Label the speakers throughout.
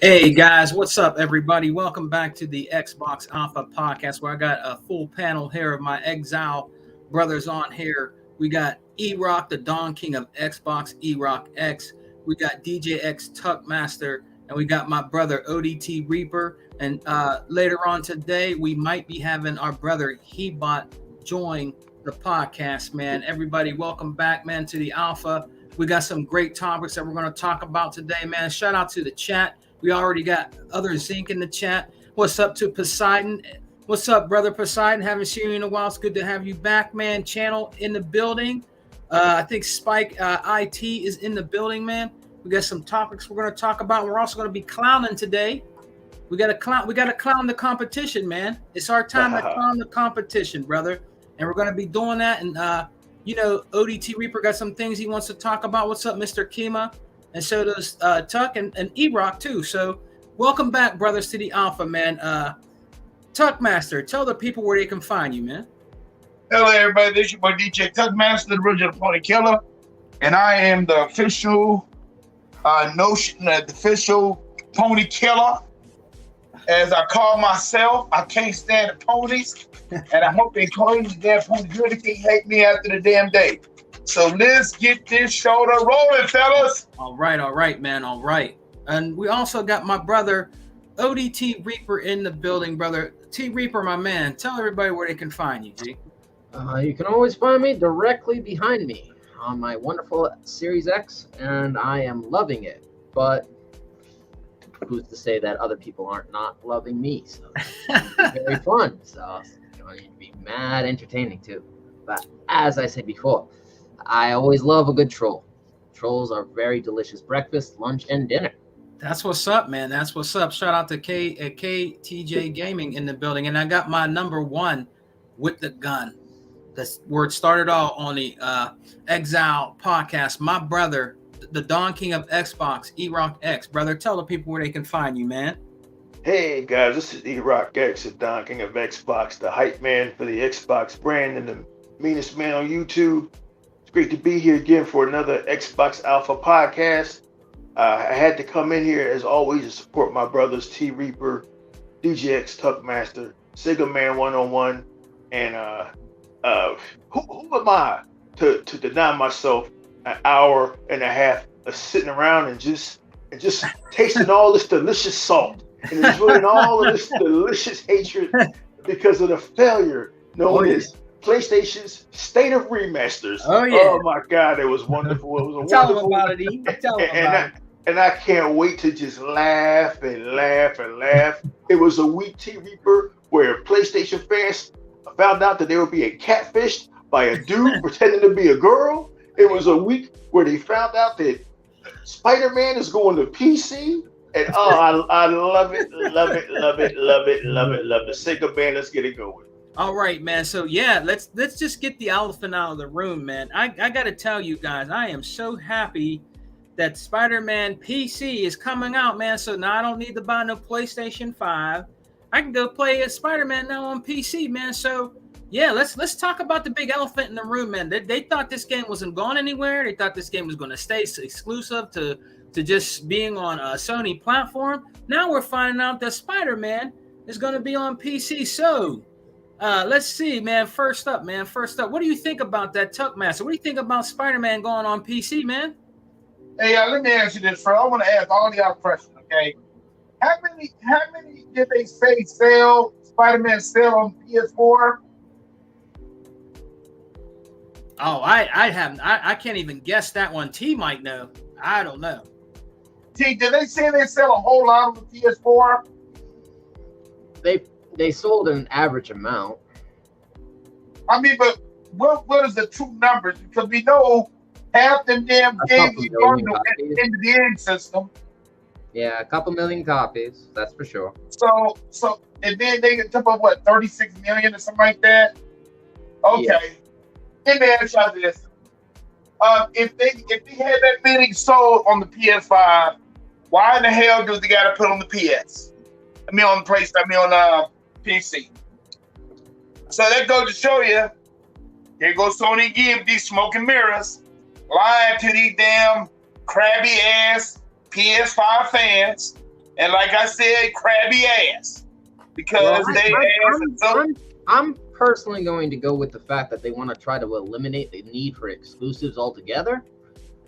Speaker 1: Hey guys, what's up, everybody? Welcome back to the Xbox Alpha podcast, where I got a full panel here of my Exile brothers on here. We got E-Rock, the Don King of Xbox, E-Rock X. We got DJ X Tuckmaster, and we got my brother ODT Reaper. And later on today, we might be having our brother Hebot join the podcast, man. Everybody, welcome back, man, to the Alpha. We got some great topics that we're going to talk about today, man. Shout out to the chat. We already got other Zinc in the chat. What's up to Poseidon? What's up, brother Poseidon? Haven't seen you in a while. It's good to have you back, man. Channel in the building. I think Spike IT is in the building, man. We got some topics we're going to talk about. We're also going to be clowning today. We got to clown. We got to clown the competition, man. It's our time to clown the competition, brother. And we're going to be doing that. And ODT Reaper got some things he wants to talk about. What's up, Mr. Kima? And so does Tuck and E-Rock too. So welcome back, brothers, to the Alpha, man. Tuckmaster, tell the people where they can find you, man.
Speaker 2: Hello, everybody. This is your boy DJ Tuckmaster, the original Pony Killer, and I am the official the official Pony Killer, as I call myself. I can't stand the ponies, and I hope they call these damn ponies really can't hate me after the damn day. So let's get this shoulder rolling, fellas.
Speaker 1: All right, man. All right. And we also got my brother, ODT Reaper, in the building, brother. T Reaper, my man. Tell everybody where they can find you, G.
Speaker 3: You can always find me directly behind me on my wonderful Series X, and I am loving it. But who's to say that other people aren't not loving me? So it's very fun. So it'd be mad entertaining too. But as I said before, I always love a good troll. Trolls are very delicious breakfast, lunch, and dinner.
Speaker 1: That's what's up, man. That's what's up. Shout out to KTJ Gaming in the building. And I got my number one with the gun. That's where it started all on the Exile podcast. My brother, the Don King of Xbox, E-Rock X. Brother, tell the people where they can find you, man.
Speaker 4: Hey guys, this is E-Rock X, the Don King of Xbox, the hype man for the Xbox brand and the meanest man on YouTube. It's great to be here again for another Xbox Alpha podcast. I had to come in here as always to support my brothers T Reaper, DJ X Tuckmaster, Sega Man 101, and who am I to deny myself an hour and a half of sitting around and just tasting all this delicious salt and enjoying all of this delicious hatred because of the failure known as PlayStation's State of Remasters.
Speaker 1: Oh yeah!
Speaker 4: Oh my God, it was wonderful. It was a
Speaker 1: Tell
Speaker 4: wonderful.
Speaker 1: them about it, E. Tell them about it.
Speaker 4: And I can't wait to just laugh and laugh and laugh. It was a week, T Reaper, where PlayStation fans found out that they were being catfished by a dude pretending to be a girl. It was a week where they found out that Spider-Man is going to PC. And I love it, love it, love it, love it, love it, love the Sega band. Let's get it going.
Speaker 1: All right, man. So yeah, let's just get the elephant out of the room, man. I got to tell you guys, I am so happy that Spider-Man PC is coming out, man. So now I don't need to buy no PlayStation 5. I can go play Spider-Man now on PC, man. So yeah, let's talk about the big elephant in the room, man. They thought this game wasn't going anywhere. They thought this game was going to stay exclusive to just being on a Sony platform. Now we're finding out that Spider-Man is going to be on PC. So let's see, man. First up, what do you think about that, Tuckmaster? What do you think about Spider-Man going on PC, man?
Speaker 2: Hey, let me ask you this, bro. I want to ask all y'all questions, okay? How many did they say Spider-Man sell on PS4?
Speaker 1: Oh, I can't even guess that one. T might know. I don't know.
Speaker 2: T, did they say they sell a whole lot on the PS4?
Speaker 3: They sold an average amount.
Speaker 2: I mean, but what is the true numbers? Because we know half them damn games are in the end system.
Speaker 3: Yeah, a couple million copies, that's for sure.
Speaker 2: So and then they get up of what, 36 million or something like that? Okay.
Speaker 3: Yeah.
Speaker 2: Let me ask y'all this. If they had that many sold on the PS5, why in the hell do they gotta put on the PS? I mean on the PlayStation, I mean on PC. So that goes to show you, here goes Sony again with these smoking mirrors, lying to these damn crabby ass PS5 fans And like I said, crabby ass. Because
Speaker 3: I'm personally going to go with the fact that they want to try to eliminate the need for exclusives altogether,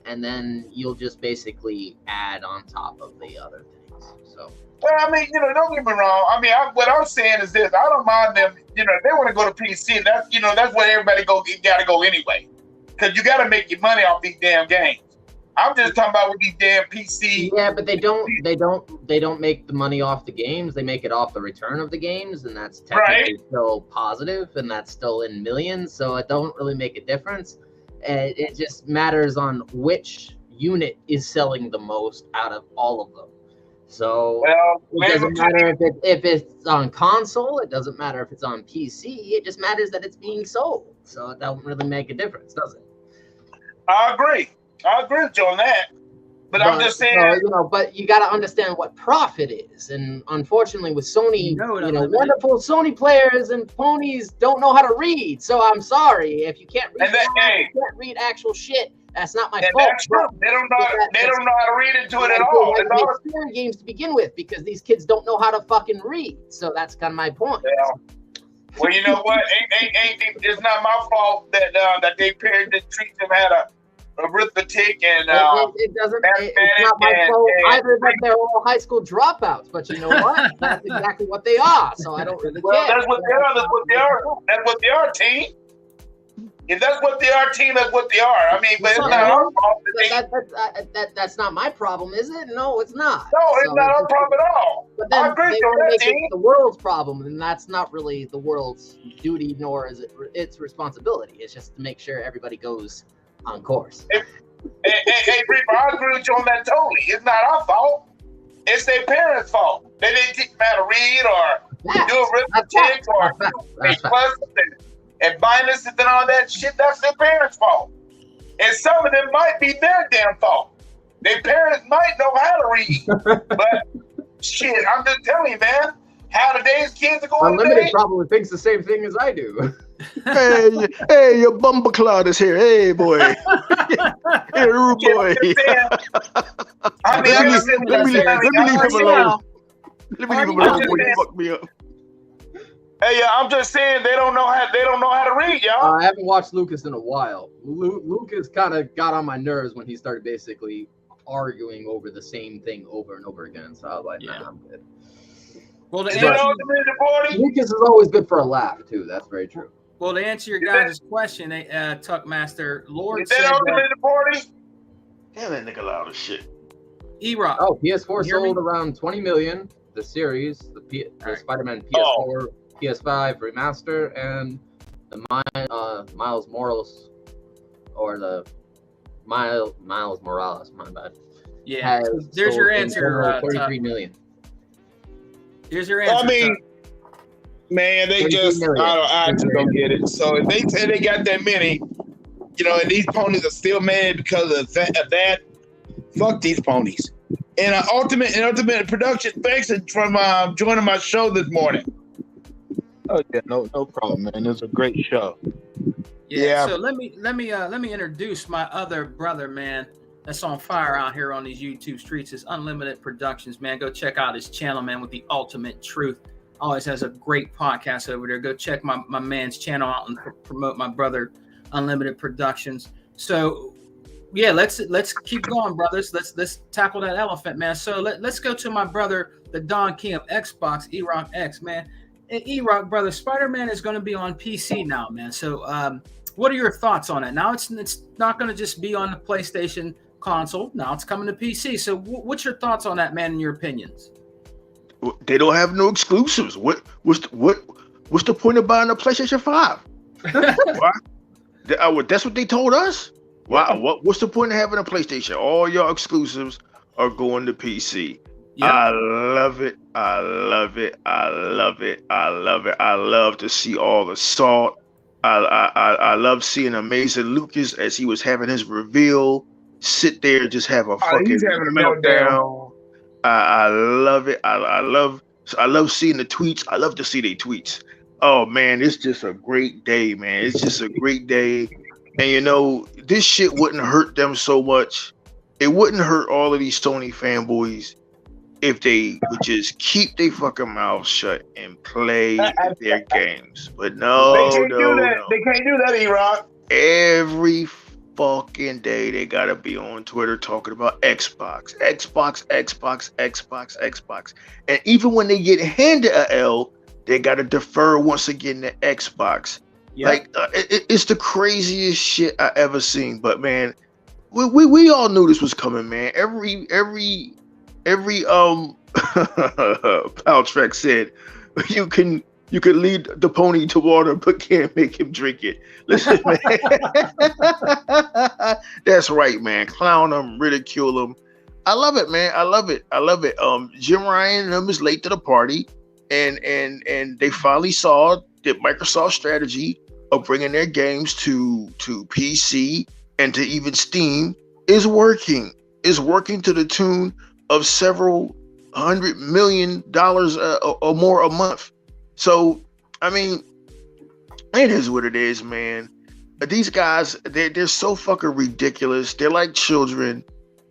Speaker 3: and then you'll just basically add on top of the other things. So.
Speaker 2: Well, I mean, don't get me wrong. I mean, what I'm saying is this: I don't mind them. If they want to go to PC. That's where everybody got to go anyway, because you got to make your money off these damn games. I'm just talking about with these damn PC.
Speaker 3: Yeah, but they don't make the money off the games. They make it off the return of the games, and that's technically still positive, and that's still in millions. So it don't really make a difference. It just matters on which unit is selling the most out of all of them. So it doesn't matter if it's on console. It doesn't matter if it's on PC. It just matters that it's being sold. So it don't really make a difference, does it?
Speaker 2: I agree with you on that. But I'm just saying,
Speaker 3: but you got to understand what profit is, and unfortunately, with Sony, wonderful Sony players and ponies don't know how to read. So I'm sorry if you can't read. You can't read actual shit. That's not my fault.
Speaker 2: That's true. They don't know how to read into it at all.
Speaker 3: It's all games to begin with because these kids don't know how to fucking read. So that's kind of my point.
Speaker 2: Yeah. Well, you know what? It's not my fault that they parents that treat them had a arithmetic and
Speaker 3: it doesn't. It's not my fault either that they're all high school dropouts. But you know what? That's exactly what they are. So I don't really care.
Speaker 2: That's what they are. That's what they are, team. If that's what they are, team, that's what they are. I mean, but it's not our fault.
Speaker 3: That's not my problem, is it? No, it's not.
Speaker 2: No, it's not our problem at all.
Speaker 3: But then they want to make it the world's problem, and that's not really the world's duty, nor is it its responsibility. It's just to make sure everybody goes on course.
Speaker 2: Hey, Reaper, I agree with you on that totally. It's not our fault. It's their parents' fault. They didn't teach them how to read or do arithmetic or make pluses and minuses and all that shit. That's their parents' fault. And some of them might be their damn fault. Their parents might know how to read. But shit, I'm just telling you, man, how today's kids are going today.
Speaker 3: Unlimited probably thinks the same thing as I do.
Speaker 4: hey, your Bumbleclad is here. Hey, boy. Hey, rude boy.
Speaker 2: Let me leave him alone.
Speaker 4: Let me leave him alone before you fuck me up.
Speaker 2: Hey, I'm just saying they don't know how to read, y'all.
Speaker 3: I haven't watched Lucas in a while. Lucas kind of got on my nerves when he started basically arguing over the same thing over and over again. So I was like, nah, I'm good.
Speaker 1: Well,
Speaker 3: Lucas is always good for a laugh too. That's very true.
Speaker 1: Well, to answer your guys' question, Tuckmaster, Lord said
Speaker 2: the party?
Speaker 4: Damn, that nigga loud as shit.
Speaker 1: E-Rock.
Speaker 3: Oh, PS4 sold around 20 million. The series, the Spider-Man PS4, PS5 remaster, and the Miles Morales, or the Miles Morales. My bad.
Speaker 1: Yeah. There's your answer.
Speaker 3: 33 million.
Speaker 1: Here's your answer.
Speaker 2: I mean, man, they just I just don't get it. So if they say they got that many, and these ponies are still mad because of that, fuck these ponies. And Ultimate Production, thanks from joining my show this morning.
Speaker 5: Oh yeah, no problem, man. It was a great show.
Speaker 1: Yeah. So let me introduce my other brother, man. That's on fire out here on these YouTube streets. Is Unlimited Productions, man. Go check out his channel, man, with the ultimate truth. Always has a great podcast over there. Go check my man's channel out and promote my brother, Unlimited Productions. So, yeah, let's keep going, brothers. Let's tackle that elephant, man. So let's go to my brother, the Don King of Xbox, E-Rock X, man. And E-Rock, brother, Spider-Man is going to be on PC now, man. So, what are your thoughts on it? Now it's not going to just be on the PlayStation console. Now it's coming to PC. So what's your thoughts on that, man, and your opinions?
Speaker 4: They don't have no exclusives. What's the point of buying a PlayStation 5? That's what they told us. Wow, what's the point of having a PlayStation? All your exclusives are going to PC. Yep. I love it. I love it. I love it. I love it. I love to see all the salt. I love seeing Amazing Lucas as he was having his reveal. Sit there and just have a fucking meltdown. I love it. I love seeing the tweets. I love to see their tweets. Oh man, it's just a great day, man. It's just a great day. And this shit wouldn't hurt them so much. It wouldn't hurt all of these Sony fanboys if they would just keep their fucking mouths shut and play their games. But
Speaker 2: They
Speaker 4: no,
Speaker 2: can't do
Speaker 4: no,
Speaker 2: that.
Speaker 4: no.
Speaker 2: They can't do that, E-Rock.
Speaker 4: Every fucking day they gotta be on Twitter talking about Xbox. And even when they get handed a L, they gotta defer once again to Xbox.
Speaker 1: Yeah.
Speaker 4: Like it's the craziest shit I ever seen. But man, we all knew this was coming, man. Every Paltrek said you can lead the pony to water but can't make him drink it. Listen, man. That's right, man. Clown him, ridicule him. I love it, man. I love it. Jim Ryan and them is late to the party, and they finally saw that Microsoft's strategy of bringing their games to PC and to even Steam is working. Is working to the tune of several $100 million or more a month. So, I mean, it is what it is, man. These guys, they're so fucking ridiculous. They're like children,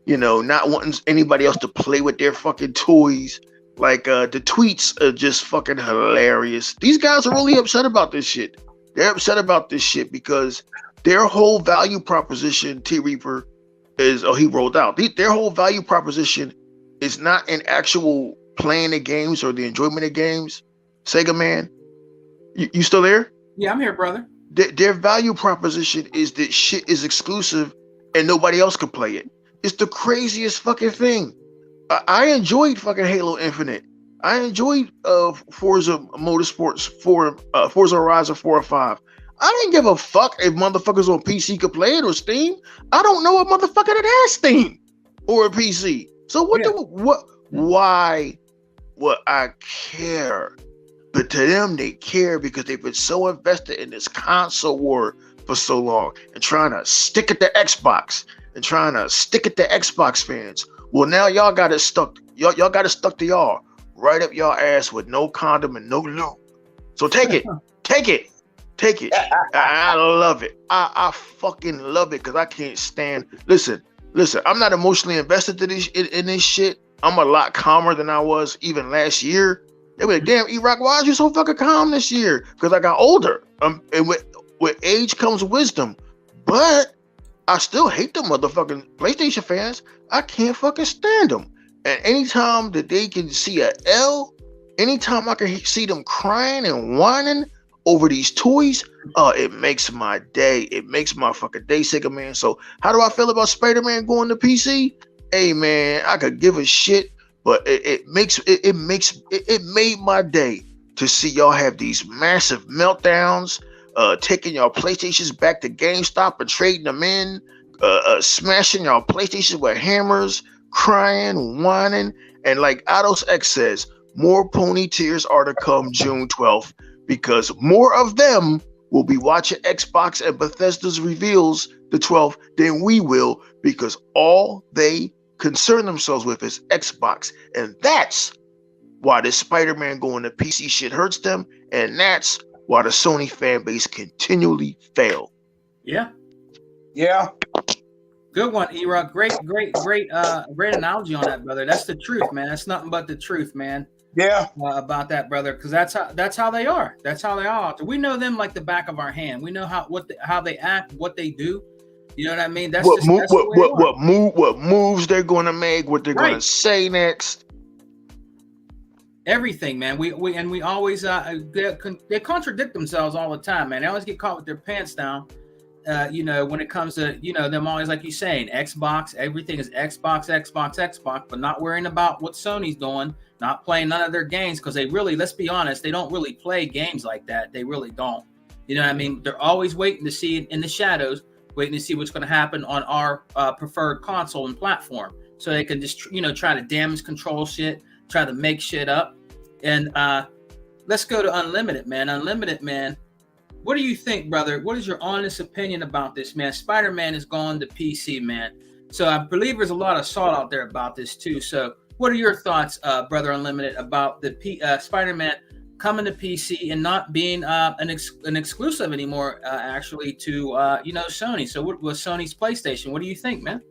Speaker 4: you know, not wanting anybody else to play with their fucking toys. Like, the tweets are just fucking hilarious. These guys are really upset about this shit. They're upset about this shit because their whole value proposition, T Reaper, is, he rolled out. Their whole value proposition is not in actual playing the games or the enjoyment of games. Sega man, you still there?
Speaker 1: Yeah, I'm here, brother.
Speaker 4: Their value proposition is that shit is exclusive and nobody else can play it. It's the craziest fucking thing. I enjoyed fucking Halo Infinite. I enjoyed Forza Motorsports 4, Forza Horizon 4 or 5. I didn't give a fuck if motherfuckers on PC could play it or Steam. I don't know a motherfucker that has Steam or a PC. So why would I care? But to them, they care because they've been so invested in this console war for so long and trying to stick at the Xbox and trying to stick at the Xbox fans. Well, now y'all got it stuck. Y'all got it stuck to y'all right up y'all ass with no condom and no lube. So take it, take it. I love it. I fucking love it because I can't stand. Listen. I'm not emotionally invested in this shit. I'm a lot calmer than I was even last year. They were like, damn, E-Rock, why are you so fucking calm this year? Because I got older. And with age comes wisdom. But I still hate the motherfucking PlayStation fans. I can't fucking stand them. And anytime that they can see a L, anytime I can see them crying and whining over these toys, it makes my day. It makes my fucking day, Sega man. So how do I feel about Spider-Man going to PC? Hey man, I could give a shit, but it made my day to see y'all have these massive meltdowns, taking y'all PlayStations back to GameStop and trading them in, smashing y'all PlayStations with hammers, crying, whining, and like Ados X says, more pony tears are to come June 12th because more of them will be watching Xbox and Bethesda's reveals the 12th than we will because all they concern themselves with is Xbox. And that's why this Spider-Man going to PC shit hurts them. And that's why the Sony fan base continually fail.
Speaker 1: Yeah.
Speaker 2: Yeah.
Speaker 1: Good one, E-Rock. Great analogy on that, brother. That's the truth, man. That's nothing but the truth, man.
Speaker 2: Yeah.
Speaker 1: About that, brother, because that's how they are. That's how they are. We know them like the back of our hand. We know how they act, what they do. You know what I mean? That's
Speaker 4: what moves they're going to make, what they're going to say next.
Speaker 1: Everything, man. We always they contradict themselves all the time, man. They always get caught with their pants down. When it comes to them always like you saying Xbox, everything is Xbox, but not worrying about what Sony's doing, not playing none of their games because they really, let's be honest, they don't really play games like that. They really don't. You know what I mean? They're always waiting to see it in the shadows, waiting to see what's going to happen on our preferred console and platform, so they can just try to damage control shit, try to make shit up. And let's go to Unlimited, man. Unlimited, man. What do you think, brother? What is your honest opinion about this, man? Spider-Man is going to PC, man. So I believe there's a lot of salt out there about this too. So what are your thoughts, brother Unlimited, about the Spider-Man coming to PC and not being an exclusive anymore, actually to Sony? So what was Sony's PlayStation? What do you think, man?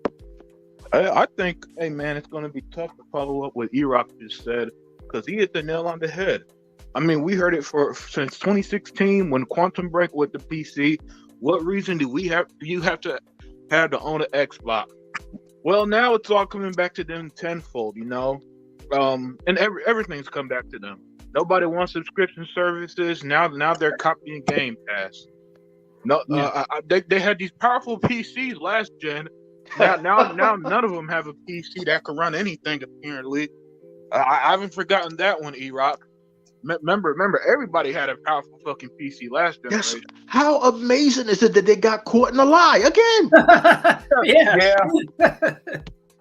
Speaker 5: I think, hey man, it's going to be tough to follow up what E-Rock just said because he hit the nail on the head. I mean, we heard it since 2016 when Quantum Break with the PC. What reason do you have to own an Xbox? Well, now it's all coming back to them tenfold, you know, and everything's come back to them. Nobody wants subscription services. Now they're copying Game Pass. No, they had these powerful PCs last gen. Now none of them have a PC that can run anything. Apparently, I haven't forgotten that one. E-Rock, remember, everybody had a powerful fucking PC last generation.
Speaker 4: Yes. How amazing is it that they got caught in a lie again?
Speaker 1: Yeah.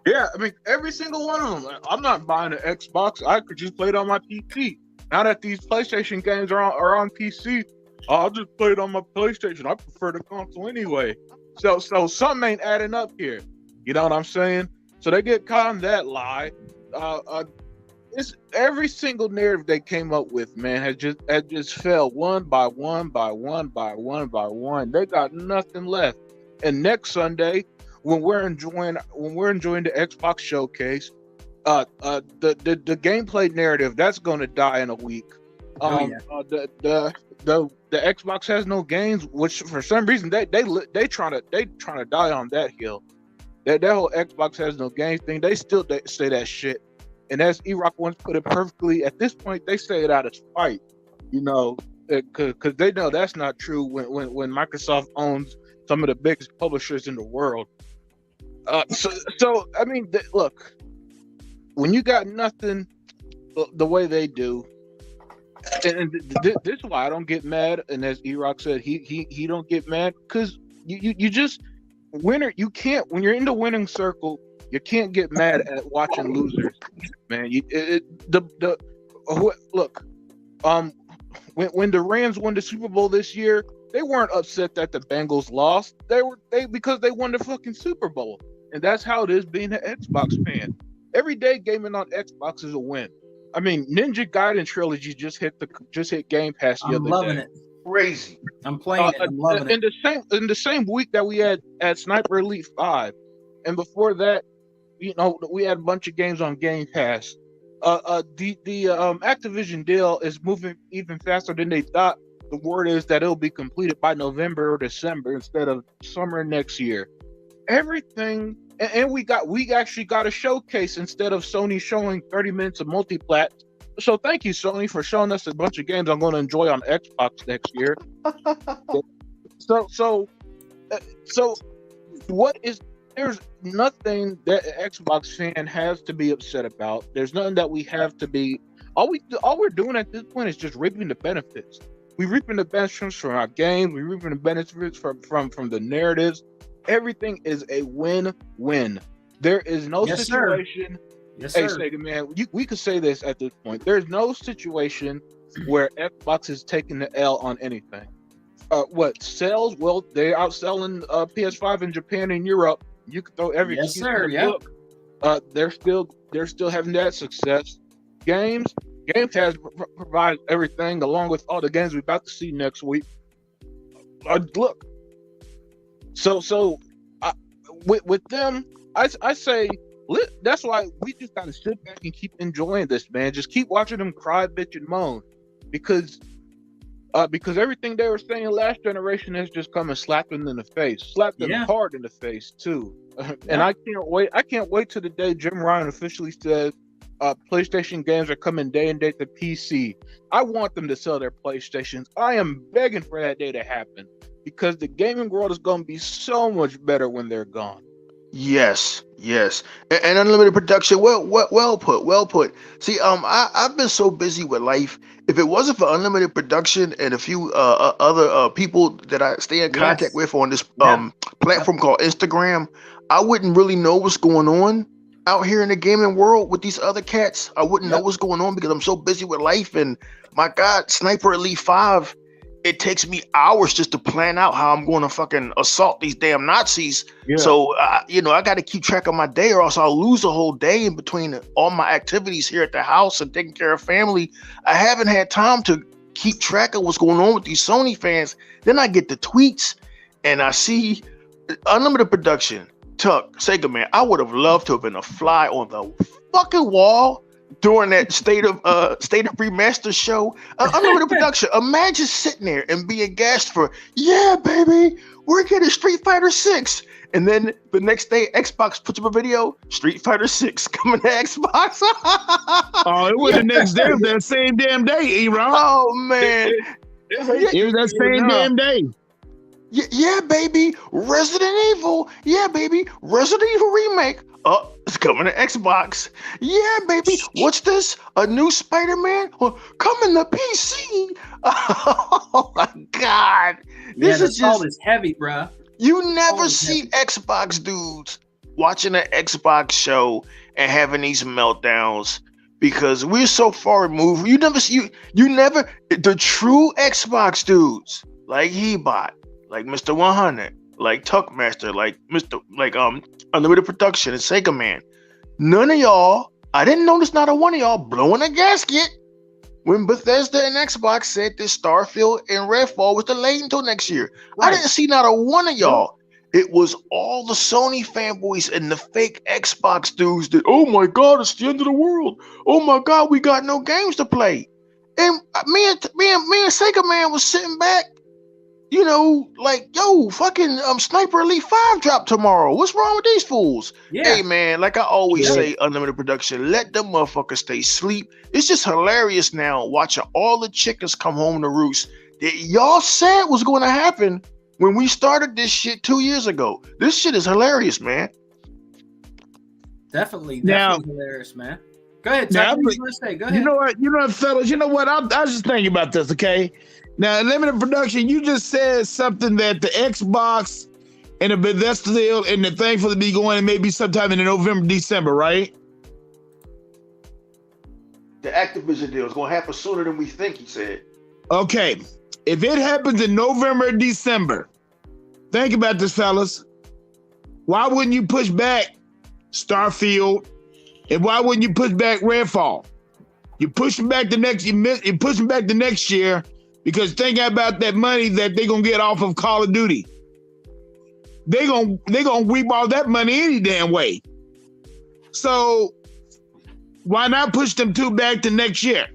Speaker 5: Yeah, I mean, every single one of them. I'm not buying an Xbox. I could just play it on my PC. Now that these PlayStation games are on PC, I'll just play it on my PlayStation. I prefer the console anyway. So something ain't adding up here. You know what I'm saying? So they get caught in that lie. It's every single narrative they came up with, man, has just fell one by one. They got nothing left. And next Sunday, when we're enjoying the Xbox showcase, the gameplay narrative that's going to die in a week. The Xbox has no games, which for some reason they trying to die on that hill. That whole Xbox has no games thing, they still say that shit. And as E-Rock once put it perfectly, at this point they say it out of spite, you know, because they know that's not true when Microsoft owns some of the biggest publishers in the world. So I mean, look, when you got nothing the way they do, and this is why I don't get mad. And as E-Rock said, he don't get mad because you just winner. You can't, when you're in the winning circle, you can't get mad at watching losers, man. Look, when the Rams won the Super Bowl this year, they weren't upset that the Bengals lost. Because they won the fucking Super Bowl, and that's how it is being an Xbox fan. Every day gaming on Xbox is a win. I mean, Ninja Gaiden Trilogy just hit Game Pass the other day.
Speaker 1: I'm loving it.
Speaker 4: Crazy.
Speaker 1: I'm playing it. I'm loving it.
Speaker 5: In the same week that we had Sniper Elite 5, and before that, you know, we had a bunch of games on Game Pass. The Activision deal is moving even faster than they thought. The word is that it'll be completed by November or December instead of summer next year. Everything, and we actually got a showcase instead of Sony showing 30 minutes of multiplat. So thank you, Sony, for showing us a bunch of games I'm going to enjoy on Xbox next year. So what is? There's nothing that an Xbox fan has to be upset about. There's nothing that we have to be. All we're doing at this point is just reaping the benefits. We're reaping the benefits from our games. We're reaping the benefits from the narratives. Everything is a win-win. There is no situation.
Speaker 1: Yes,
Speaker 5: hey,
Speaker 1: sir.
Speaker 5: Sega man, we could say this at this point. There's no situation where Xbox is taking the L on anything. What sales? Well, they're outselling PS5 in Japan and Europe. You could throw every
Speaker 1: Yes, sir.
Speaker 5: in the
Speaker 1: Yeah.
Speaker 5: book. They're still having that success. Game Pass provides everything along with all the games we're about to see next week. Look, so with them, I say that's why we just gotta sit back and keep enjoying this, man. Just keep watching them cry, bitch, and moan, because everything they were saying last generation has just come and slapped them in the face, slapped them hard in the face too. And I can't wait till the day Jim Ryan officially says PlayStation games are coming day and date to PC. I want them to sell their PlayStations. I am begging for that day to happen because the gaming world is going to be so much better when they're gone.
Speaker 4: Yes. And unlimited production. Well put. See, I've been so busy with life. If it wasn't for unlimited production and a few other people that I stay in contact with on this platform called Instagram, I wouldn't really know what's going on out here in the gaming world with these other cats. I wouldn't know what's going on because I'm so busy with life. And my God, Sniper Elite 5, it takes me hours just to plan out how I'm going to fucking assault these damn Nazis. Yeah. So, I got to keep track of my day or else I'll lose a whole day in between all my activities here at the house and taking care of family. I haven't had time to keep track of what's going on with these Sony fans. Then I get the tweets and I see unlimited production. Tuck, Sega Man, I would have loved to have been a fly on the fucking wall during that state of remaster show. Unlimited production. Imagine sitting there and being gassed for, yeah, baby, we're getting Street Fighter 6. And then the next day, Xbox puts up a video, Street Fighter 6 coming to Xbox.
Speaker 6: Oh, it was the next day, that same damn day, E-Rock.
Speaker 4: Oh, man.
Speaker 6: It was that same damn day.
Speaker 4: Yeah, baby. Resident Evil. Yeah, baby. Resident Evil Remake. Oh, it's coming to Xbox. Yeah, baby. What's this? A new Spider-Man? Coming to PC. Oh, my God. This is just...
Speaker 1: is heavy, bruh.
Speaker 4: You never see Xbox dudes watching an Xbox show and having these meltdowns because we're so far removed. You never see the true Xbox dudes like Hebot, like Mr. 100, like Tuckmaster, like Unlimited Production and Sega Man. None of y'all, I didn't notice not a one of y'all blowing a gasket when Bethesda and Xbox said that Starfield and Redfall was delayed until next year. Right. I didn't see not a one of y'all. It was all the Sony fanboys and the fake Xbox dudes that, oh my God, it's the end of the world. Oh my God, we got no games to play. And me and Sega Man was sitting back, you know, like, yo, fucking Sniper Elite 5 dropped tomorrow. What's wrong with these fools? Yeah. Hey, man, like I always say, Unlimited Production, let them motherfuckers stay asleep. It's just hilarious now watching all the chickens come home to roost that y'all said was going to happen when we started this shit 2 years ago. This shit is hilarious, man.
Speaker 1: Definitely hilarious, man. Go ahead, Ty. What you want to say? Go ahead.
Speaker 6: You know what, fellas? You know what? I was just thinking about this, okay? Now, Unlimited Production, you just said something that the Xbox and the Bethesda deal and the thing for the be going maybe sometime in November, December, right?
Speaker 4: The Activision deal is going to happen sooner than we think, he said.
Speaker 6: Okay. If it happens in November or December, think about this, fellas. Why wouldn't you push back Starfield? And why wouldn't you push back Redfall? You're pushing back the next year because think about that money that they're gonna get off of Call of Duty. They're gonna reap all that money any damn way. So why not push them two back to next year?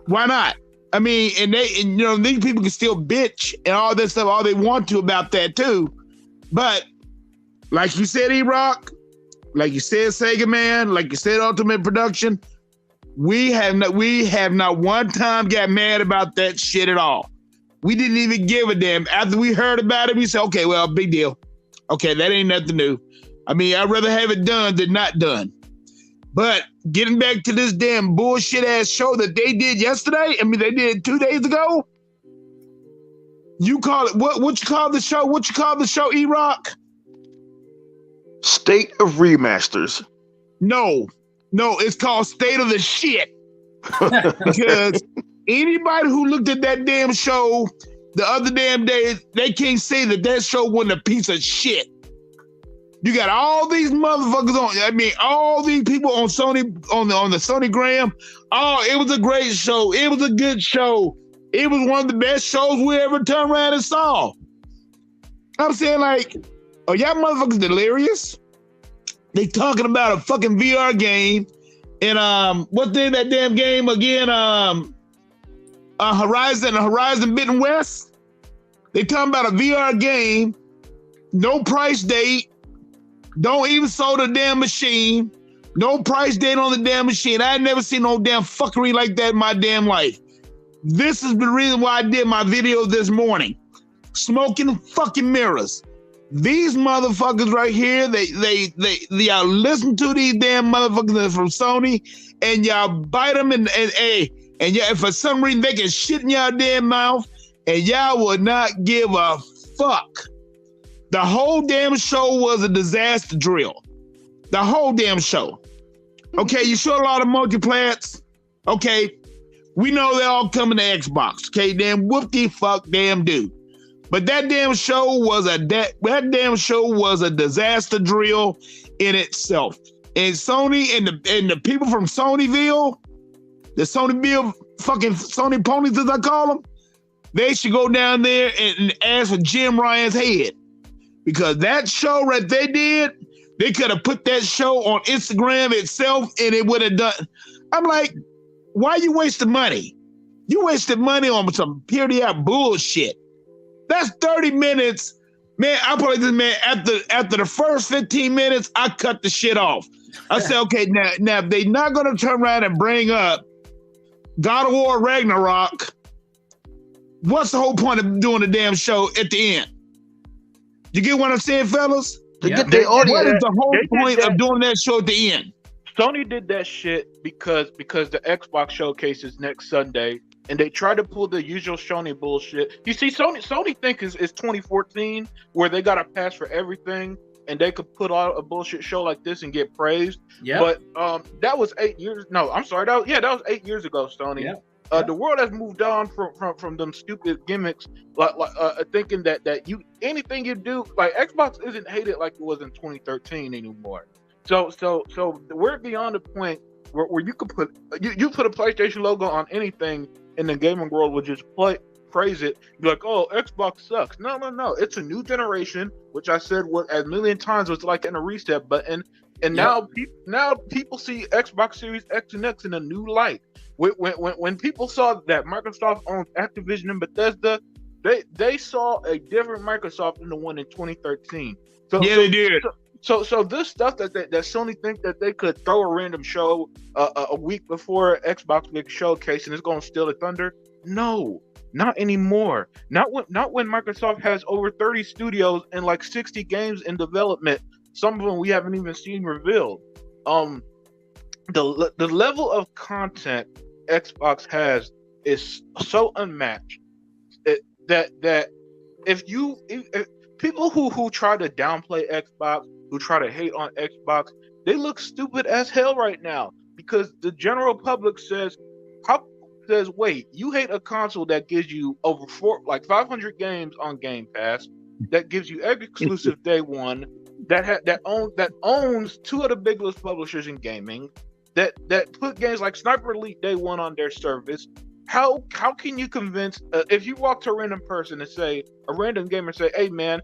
Speaker 6: Why not? I mean, and you know, these people can still bitch and all that stuff, all they want to about that too. But like you said, E-Rock, like you said, Sega Man, like you said, Ultimate Production, we have not one time got mad about that shit at all. We didn't even give a damn. After we heard about it, we said, okay, well, big deal. Okay, that ain't nothing new. I mean, I'd rather have it done than not done. But getting back to this damn bullshit ass show that they did yesterday, I mean, they did 2 days ago. You call it, what you call the show? What you call the show, E-Rock?
Speaker 4: State of Remasters.
Speaker 6: No, it's called State of the Shit. Because anybody who looked at that damn show the other damn day, they can't say that show wasn't a piece of shit. You got all these motherfuckers on. I mean, all these people on Sony on the Sony Gram. Oh, it was a great show. It was a good show. It was one of the best shows we ever turned around and saw. I'm saying, like, are y'all motherfuckers delirious? They talking about a fucking VR game and what's the name of that damn game again? Horizon Forbidden West. They talking about a VR game, no price date, don't even sold the damn machine, no price date on the damn machine. I ain't never seen no damn fuckery like that in my damn life. This is the reason why I did my video this morning. Smoking fucking mirrors. These motherfuckers right here, they y'all listen to these damn motherfuckers from Sony and y'all bite them and y'all, for some reason they can shit in y'all damn mouth and y'all would not give a fuck. The whole damn show was a disaster drill. The whole damn show. Okay, you showed a lot of multiplats. Okay, we know they're all coming to Xbox. Okay, damn whoop-de fuck damn dude. But that damn show was a disaster drill in itself. And Sony and the people from Sonyville, the Sonyville fucking Sony ponies as I call them, they should go down there and ask for Jim Ryan's head. because that show that they did, they could have put that show on Instagram itself and it would have done. I'm like, why you wasting money? You wasted money on some period bullshit. That's 30 minutes. Man, I probably this man after the first 15 minutes, I cut the shit off. I said, okay, now if they're not gonna turn around and bring up God of War Ragnarok, what's the whole point of doing the damn show at the end? You get what I'm saying, fellas?
Speaker 3: To
Speaker 1: Yeah.
Speaker 3: get their
Speaker 6: What
Speaker 3: audience.
Speaker 6: is the whole
Speaker 5: They did
Speaker 6: point
Speaker 5: that.
Speaker 6: of doing that show at the end?
Speaker 5: Sony did that shit because the Xbox showcase is next Sunday, and they try to pull the usual Sony bullshit. You see, Sony think is 2014, where they got a pass for everything, and they could put out a bullshit show like this and get praised.
Speaker 1: Yeah.
Speaker 5: But that was 8 years. No, I'm sorry. That was 8 years ago, Sony.
Speaker 1: Yeah.
Speaker 5: The world has moved on from them stupid gimmicks, like thinking that you anything you do, like Xbox isn't hated like it was in 2013 anymore. So we're beyond the point where you could put you put a PlayStation logo on anything, and the gaming world would just praise it, be like, oh, Xbox sucks. No, it's a new generation, which I said what a million times was like in a reset button, and now people see Xbox Series X and X in a new light. When people saw that Microsoft owned Activision and Bethesda, they saw a different Microsoft than the one in 2013.
Speaker 6: They did.
Speaker 5: So this stuff that Sony think that they could throw a random show a week before Xbox big showcase and it's going to steal the thunder. No, not anymore. Not when Microsoft has over 30 studios and like 60 games in development. Some of them we haven't even seen revealed. The level of content Xbox has is so unmatched that if people who try to downplay Xbox, who try to hate on Xbox, they look stupid as hell right now, because the general public says, wait, you hate a console that gives you over 500 games on Game Pass, that gives you exclusive day one, that owns two of the biggest publishers in gaming, that put games like Sniper Elite day one on their service. How can you convince if you walk to a random person and say, a random gamer say, hey man,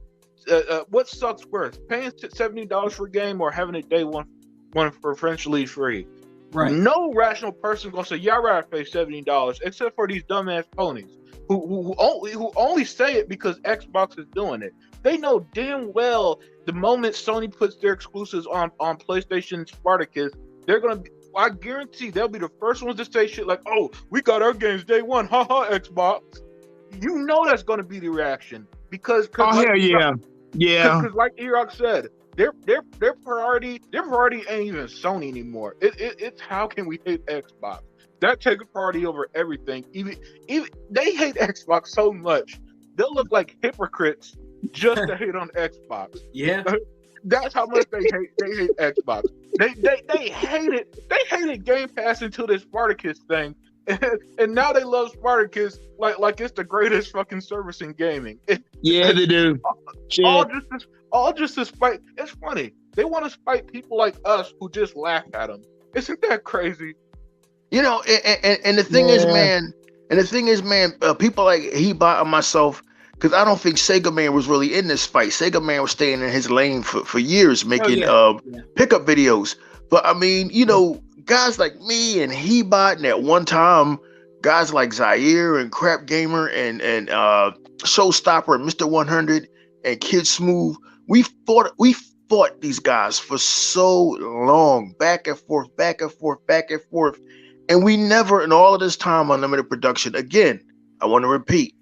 Speaker 5: what sucks worse, paying $70 for a game or having it day one for essentially free?
Speaker 1: Right.
Speaker 5: No rational person gonna say, yeah, I'd rather pay $70, except for these dumbass ponies who only say it because Xbox is doing it. They know damn well the moment Sony puts their exclusives on PlayStation Spartacus, they're gonna be, I guarantee they'll be the first ones to say shit like, oh, we got our games day one, haha, Xbox. You know that's gonna be the reaction, because
Speaker 6: Oh, hell yeah. Yeah.
Speaker 5: because like E-Rock said, their priority ain't even Sony anymore. It's how can we hate Xbox? That takes priority over everything. Even they hate Xbox so much, they'll look like hypocrites just to hate on Xbox.
Speaker 1: Yeah.
Speaker 5: That's how much they hate Xbox. They hated Game Pass until this Spartacus thing, and now they love Spartacus like it's the greatest fucking service in gaming.
Speaker 6: Yeah, they do.
Speaker 5: All just to spite. It's funny. They want to spite people like us who just laugh at them. Isn't that crazy?
Speaker 4: You know, and the thing is, man, people like Hebot and myself, because I don't think Sega Man was really in this fight. Sega Man was staying in his lane for years, making pickup videos. But I mean, you know, guys like me and Hebot, and at one time, guys like Zaire and Crap Gamer and Showstopper and Mr. 100 and Kid Smooth, we fought these guys for so long, back and forth, and we never, in all of this time, Unlimited Production. Again, I want to repeat,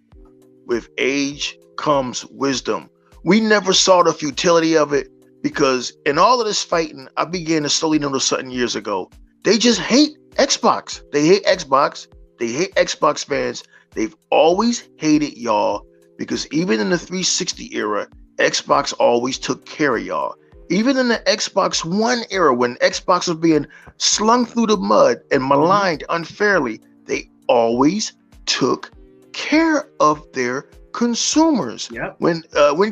Speaker 4: with age comes wisdom. We never saw the futility of it, because in all of this fighting, I began to slowly notice something years ago. They just hate Xbox. They hate Xbox. They hate Xbox fans. They've always hated y'all, because even in the 360 era, Xbox always took care of y'all. Even in the Xbox One era, when Xbox was being slung through the mud and maligned unfairly, they always took care of their consumers.
Speaker 1: Yep.
Speaker 4: When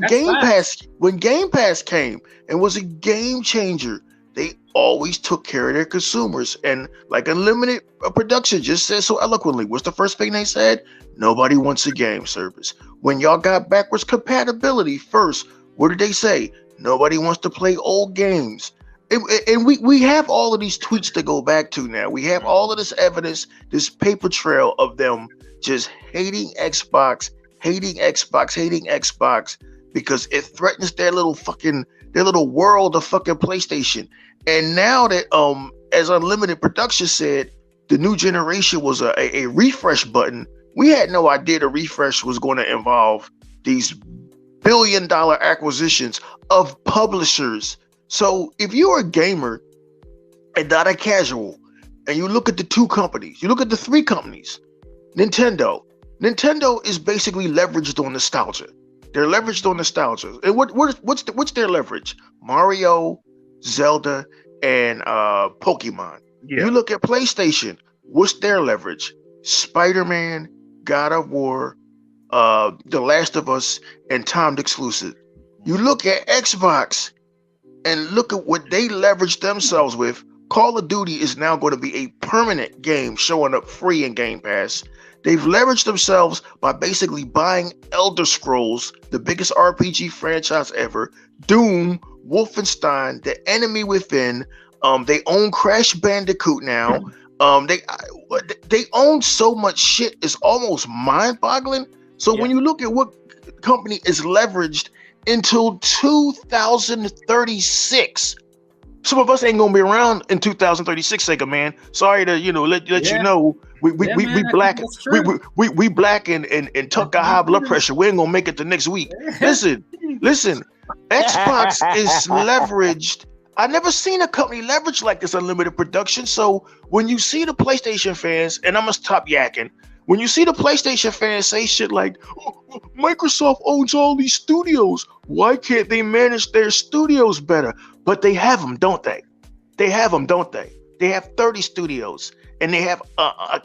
Speaker 4: Game Pass came and was a game changer, they always took care of their consumers. And like Unlimited Production just said so eloquently, what's the first thing they said? Nobody wants a game service. When y'all got backwards compatibility first, What did they say? Nobody wants to play old games. And we have all of these tweets to go back to now. We have all of this evidence, this paper trail of them just hating Xbox, because it threatens their little world of fucking PlayStation. And now that as Unlimited Production said, the new generation was a refresh button. We had no idea the refresh was going to involve these billion-dollar acquisitions of publishers. So if you're a gamer and not a casual, and you look at the two companies, you look at the three companies, Nintendo is basically leveraged on nostalgia. They're leveraged on nostalgia. And what's their leverage? Mario, Zelda, and Pokemon.
Speaker 5: Yeah.
Speaker 4: You look at PlayStation, what's their leverage? Spider-Man, God of War, The Last of Us, and timed exclusive. You look at Xbox and look at what they leveraged themselves with. Call of Duty is now going to be a permanent game showing up free in Game Pass. They've leveraged themselves by basically buying Elder Scrolls, the biggest RPG franchise ever, Doom, Wolfenstein, The Enemy Within. They own Crash Bandicoot now. They own so much shit, it's almost mind-boggling. So when you look at what company is leveraged until 2036, some of us ain't gonna be around in 2036, Sega man. Sorry to let you know we black and tuck our high blood pressure. We ain't gonna make it the next week. Listen, Xbox is leveraged. I never seen a company leverage like this Unlimited Production. So when you see the PlayStation fans, and I'm gonna stop yakking, when you see the PlayStation fans say shit like, oh, Microsoft owns all these studios, why can't they manage their studios better? But they have them, don't they? They have 30 studios, and they have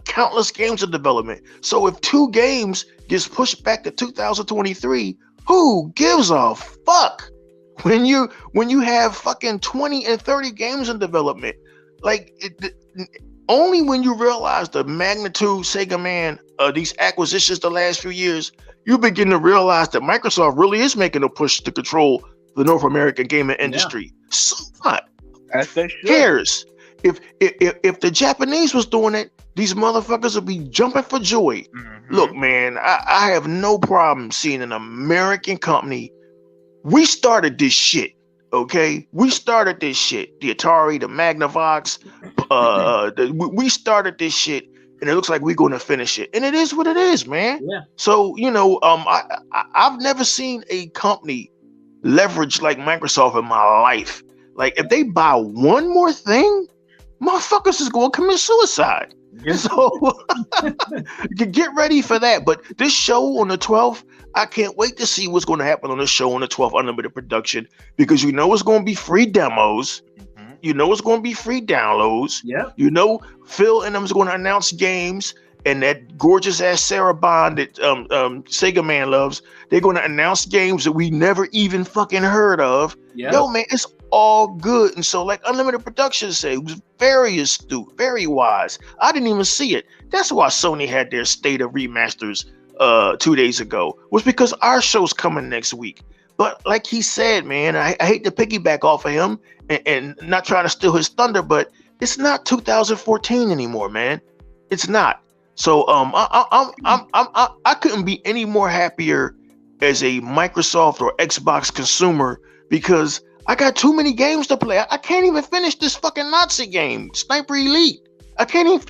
Speaker 4: countless games in development. So if 2 games gets pushed back to 2023, who gives a fuck? When you have fucking 20 and 30 games in development, only when you realize the magnitude, Sega man, of these acquisitions the last few years, you begin to realize that Microsoft really is making a push to control the North American gaming industry. Yeah. So what? Who cares? If the Japanese was doing it, these motherfuckers would be jumping for joy. Mm-hmm. Look, man, I have no problem seeing an American company. We started this shit, okay? We started this shit. The Atari, the Magnavox, we started this shit, and it looks like we're going to finish it. And it is what it is, man. Yeah. So, I've never seen a company leverage like Microsoft in my life. Like, if they buy one more thing, motherfuckers is going to commit suicide. Yeah. So get ready for that. But this show on the 12th, I can't wait to see what's going to happen on the show on the 12th, Unlimited Production, because it's going to be free demos. Mm-hmm. It's going to be free downloads. Yeah. Phil and them is going to announce games, and that gorgeous ass Sarah Bond that Sega man loves, they're going to announce games that we never even fucking heard of. Yep. Yo, man, it's all good. And so, like Unlimited Production said, it was very astute, very wise. I didn't even see it. That's why Sony had their State of Remasters 2 days ago, was because our show's coming next week. But like he said, man, I hate to piggyback off of him and not trying to steal his thunder, but it's not 2014 anymore, man. It's not. So I couldn't be any more happier as a Microsoft or Xbox consumer, because I got too many games to play. I can't even finish this fucking Nazi game, Sniper Elite. I can't even,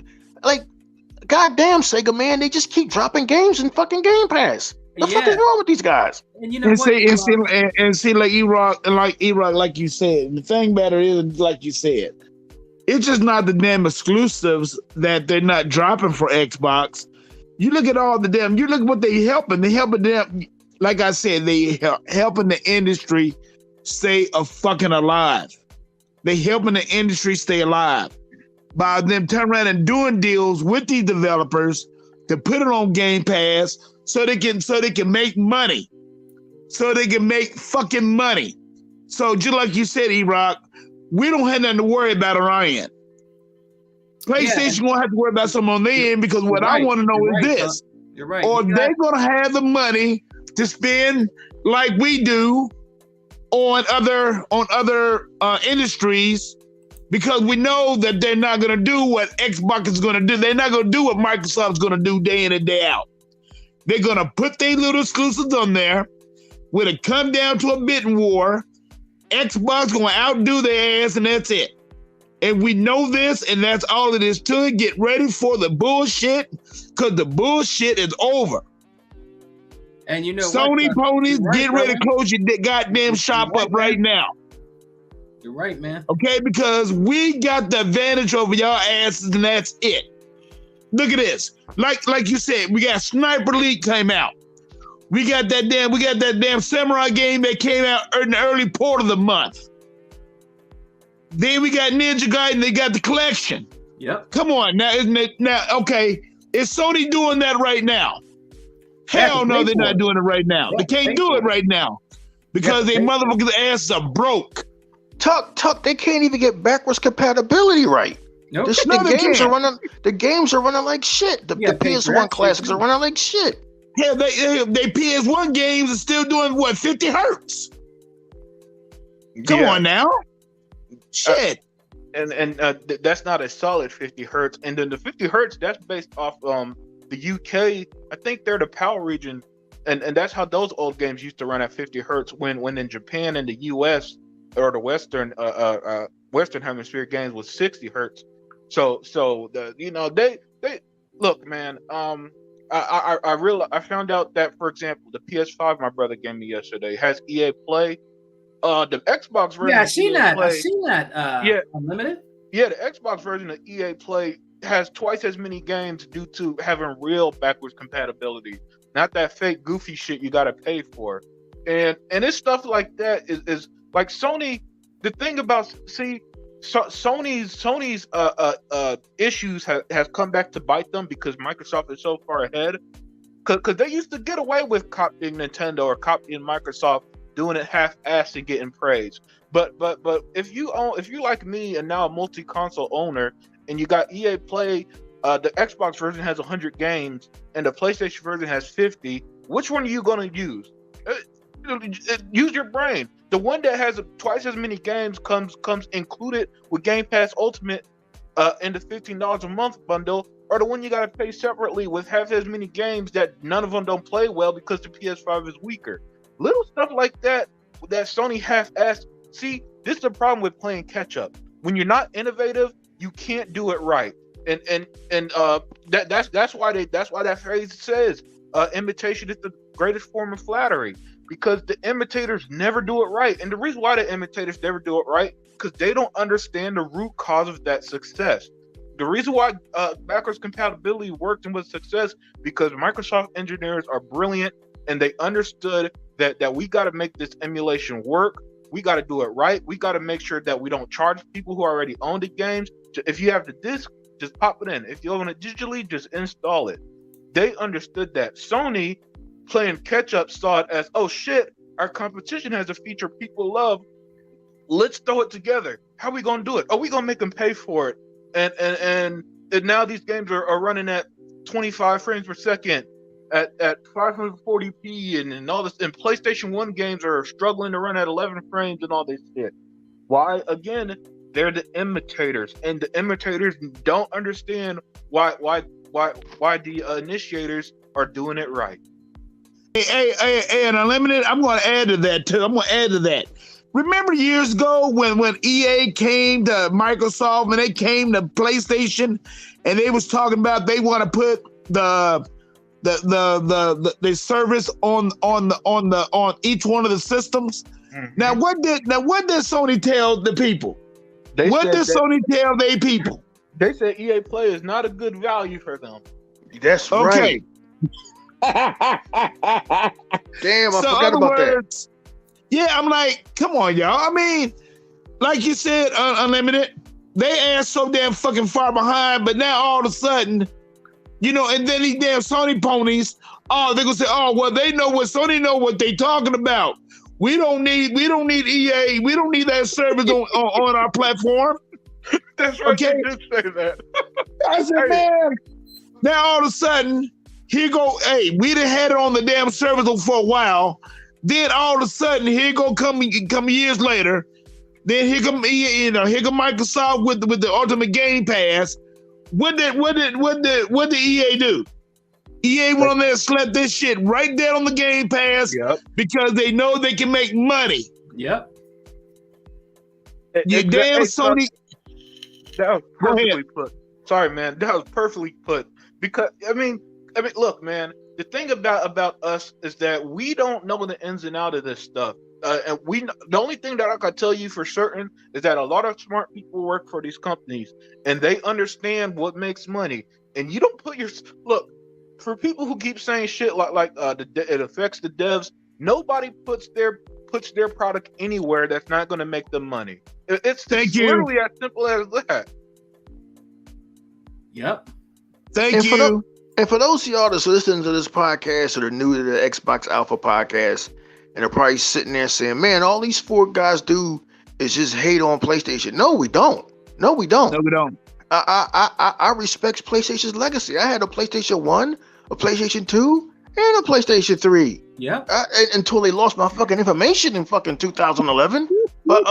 Speaker 4: goddamn Sega man, they just keep dropping games in fucking Game Pass. The fuck is wrong with these guys?
Speaker 6: And see, like E-Rock, like you said, the thing better is, like you said, it's just not the damn exclusives that they're not dropping for Xbox. You look at all the damn, you look at what they helping. They helping them, like I said, they helping the industry stay fucking alive. They helping the industry stay alive by them turning around and doing deals with these developers to put it on Game Pass so they can make money. So they can make fucking money. So just like you said, E-Rock, we don't have nothing to worry about on our end. PlayStation won't have to worry about something on their end, because what I want to know is this.
Speaker 1: You're right.
Speaker 6: Or they're going to have the money to spend like we do on other industries, because we know that they're not going to do what Xbox is going to do. They're not going to do what Microsoft's going to do day in and day out. They're going to put their little exclusives on there. When it come down to a bidding war, Xbox going to outdo their ass, and that's it. And we know this, and that's all it is to it. Get ready for the bullshit, because the bullshit is over.
Speaker 1: And you know
Speaker 6: Sony
Speaker 1: what,
Speaker 6: ponies,
Speaker 1: right,
Speaker 6: get ready to
Speaker 1: brother.
Speaker 6: close your goddamn shop up right now.
Speaker 1: You're right, man.
Speaker 6: Okay, because we got the advantage over y'all asses, and that's it. Look at this. Like you said, we got Sniper Elite came out. We got that damn Samurai game that came out in the early part of the month. Then we got Ninja Gaiden, they got the collection.
Speaker 1: Yep.
Speaker 6: Come on, now isn't it okay? Is Sony doing that right now? Hell no, they're not doing it right now. They can't do it right now because they motherfuckers' asses are broke.
Speaker 4: Tuck, they can't even get backwards compatibility right.
Speaker 1: Nope.
Speaker 4: The games are running like shit. The PS1 classics are running like shit.
Speaker 6: Hell, they PS1 games are still doing what, 50 hertz? Come on now. Shit.
Speaker 5: And that's not a solid 50 hertz. And then the 50 hertz, that's based off the UK. I think they're the PAL region, and that's how those old games used to run at 50 hertz. When in Japan and the US or the Western Hemisphere games was 60 hertz. So they look, man. I found out that, for example, the PS5 my brother gave me yesterday has EA Play. The Xbox version.
Speaker 1: Yeah, I've seen that.
Speaker 5: Yeah,
Speaker 1: Unlimited.
Speaker 5: Yeah, the Xbox version of EA Play has twice as many games due to having real backwards compatibility, not that fake goofy shit you gotta pay for. And it's stuff like that is like Sony. The thing about Sony's issues has come back to bite them because Microsoft is so far ahead. Because they used to get away with copying Nintendo or copying Microsoft, doing it half-assed and getting praise. But if you like me and now a multi-console owner, and you got EA Play, the Xbox version has 100 games and the PlayStation version has 50. Which one are you going to use? Use your brain. The one that has twice as many games comes included with Game Pass Ultimate in the $15 a month bundle, or the one you got to pay separately with half as many games that none of them don't play well because the PS5 is weaker. Little stuff like that Sony half-assed. See, this is the problem with playing catch-up. When you're not innovative, you can't do it right. And that's why that phrase says imitation is the greatest form of flattery, because the imitators never do it right. And the reason why the imitators never do it right, because they don't understand the root cause of that success. The reason why backwards compatibility worked and was a success, because Microsoft engineers are brilliant and they understood that we got to make this emulation work. We got to do it right. We got to make sure that we don't charge people who already own the games. If you have the disc, just pop it in. If you own it digitally, just install it. They understood that. Sony, playing catch up, saw it as, oh shit, our competition has a feature people love. Let's throw it together. How are we gonna do it? Oh, we gonna make them pay for it. And now these games are running at 25 frames per second at 540p and all this. And PlayStation 1 games are struggling to run at 11 frames and all this shit. Why? Again, they're the imitators, and the imitators don't understand why the initiators are doing it right.
Speaker 6: Hey, and Unlimited, I'm going to add to that too. Remember years ago when EA came to Microsoft and they came to PlayStation, and they was talking about they want to put the service on each one of the systems. Mm-hmm. Now what did Sony tell the people? Sony tell they people?
Speaker 5: They said EA Play is not a good value for them.
Speaker 4: That's
Speaker 6: okay.
Speaker 4: Right. Damn, I forgot about that.
Speaker 6: Yeah, I'm like, come on, y'all. I mean, like you said, Unlimited, they ass so damn fucking far behind, but now all of a sudden, and then these damn Sony ponies, they're gonna say, Sony know what they talking about. We don't need EA. We don't need that service on our platform.
Speaker 5: That's right. Okay? You did say that.
Speaker 6: I said, man. Now all of a sudden, here go. Hey, we done had it on the damn service for a while. Then all of a sudden, here go come years later. Then here come Microsoft with the Ultimate Game Pass. What did EA do? EA went on there and slapped this shit right there on the Game Pass because they know they can make money.
Speaker 1: Yep.
Speaker 6: You damn Sony.
Speaker 5: That was perfectly put. Sorry, man. That was perfectly put. Because I mean, look, man. The thing about us is that we don't know the ins and outs of this stuff. And the only thing that I can tell you for certain is that a lot of smart people work for these companies, and they understand what makes money. And you don't put look for people who keep saying shit like it affects the devs. Nobody puts their product anywhere that's not going to make them money. It's literally as simple as that.
Speaker 1: Yep.
Speaker 6: Thank you.
Speaker 4: And for those of y'all that's listening to this podcast or are new to the Xbox Alpha podcast, and are probably sitting there saying, "Man, all these four guys do is just hate on PlayStation." No, we don't. I respect PlayStation's legacy. I had a PlayStation 1, a PlayStation 2, and a PlayStation 3.
Speaker 1: Yeah.
Speaker 4: Until they lost my fucking information in fucking 2011. But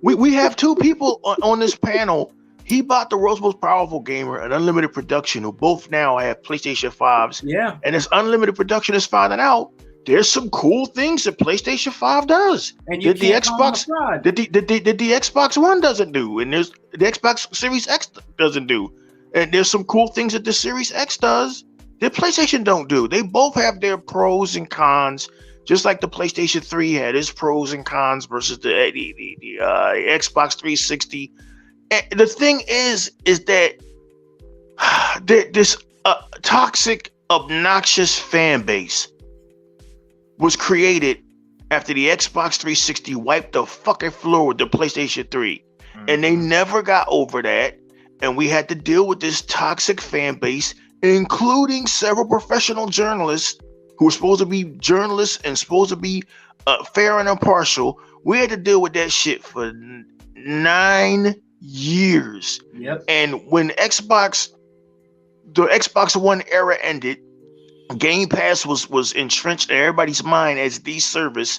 Speaker 4: we have two people on this panel. He bought the world's most powerful gamer and Unlimited Production, who both now have PlayStation 5s.
Speaker 1: Yeah.
Speaker 4: And this Unlimited Production is finding out there's some cool things that PlayStation 5 does.
Speaker 1: And you
Speaker 4: that the Xbox that the Xbox One doesn't do, and there's the Xbox Series X doesn't do. And there's some cool things that the Series X does that PlayStation don't do. They both have their pros and cons, just like the PlayStation 3 had its pros and cons versus the Xbox 360. And the thing is that this toxic, obnoxious fan base was created after the Xbox 360 wiped the fucking floor with the PlayStation 3. And they never got over that. And we had to deal with this toxic fan base, including several professional journalists who were supposed to be journalists and supposed to be fair and impartial. We had to deal with that shit for 9 years.
Speaker 1: Yep.
Speaker 4: And when the Xbox One era ended, Game Pass was entrenched in everybody's mind as the service,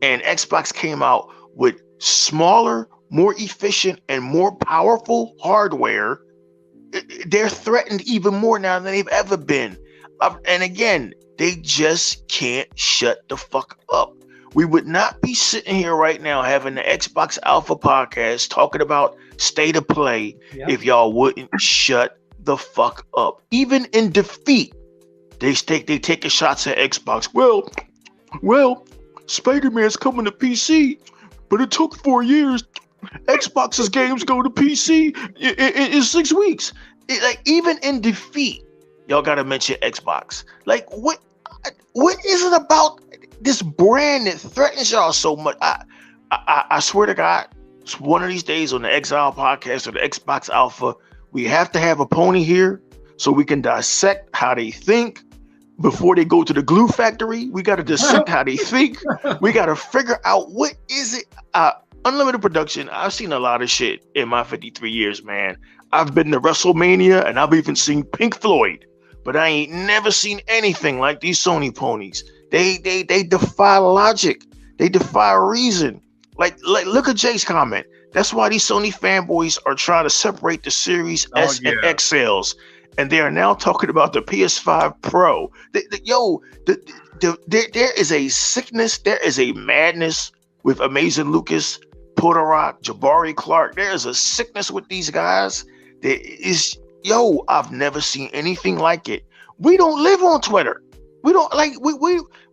Speaker 4: and Xbox came out with smaller, more efficient, and more powerful hardware. They're threatened even more now than they've ever been. And again, they just can't shut the fuck up. We would not be sitting here right now having the Xbox Alpha podcast talking about state of play if y'all wouldn't shut the fuck up. Even in defeat, they take shots at Xbox. Well, Spider-Man's coming to PC, but it took 4 years. Xbox's games go to PC in 6 weeks. Like, even in defeat, y'all gotta mention Xbox. Like, what is it about this brand that threatens y'all so much? I swear to God, one of these days on the Exile podcast or the Xbox Alpha, we have to have a pony here so we can dissect how they think before they go to the glue factory. We got to dissect how they think. We got to figure out what is it. Unlimited Production, I've seen a lot of shit in my 53 years, man. I've been to WrestleMania and I've even seen Pink Floyd, but I ain't never seen anything like these Sony ponies. They defy logic. They defy reason. Like look at Jay's comment. That's why these Sony fanboys are trying to separate the Series S and X sales. And they are now talking about the PS5 Pro. There is a sickness, there is a madness with Amazing Lucas, Porterock, Jabari Clark. There is a sickness with these guys that is, I've never seen anything like it. We don't live on Twitter. We don't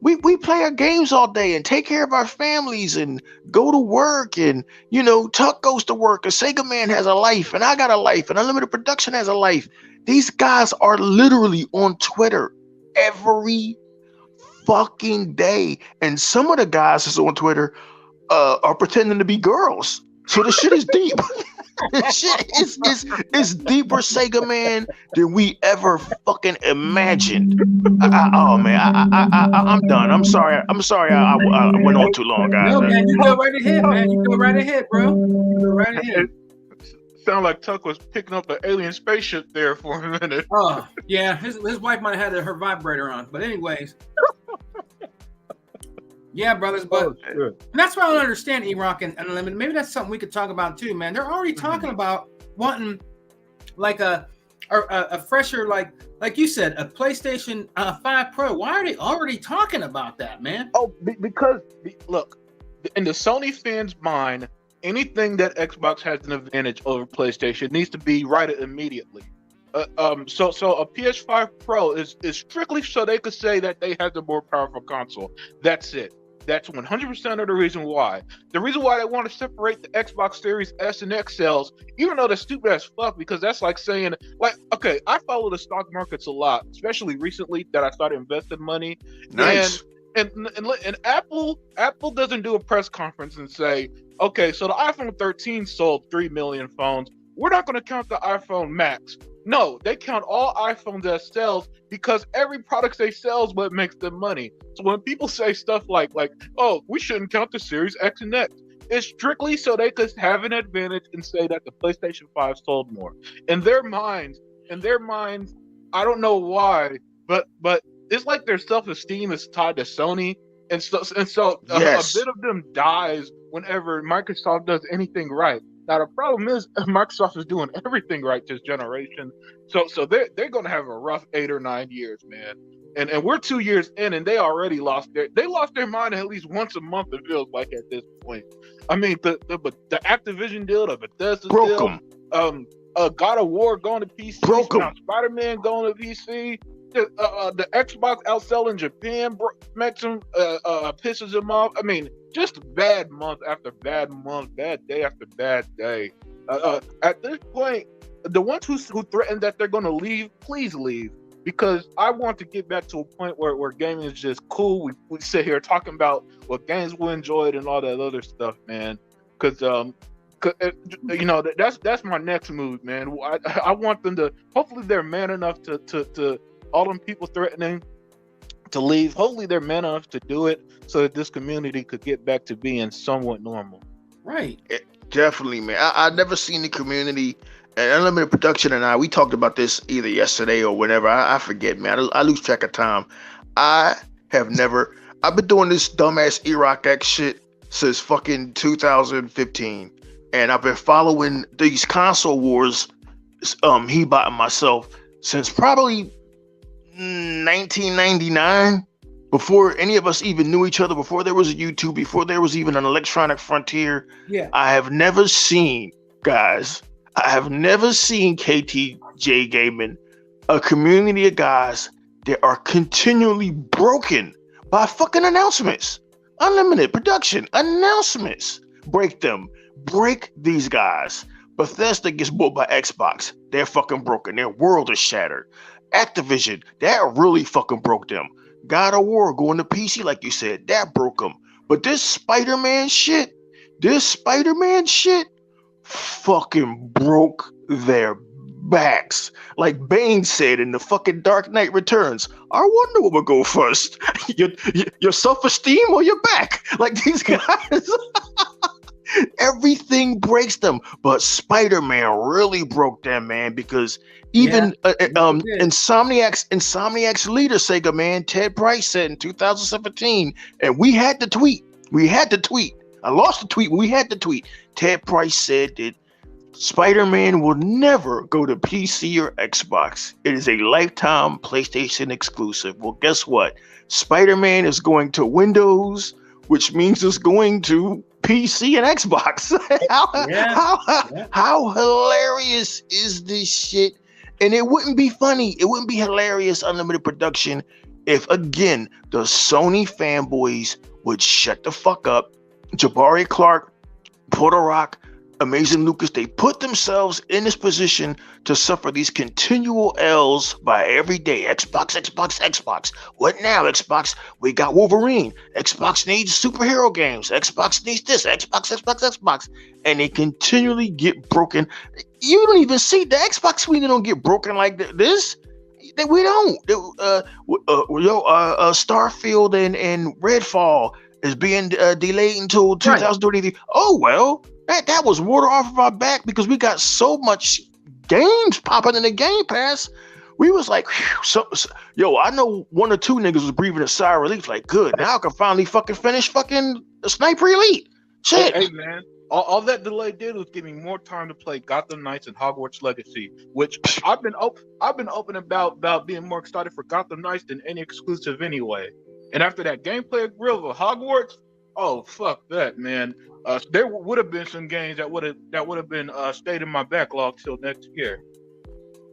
Speaker 4: we play our games all day and take care of our families and go to work, and Tuck goes to work, and Sega Man has a life, and I got a life, and Unlimited Production has a life. These guys are literally on Twitter every fucking day, and some of the guys that's on Twitter are pretending to be girls. So the shit is deep. The shit is deeper Sega Man than we ever fucking imagined. I'm done. I'm sorry. I went on too long, guys.
Speaker 1: No, man, you go right ahead, man. You go right ahead, bro. You go right ahead.
Speaker 5: Sound like Tuck was picking up an alien spaceship there for a minute.
Speaker 1: Oh, yeah. His wife might have had her vibrator on. But anyways. Yeah, brothers, but
Speaker 5: Oh, sure.
Speaker 1: and that's why I don't understand E-Rock and Unlimited. Maybe that's something we could talk about too, man. They're already talking about wanting like a fresher, like you said, a PlayStation 5 Pro. Why are they already talking about that, man?
Speaker 5: Oh, because look, in the Sony fans' mind, anything that Xbox has an advantage over PlayStation needs to be righted immediately. So a PS5 Pro is strictly so they could say that they have the more powerful console. That's it. That's 100% of the reason why. The reason why they want to separate the Xbox Series S and X sales, even though they're stupid as fuck, because that's like saying, like, okay, I follow the stock markets a lot, especially recently that I started investing money.
Speaker 4: Nice.
Speaker 5: And Apple doesn't do a press conference and say, okay, so the iPhone 13 sold 3 million phones. We're not going to count the iPhone Max. No, they count all iPhones as sales because every product they sell is what makes them money. So when people say stuff like, oh, we shouldn't count the Series X and X, it's strictly so they could have an advantage and say that the PlayStation 5 sold more. In their minds, I don't know why, but it's like their self-esteem is tied to Sony, and so
Speaker 4: Yes.
Speaker 5: a bit of them dies whenever Microsoft does anything right. Now the problem is Microsoft is doing everything right this generation, so they're going to have a rough 8 or 9 years, man. And we're 2 years in, and they already lost their mind at least once a month. It feels like at this point. I mean, the Activision deal, the Bethesda
Speaker 4: Broke
Speaker 5: deal,
Speaker 4: them.
Speaker 5: God of War going to PC,
Speaker 4: Broke 'em.
Speaker 5: Spider-Man going to PC. The Xbox outselling Japan makes them pisses them off. I mean, just bad month after bad month, bad day after bad day. At this point, the ones who threaten that they're going to leave, please leave, because I want to get back to a point where gaming is just cool. We sit here talking about what games we enjoyed and all that other stuff, man. Because you know, that's my next move, man. I want them to. Hopefully, they're man enough to all them people threatening to leave. Hopefully, they're man enough to do it so that this community could get back to being somewhat normal.
Speaker 1: Right.
Speaker 4: Definitely, man. I've never seen the community and Unlimited Production and we talked about this either yesterday or whenever. I forget, man. I lose track of time. I've been doing this dumbass E-Rock X shit since fucking 2015. And I've been following these console wars, he bought myself, since probably 1999, before any of us even knew each other, before there was a YouTube, before there was even an electronic frontier.
Speaker 1: Yeah.
Speaker 4: I have never seen KTJ Gaming, a community of guys that are continually broken by fucking announcements. Unlimited Production announcements. Break these guys. Bethesda gets bought by Xbox. They're fucking broken. Their world is shattered. Activision, that really fucking broke them. God of War going to PC, like you said, that broke them. But this Spider-Man shit fucking broke their backs. Like Bane said in the fucking Dark Knight Returns, I wonder what will go first, your self-esteem or your back? Like these guys, everything breaks them. But Spider-Man really broke them, man, because even Insomniac's leader, Sega, man, Ted Price said in 2017, and we had to tweet. I lost the tweet, but we had to tweet. Ted Price said that Spider-Man will never go to PC or Xbox. It is a lifetime PlayStation exclusive. Well, guess what? Spider-Man is going to Windows, which means it's going to PC and Xbox. How hilarious is this shit? And it wouldn't be funny. It wouldn't be hilarious, Unlimited Production, if, again, the Sony fanboys would shut the fuck up. Jabari Clark, Porter Rock, Amazing Lucas, they put themselves in this position to suffer these continual L's by every day. Xbox. What now, Xbox? We got Wolverine. Xbox needs superhero games. Xbox needs this. Xbox. And they continually get broken. You don't even see the Xbox Suite don't get broken like this. We don't. Starfield and Redfall is being delayed until 2023. Right. Oh, well. That was water off of our back because we got so much games popping in the Game Pass. we was like, yo, I know 1 or 2 niggas was breathing a sigh of relief, like, good. Now I can finally fucking finish fucking Sniper Elite. Shit.
Speaker 5: Hey man, all that delay did was give me more time to play Gotham Knights and Hogwarts Legacy, which I've been open about being more excited for Gotham Knights than any exclusive anyway. And after that gameplay reveal of Hogwarts, oh fuck that, man. There would have been some games that would have been stayed in my backlog till next year.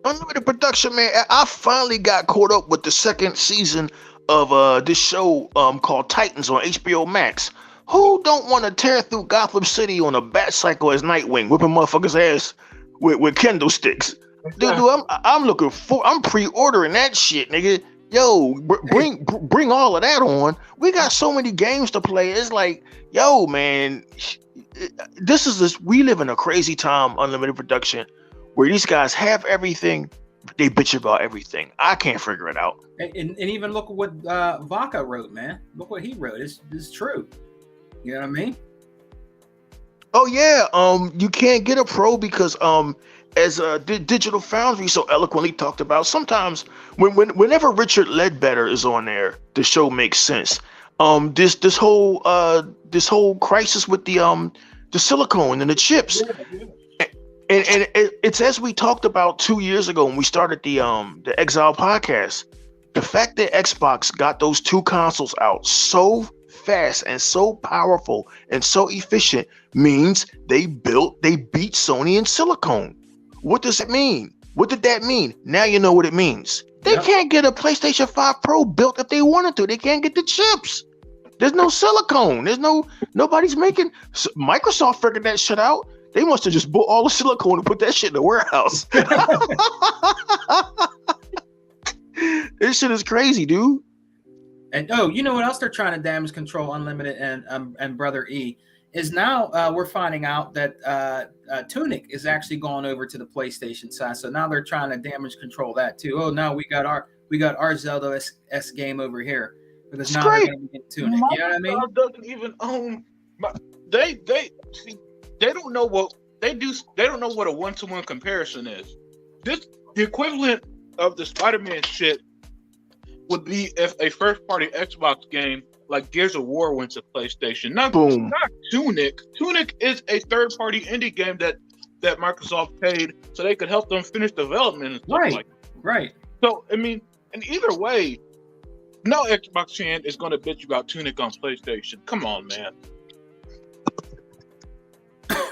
Speaker 4: Unlimited production, man. I finally got caught up with the 2nd season of this show called Titans on HBO Max. Who don't want to tear through Gotham City on a bat cycle as Nightwing, whipping motherfuckers' ass with kendo sticks? Dude, I'm pre-ordering that shit, nigga. Yo, bring all of that on. We got so many games to play. It's like, yo, man, we live in a crazy time, Unlimited Production, where these guys have everything, but they bitch about everything. I can't figure it out.
Speaker 1: And even look at what Vaca wrote, man. Look what he wrote. It's true. You know what I mean?
Speaker 4: Oh yeah. You can't get a pro because as Digital Foundry so eloquently talked about, sometimes whenever Richard Ledbetter is on there, the show makes sense. This whole crisis with the silicone and the chips. And it's as we talked about 2 years ago when we started the Exile podcast. The fact that Xbox got those 2 consoles out so fast and so powerful and so efficient means they beat Sony in silicone. What does it mean? What did that mean? Now you know what it means. They can't get a PlayStation 5 Pro built if they wanted to. They can't get the chips. There's no silicone. Nobody's making. Microsoft figured that shit out. They must have just bought all the silicone and put that shit in the warehouse. This shit is crazy, dude.
Speaker 1: And you know what else they're trying to damage control Unlimited and Brother E is now we're finding out that Tunic is actually going over to the PlayStation side. So now they're trying to damage control that too. Oh, now we got our Zelda S game over here because
Speaker 4: It's
Speaker 1: now
Speaker 4: great.
Speaker 1: they're going to get Tunic. You know what I mean?
Speaker 5: Microsoft doesn't even own. They don't know what they do. They don't know what a 1-to-1 comparison is. The equivalent of the Spider-Man shit would be if a first-party Xbox game like Gears of War went to PlayStation. Not Tunic. Tunic is a third-party indie game that Microsoft paid so they could help them finish development and stuff like that.
Speaker 1: Right.
Speaker 5: So, I mean, and either way, no Xbox fan is going to bitch about Tunic on PlayStation. Come on, man.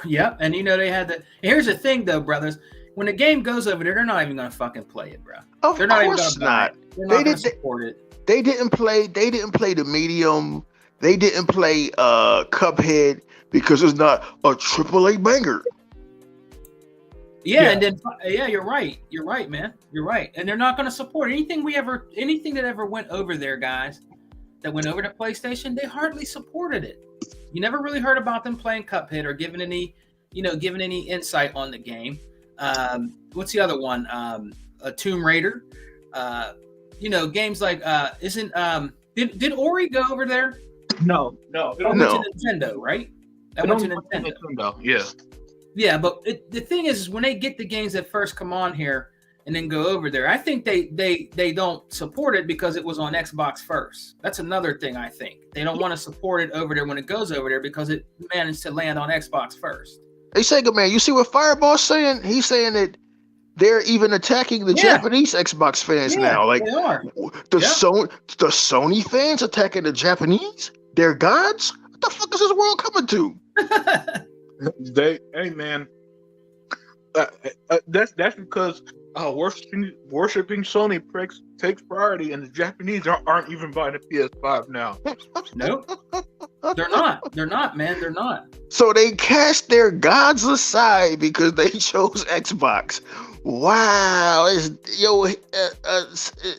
Speaker 1: Yep. And you know they had the. Here's the thing, though, brothers. When the game goes over there, they're not even going to fucking play it, bro.
Speaker 4: Of
Speaker 1: They're not even
Speaker 4: course
Speaker 1: going to buy
Speaker 4: not.
Speaker 1: it. They're not going to support it.
Speaker 4: They didn't play the medium. They didn't play Cuphead because it's not a AAA banger.
Speaker 1: Yeah, and then you're right. You're right, man. You're right. And they're not going to support anything that ever went over there, guys. That went over to PlayStation, they hardly supported it. You never really heard about them playing Cuphead or giving any insight on the game. What's the other one? A Tomb Raider. Games like did Ori go over there?
Speaker 5: No.
Speaker 1: It went to Nintendo, right? That went to Nintendo.
Speaker 5: Yeah.
Speaker 1: Yeah, but the thing is when they get the games that first come on here and then go over there, I think they don't support it because it was on Xbox first. That's another thing I think. They don't want to support it over there when it goes over there because it managed to land on Xbox first.
Speaker 4: Hey, Sega man, you see what Fireball's saying? He's saying that they're even attacking the Japanese Xbox fans now. Like
Speaker 1: they are.
Speaker 4: The Sony fans attacking the Japanese? They're gods? What the fuck is this world coming to?
Speaker 5: Hey man, that's because worshiping Sony takes priority, and the Japanese aren't even buying a PS5 now.
Speaker 1: Nope, they're not. They're not, man. They're not.
Speaker 4: So they cast their gods aside because they chose Xbox. Wow,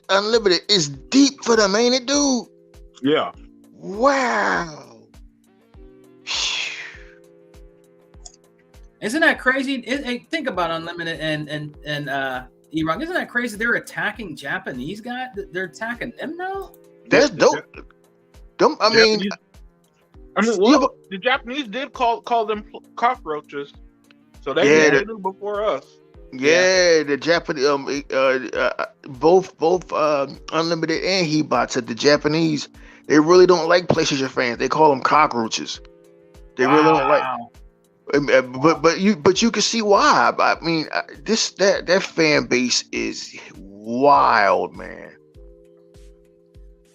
Speaker 4: Unlimited is deep for them, ain't it, dude?
Speaker 5: Yeah.
Speaker 4: Wow.
Speaker 1: Isn't that crazy? Think about Unlimited and E-Rock. Isn't that crazy? They're attacking Japanese guys. They're attacking them now.
Speaker 4: That's dope.
Speaker 5: The Japanese did call them cockroaches, so they did it before us.
Speaker 4: Yeah, the Japanese, both Unlimited and Hebot said the Japanese, they really don't like PlayStation fans. They call them cockroaches. They really don't like. But you can see why. I mean, that fan base is wild, man.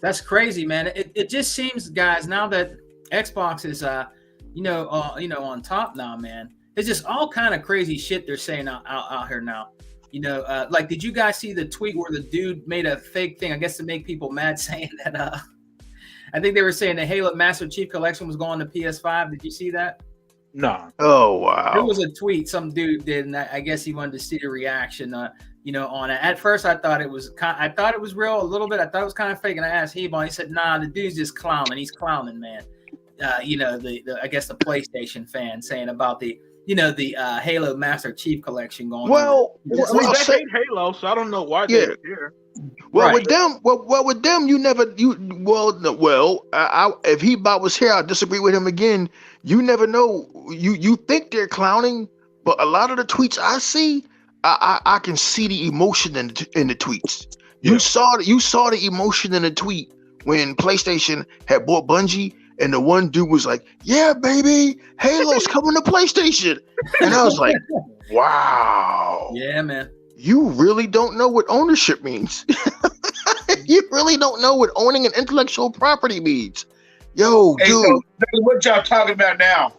Speaker 1: That's crazy, man. It just seems, guys, now that Xbox is on top now, man. It's just all kind of crazy shit they're saying out here now. Like, did you guys see the tweet where the dude made a fake thing, I guess to make people mad, saying that I think they were saying the Halo Master Chief Collection was going to PS5. Did you see that?
Speaker 5: No.
Speaker 4: Oh wow.
Speaker 1: There was a tweet some dude did, and I guess he wanted to see the reaction, on it. At first, I thought it was real a little bit. I thought it was kind of fake, and I asked Hebon. He said, "Nah, the dude's just clowning. He's clowning, man." I guess the PlayStation fan saying about the Halo Master Chief Collection going.
Speaker 4: Well,
Speaker 5: they hate Halo, so I don't know why they care.
Speaker 4: Well,
Speaker 1: Right.
Speaker 4: with them, you never if Hebot was here, I'd disagree with him again. You never know. You think they're clowning, but a lot of the tweets I see, I can see the emotion in the tweets. You saw the emotion in the tweet when PlayStation had bought Bungie, and the one dude was like, "Yeah, baby, Halo's coming to PlayStation," and I was like, "Wow,
Speaker 1: Yeah, man.
Speaker 4: you really don't know what ownership means. You really don't know what owning an intellectual property means, yo,
Speaker 2: Hey,
Speaker 4: dude."
Speaker 2: so what y'all talking about now?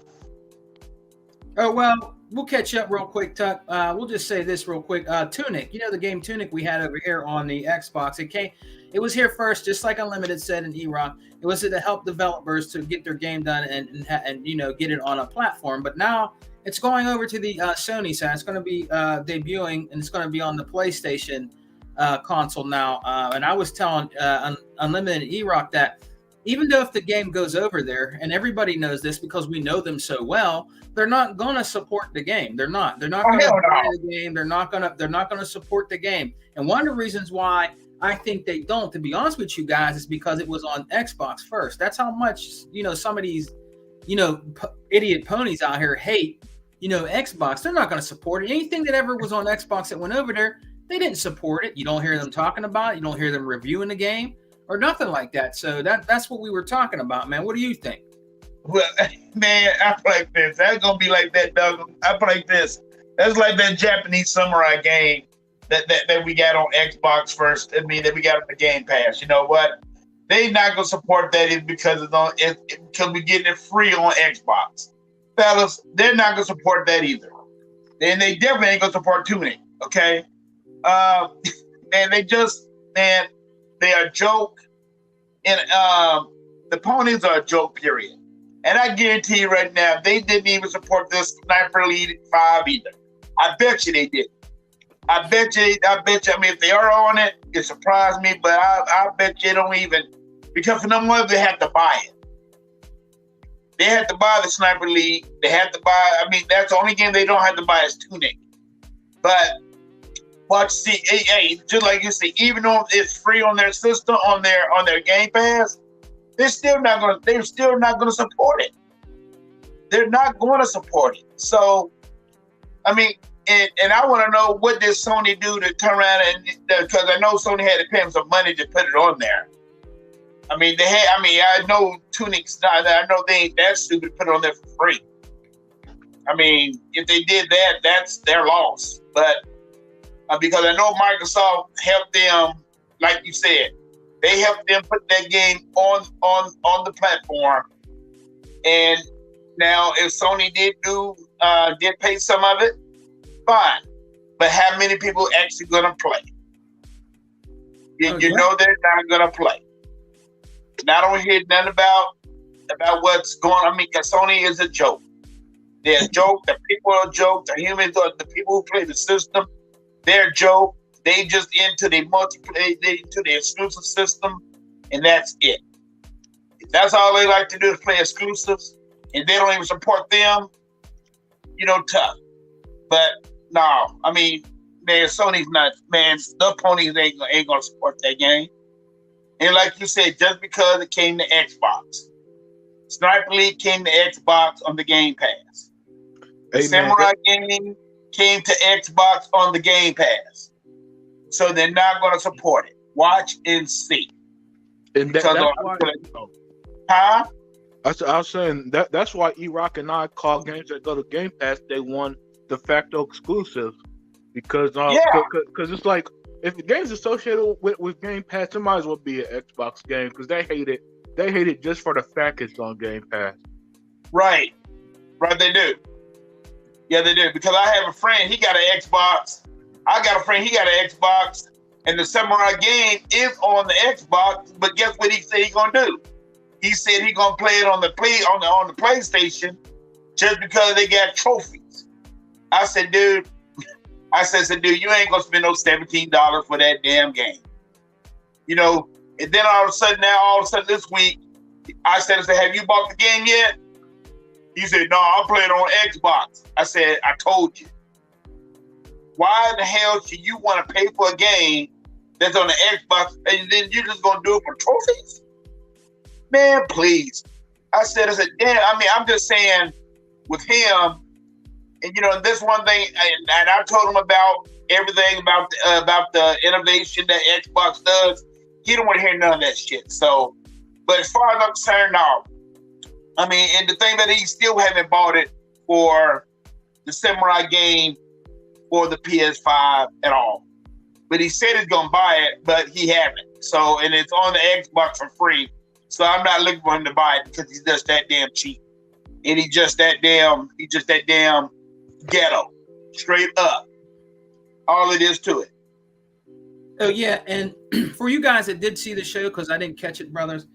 Speaker 1: Oh, well, we'll catch up real quick, Tuck. We'll just say this real quick. Tunic, the game Tunic we had over here on the Xbox. It was here first, just like Unlimited said in E-Rock. It was to help developers to get their game done and get it on a platform. But now it's going over to the Sony side. It's going to be debuting, and it's going to be on the PlayStation console now. And I was telling Unlimited and E-Rock that even though if the game goes over there, and everybody knows this because we know them so well, they're not going to support the game. They're not going to buy the game. They're not going to support the game. And one of the reasons why I think they don't, to be honest with you guys, is because it was on Xbox first. That's how much some of these idiot ponies out here hate Xbox. They're not going to support it. Anything that ever was on Xbox that went over there, they didn't support it. You don't hear them talking about it. You don't hear them reviewing the game or nothing like that. So that's what we were talking about, man. What do you think?
Speaker 2: Well, man, I play like this. That's gonna be like that, Doug. I play like this. That's like that Japanese samurai game that we got on Xbox first. I mean, that we got on the Game Pass. You know what? They not gonna support that is because because we getting it free on Xbox, fellas. They're not gonna support that either. And they definitely ain't gonna support Tunic. Okay, man, they are a joke, and the ponies are a joke. Period. And I guarantee you right now, they didn't even support this Sniper Elite 5 either. I bet you they didn't. I bet you. I mean, if they are on it, it surprised me. But I bet you they don't even, because for them ones, they had to buy it. They had to buy the Sniper Elite. They had to buy. I mean, that's the only game they don't have to buy is Tunic. But see, hey, just like you say, even though it's free on their system, on their Game Pass, they're still not gonna support it. They're not going to support it. So, I mean, and I want to know, what did Sony do to turn around and, because I know Sony had to pay them some money to put it on there. I mean, I know Tunic's not. I know they ain't that stupid to put it on there for free. I mean, if they did that, that's their loss. But because I know Microsoft helped them, like you said. They helped them put that game on the platform, and now if Sony did pay some of it, fine. But how many people actually gonna play? You know they're not gonna play. And I don't hear nothing about what's going on. I mean, because Sony is a joke. They're a joke. The people are a joke. The humans are the people who play the system. They're a joke. They just into the multiplayer, into the exclusive system, and that's it. If that's all they like to do is play exclusives, and they don't even support them, tough. But no, I mean, man, Sony's not, man, the ponies ain't gonna support that game. And like you said, just because it came to Xbox, Sniper Elite came to Xbox on the Game Pass. The Samurai game came to Xbox on the Game Pass. So they're not going to support it. Watch and see.
Speaker 5: And that's why,
Speaker 2: huh?
Speaker 5: I was saying that's why E-Rock and I call games that go to Game Pass Day One de facto exclusives, because it's like, if the game's associated with Game Pass, it might as well be an Xbox game, because they hate it. They hate it just for the fact it's on Game Pass.
Speaker 2: Right, they do. Yeah, they do. Because I have a friend, he got an Xbox. I got a friend, he got an Xbox, and the Samurai game is on the Xbox. But guess what he said he gonna do? He said he gonna play it on the PlayStation just because they got trophies. I said, dude, you ain't gonna spend no $17 for that damn game. You know, and then all of a sudden this week, I said, have you bought the game yet? He said, no, I'll play it on Xbox. I said, I told you. Why in the hell should you want to pay for a game that's on the Xbox and then you're just gonna do it for trophies? Man, please. I said, damn, I mean, I'm just saying with him, and you know, this one thing, and I told him about everything about the innovation that Xbox does. He don't want to hear none of that shit. So, but as far as I'm concerned, no. I mean, and the thing that he still haven't bought it for the Samurai game for the PS5 at all. But he said he's gonna buy it, but he haven't. So, and it's on the Xbox for free. So I'm not looking for him to buy it because he's just that damn cheap. And he's just that damn ghetto. Straight up. All it is to it.
Speaker 1: Oh yeah, and for you guys that did see the show, because I didn't catch it, brothers,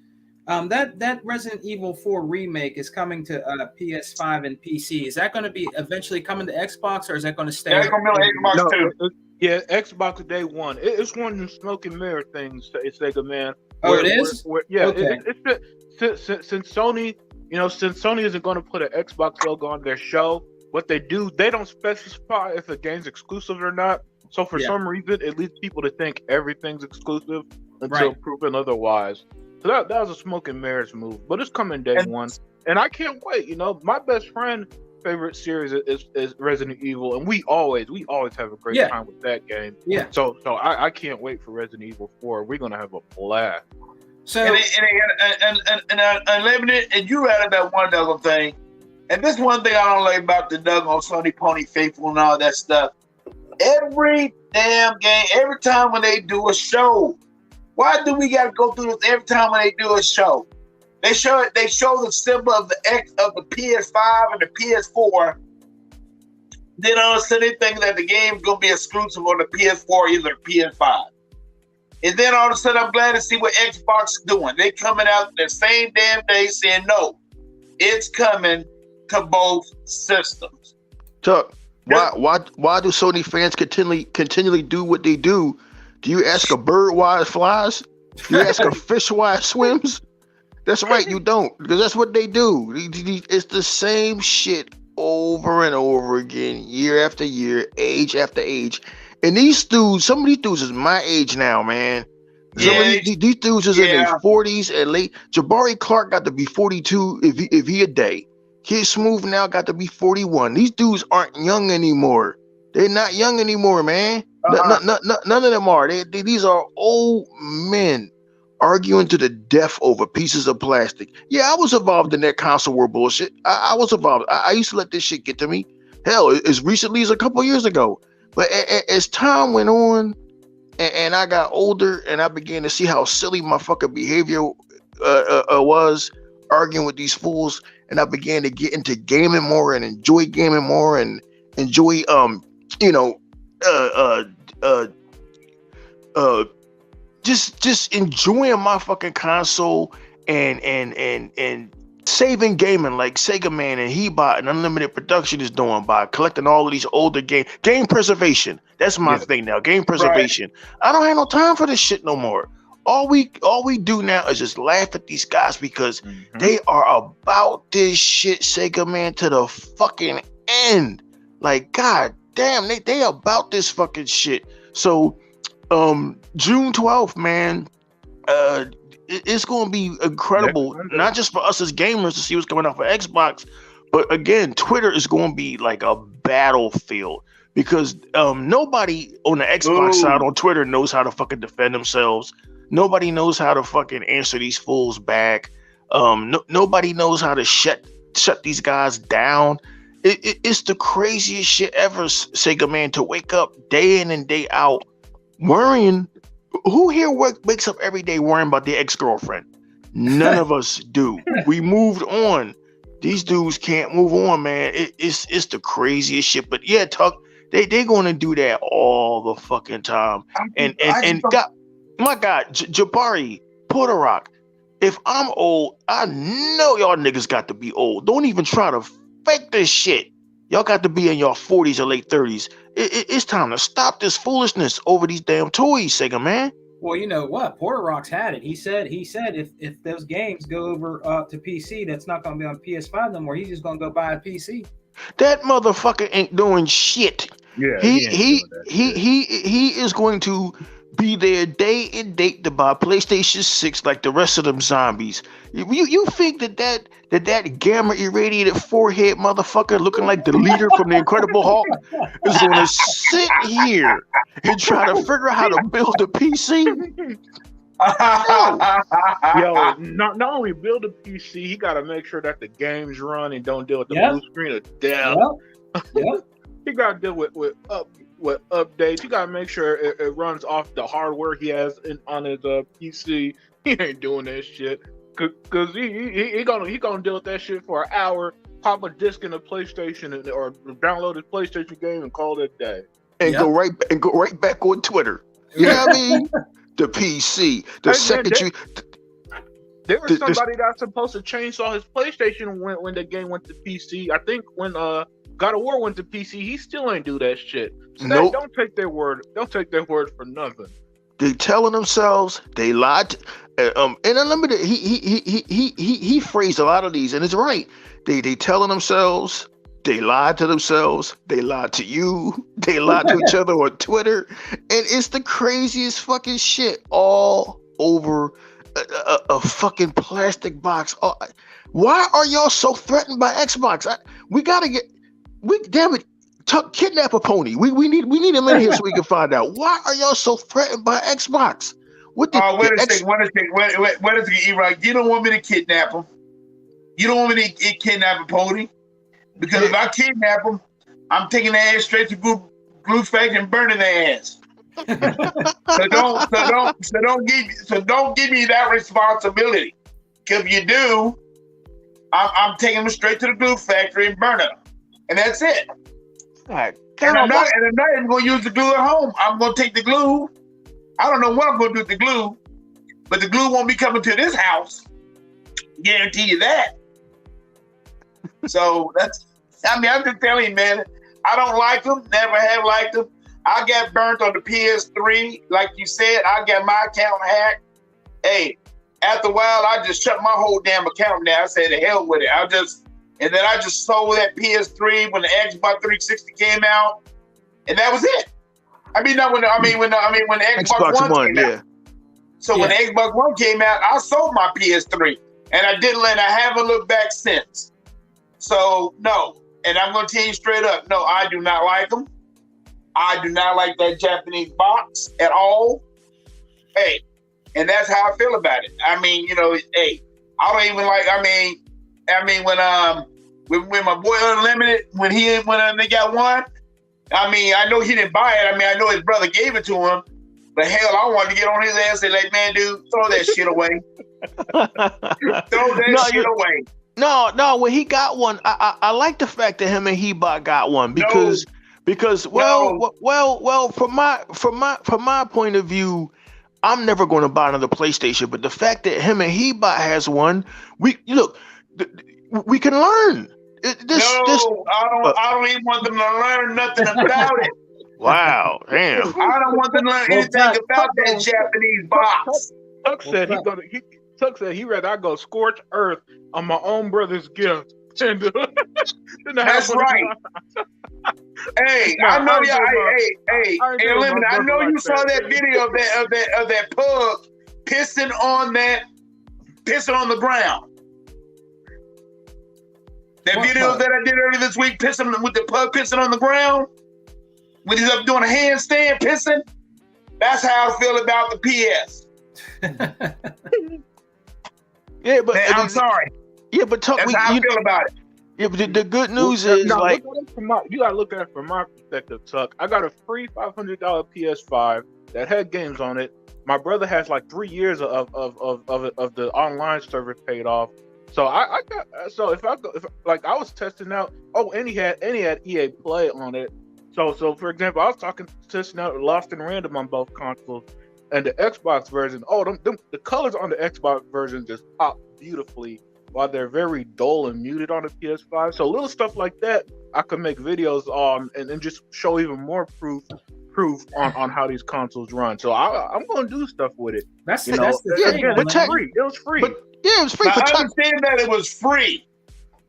Speaker 1: that Resident Evil 4 remake is coming to PS5 and PC. Is that going to be eventually coming to Xbox, or is that going to stay?
Speaker 2: That's going to be on Xbox too.
Speaker 5: Yeah, Xbox Day One. It's one of them smoke and mirror things. Sega, man.
Speaker 1: It is.
Speaker 5: Yeah.
Speaker 1: Okay.
Speaker 5: Since Sony, since Sony isn't going to put an Xbox logo on their show, what they do, they don't specify if a game's exclusive or not. So for some reason, it leads people to think everything's exclusive until proven otherwise. So that was a smoke and mirrors move, but it's coming Day One, and I can't wait. My best friend favorite series is Resident Evil, and we always have a great time with that game. Yeah. So I can't wait for Resident Evil 4. We're gonna have a blast.
Speaker 1: So
Speaker 2: and Unlimited, and you read about one other thing, and this one thing I don't like about the Doggone Sony Pony Faithful and all that stuff. Every damn game, every time when they do a show, why do we got to go through this every time when they do a show? They show the symbol of the PS5 and the PS4. Then all of a sudden they think that the game's gonna be exclusive on the PS4, either PS5. And then all of a sudden I'm glad to see what Xbox is doing. They coming out the same damn day saying no, it's coming to both systems.
Speaker 4: Chuck, why do Sony fans continually do what they do? Do you ask a bird why it flies? Do you ask a fish why it swims? That's right, you don't, because that's what they do. It's the same shit over and over again, year after year, age after age. And these dudes, some of these dudes is my age now, man. Some of these dudes is in their 40s and late. Jabari Clark got to be 42 if he a day. Kid Smooth now got to be 41. These dudes aren't young anymore. They're not young anymore, man. None of them are. These are old men arguing to the death over pieces of plastic. Yeah, I was involved in that console war bullshit. I was involved. I used to let this shit get to me. Hell, as recently as a couple years ago. But as time went on and I got older and I began to see how silly my fucking behavior was, arguing with these fools, and I began to get into gaming more and enjoy gaming more and enjoy just enjoying my fucking console and saving gaming like Sega Man and Hebot and Unlimited Production is doing by collecting all of these older game preservation. That's my thing now, game preservation. Right. I don't have no time for this shit no more. All we do now is just laugh at these guys because they are about this shit, Sega Man, to the fucking end. Like, god damn, they about this fucking shit. So June 12th, man, it's going to be incredible, not just for us as gamers to see what's coming out for Xbox, but again, Twitter is going to be like a battlefield because nobody on the Xbox side on Twitter knows how to fucking defend themselves. Nobody knows how to fucking answer these fools back. Nobody knows how to shut these guys down. It's the craziest shit ever, Sega man, to wake up day in and day out worrying. Who here wakes up every day worrying about their ex-girlfriend? None of us do. We moved on. These dudes can't move on, man. It's the craziest shit. But yeah, Tuck, they gonna do that all the fucking time. And God, my God, Jabari, Puerto Rock. If I'm old, I know y'all niggas got to be old. Don't even try to fake this shit. Y'all got to be in your 40s or late 30s. It's time to stop this foolishness over these damn toys, Sega man.
Speaker 1: Well, you know what? Porter Rock's had it. He said if those games go over to PC, that's not going to be on PS5 no more. He's just going to go buy a PC.
Speaker 4: That motherfucker ain't doing shit.
Speaker 5: Yeah,
Speaker 4: he is going to be there day and date to buy PlayStation 6 like the rest of them zombies. You think that gamma irradiated forehead motherfucker looking like the leader from the Incredible Hulk is going to sit here and try to figure out how to build a PC?
Speaker 5: Yo, not only build a PC, he got to make sure that the games run and don't deal with the blue screen of death.
Speaker 1: Yep.
Speaker 5: He got to deal with updates. You got to make sure it runs off the hardware he has on his PC. He ain't doing that shit because he gonna deal with that shit for an hour. Pop a disc in a PlayStation or download his PlayStation game and call it a day.
Speaker 4: And go right back on Twitter. You know what I mean? The PC.
Speaker 5: There was somebody that's supposed to chainsaw his PlayStation when the game went to PC. I think when God of War went to PC, he still ain't do that shit. So
Speaker 4: nope.
Speaker 5: Don't take their word. Don't take their word for nothing.
Speaker 4: They telling themselves they lied. And Unlimited, he phrased a lot of these, and it's right. They telling themselves they lied to themselves. They lied to you. They lied to each other on Twitter, and it's the craziest fucking shit all over a fucking plastic box. Why are y'all so threatened by Xbox? Damn it. Kidnap a pony. We need him in here so we can find out. Why are y'all so threatened by Xbox?
Speaker 2: Wait a second, E-Rock. You don't want me to kidnap him. You don't want me to kidnap a pony. Because if I kidnap him, I'm taking their ass straight to glue factory and burning their ass. So don't give me that responsibility. Because if you do, I'm taking them straight to the glue factory and burning them. And that's it.
Speaker 4: Right.
Speaker 2: And I'm not even going to use the glue at home. I'm going to take the glue. I don't know what I'm going to do with the glue, but the glue won't be coming to this house. Guarantee you that. So I'm just telling you, man, I don't like them. Never have liked them. I got burnt on the PS3. Like you said, I got my account hacked. Hey, after a while, I just shut my whole damn account down. I said, the hell with it. And then I just sold that PS3 when the Xbox 360 came out, and that was it. When the Xbox One came out. So when the Xbox One came out, I sold my PS3, and I haven't looked back since. So no, and I'm gonna tell you straight up, no, I do not like them. I do not like that Japanese box at all. Hey, and that's how I feel about it. I mean, hey, I don't even like. When my boy Unlimited, when they got one, I know he didn't buy it. I know his brother gave it to him, but hell, I wanted to get on his ass and say, like, man, dude, throw that shit away. Shit away.
Speaker 4: No, when he got one, I like the fact that him and Hebot got one because from my point of view, I'm never going to buy another PlayStation, but the fact that him and Hebot has one, we can learn.
Speaker 2: I don't even want them to learn nothing about it.
Speaker 4: Wow, damn.
Speaker 2: I don't want them to learn anything about that Japanese box.
Speaker 5: Tuck said he'd rather I go scorch earth on my own brother's gift than
Speaker 2: That's right. Hey, I know y'all. Hey, Lemon, I know you saw that video of that pug pissing on the ground. That video that I did earlier this week, with the pug pissing on the ground. when he's up doing a handstand, pissing. That's how I feel about the PS.
Speaker 4: Yeah, but
Speaker 2: Man, I'm sorry.
Speaker 4: Yeah, but talk.
Speaker 2: That's how I feel about it.
Speaker 4: Yeah, but the good news is
Speaker 5: Now,
Speaker 4: like
Speaker 5: you gotta look at it from my perspective, Tuck. I got a free $500 PS5 that had games on it. My brother has like 3 years of the online service paid off. So I if I was testing out, and he had EA Play on it. So for example, I was testing out Lost in Random on both consoles, and the Xbox version. The colors on the Xbox version just pop beautifully, while they're very dull and muted on the PS5. So little stuff like that, I could make videos on and just show even more proof on how these consoles run. So I'm going to do stuff with it.
Speaker 1: That's the
Speaker 5: yeah,
Speaker 1: thing.
Speaker 5: it was free. It was free.
Speaker 4: But yeah, it was free.
Speaker 2: Now, I understand that it was free.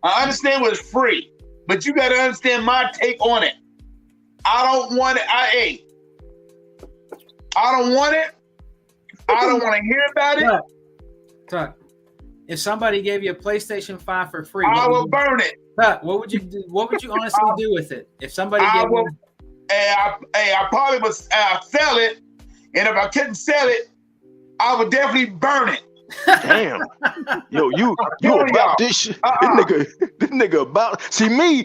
Speaker 2: I understand it was free, but you got to understand my take on it. I don't want it. I don't want it. I don't want to hear about it.
Speaker 1: Tuck, if somebody gave you a PlayStation 5 for free,
Speaker 2: I will burn it.
Speaker 1: Tuck, what would you do? What would you honestly do with it? If somebody gave you
Speaker 2: I probably would sell it, and if I couldn't sell it, I would definitely burn it.
Speaker 4: Damn. Yo, you about this shit. This nigga about see me,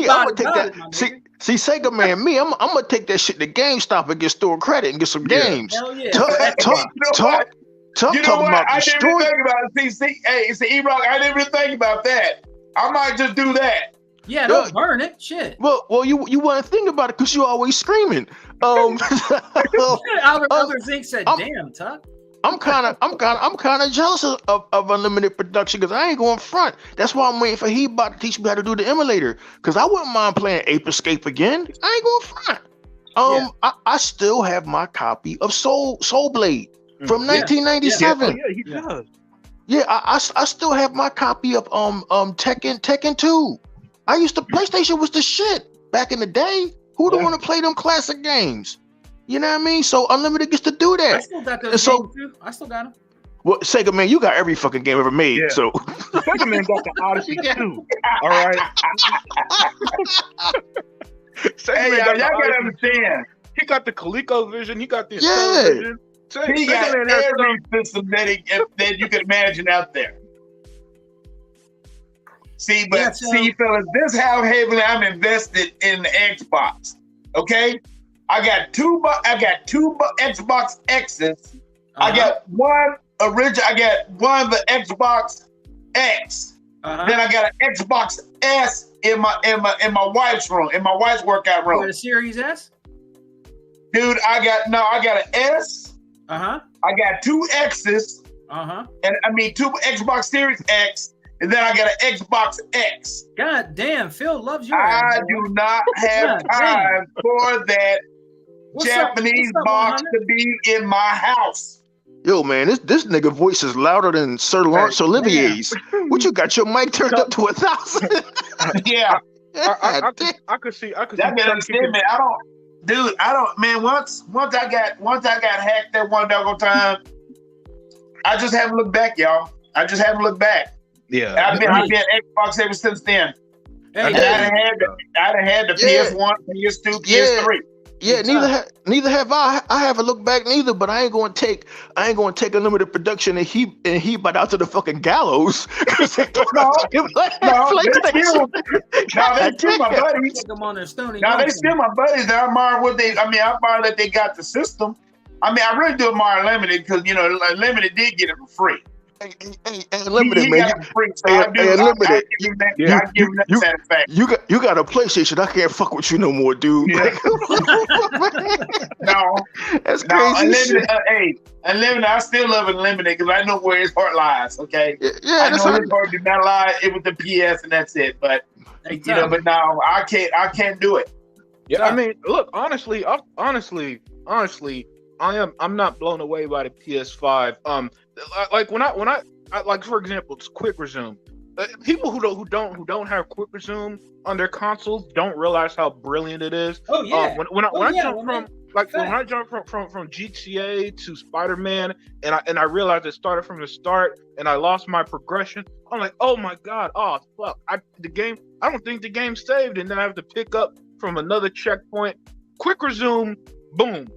Speaker 4: I'm gonna take that. See, Sega man, I'm gonna take that shit to GameStop and get store credit and get some games.
Speaker 1: Hell yeah.
Speaker 2: You know
Speaker 4: Talk about
Speaker 2: I didn't even
Speaker 4: destroy.
Speaker 2: think about it. See, E-Rock, I didn't even think about that. I might just do that.
Speaker 1: Yeah, don't burn it. Shit.
Speaker 4: Well, you want to think about it because you always screaming.
Speaker 1: Albert Zink said, "Damn, Tuck."
Speaker 4: I'm kind of jealous of unlimited production because I ain't going front. That's why I'm waiting for Hebot to teach me how to do the emulator because I wouldn't mind playing Ape Escape again. I ain't going front. I still have my copy of Soul Blade from 1997.
Speaker 5: Yeah, he does.
Speaker 4: Yeah, I still have my copy of Tekken 2. PlayStation was the shit back in the day. Who don't want to play them classic games? You know what I mean? So Unlimited gets to do that.
Speaker 1: I still got those games too. I still got them.
Speaker 4: Well, Sega man, you got every fucking game ever made.
Speaker 5: Yeah.
Speaker 4: So
Speaker 5: Sega man got the Odyssey too. All right.
Speaker 2: Hey, y'all gotta understand.
Speaker 5: He got the ColecoVision. He got the
Speaker 4: Yeah.
Speaker 5: Vision.
Speaker 2: He got every system that you can imagine out there. See, fellas, this is how heavily I'm invested in the Xbox. Okay, I got two Xbox X's. I got one original. I got one of the Xbox X. Then I got an Xbox S in my wife's room, in my wife's workout room.
Speaker 1: You got a Series S?
Speaker 2: Dude, I got an S. I got two X's. And I mean 2 Xbox Series X. And then I got an Xbox X.
Speaker 1: God damn, Phil loves your
Speaker 2: I do not have time for that Japanese box to be in my house.
Speaker 4: Yo, man, this nigga voice is louder than Sir Laurence Olivier's. What you got your mic turned up to 1,000?
Speaker 2: Yeah.
Speaker 5: I could see.
Speaker 2: That man understand, man. I don't, man. Once I got hacked that one doggone time, I just haven't looked back, y'all. I just haven't looked back.
Speaker 5: Yeah,
Speaker 2: I've been Xbox ever since then. Hey, I'd have had the PS1, PS2, PS3.
Speaker 4: Yeah, neither have I. I haven't looked back neither, but I ain't gonna take Unlimited production and heap it out to the fucking gallows.
Speaker 2: No, they still my buddies. Now they still my buddies. I admire that they got the system. I mean, I really do admire Unlimited because Unlimited did get it for free.
Speaker 4: Hey, Unlimited, man.
Speaker 2: Unlimited. I give them that satisfaction.
Speaker 4: You got a PlayStation. I can't fuck with you no more, dude.
Speaker 2: Yeah. No,
Speaker 4: that's crazy.
Speaker 2: Unlimited. I still love Unlimited because I know where his heart lies. Okay.
Speaker 4: Yeah,
Speaker 2: I know his heart did not lie. It was the PS, and that's it. But but now I can't do it.
Speaker 5: Yeah, I mean, look, honestly, I'm not blown away by the PS5. Like when I like, for example, it's Quick Resume. People who don't have Quick Resume on their consoles don't realize how brilliant it is.
Speaker 1: Oh yeah.
Speaker 5: When I jump from GTA to Spider-Man and I realized it started from the start and I lost my progression, I'm like, oh my god, oh fuck, I don't think the game saved, and then I have to pick up from another checkpoint quick resume, boom.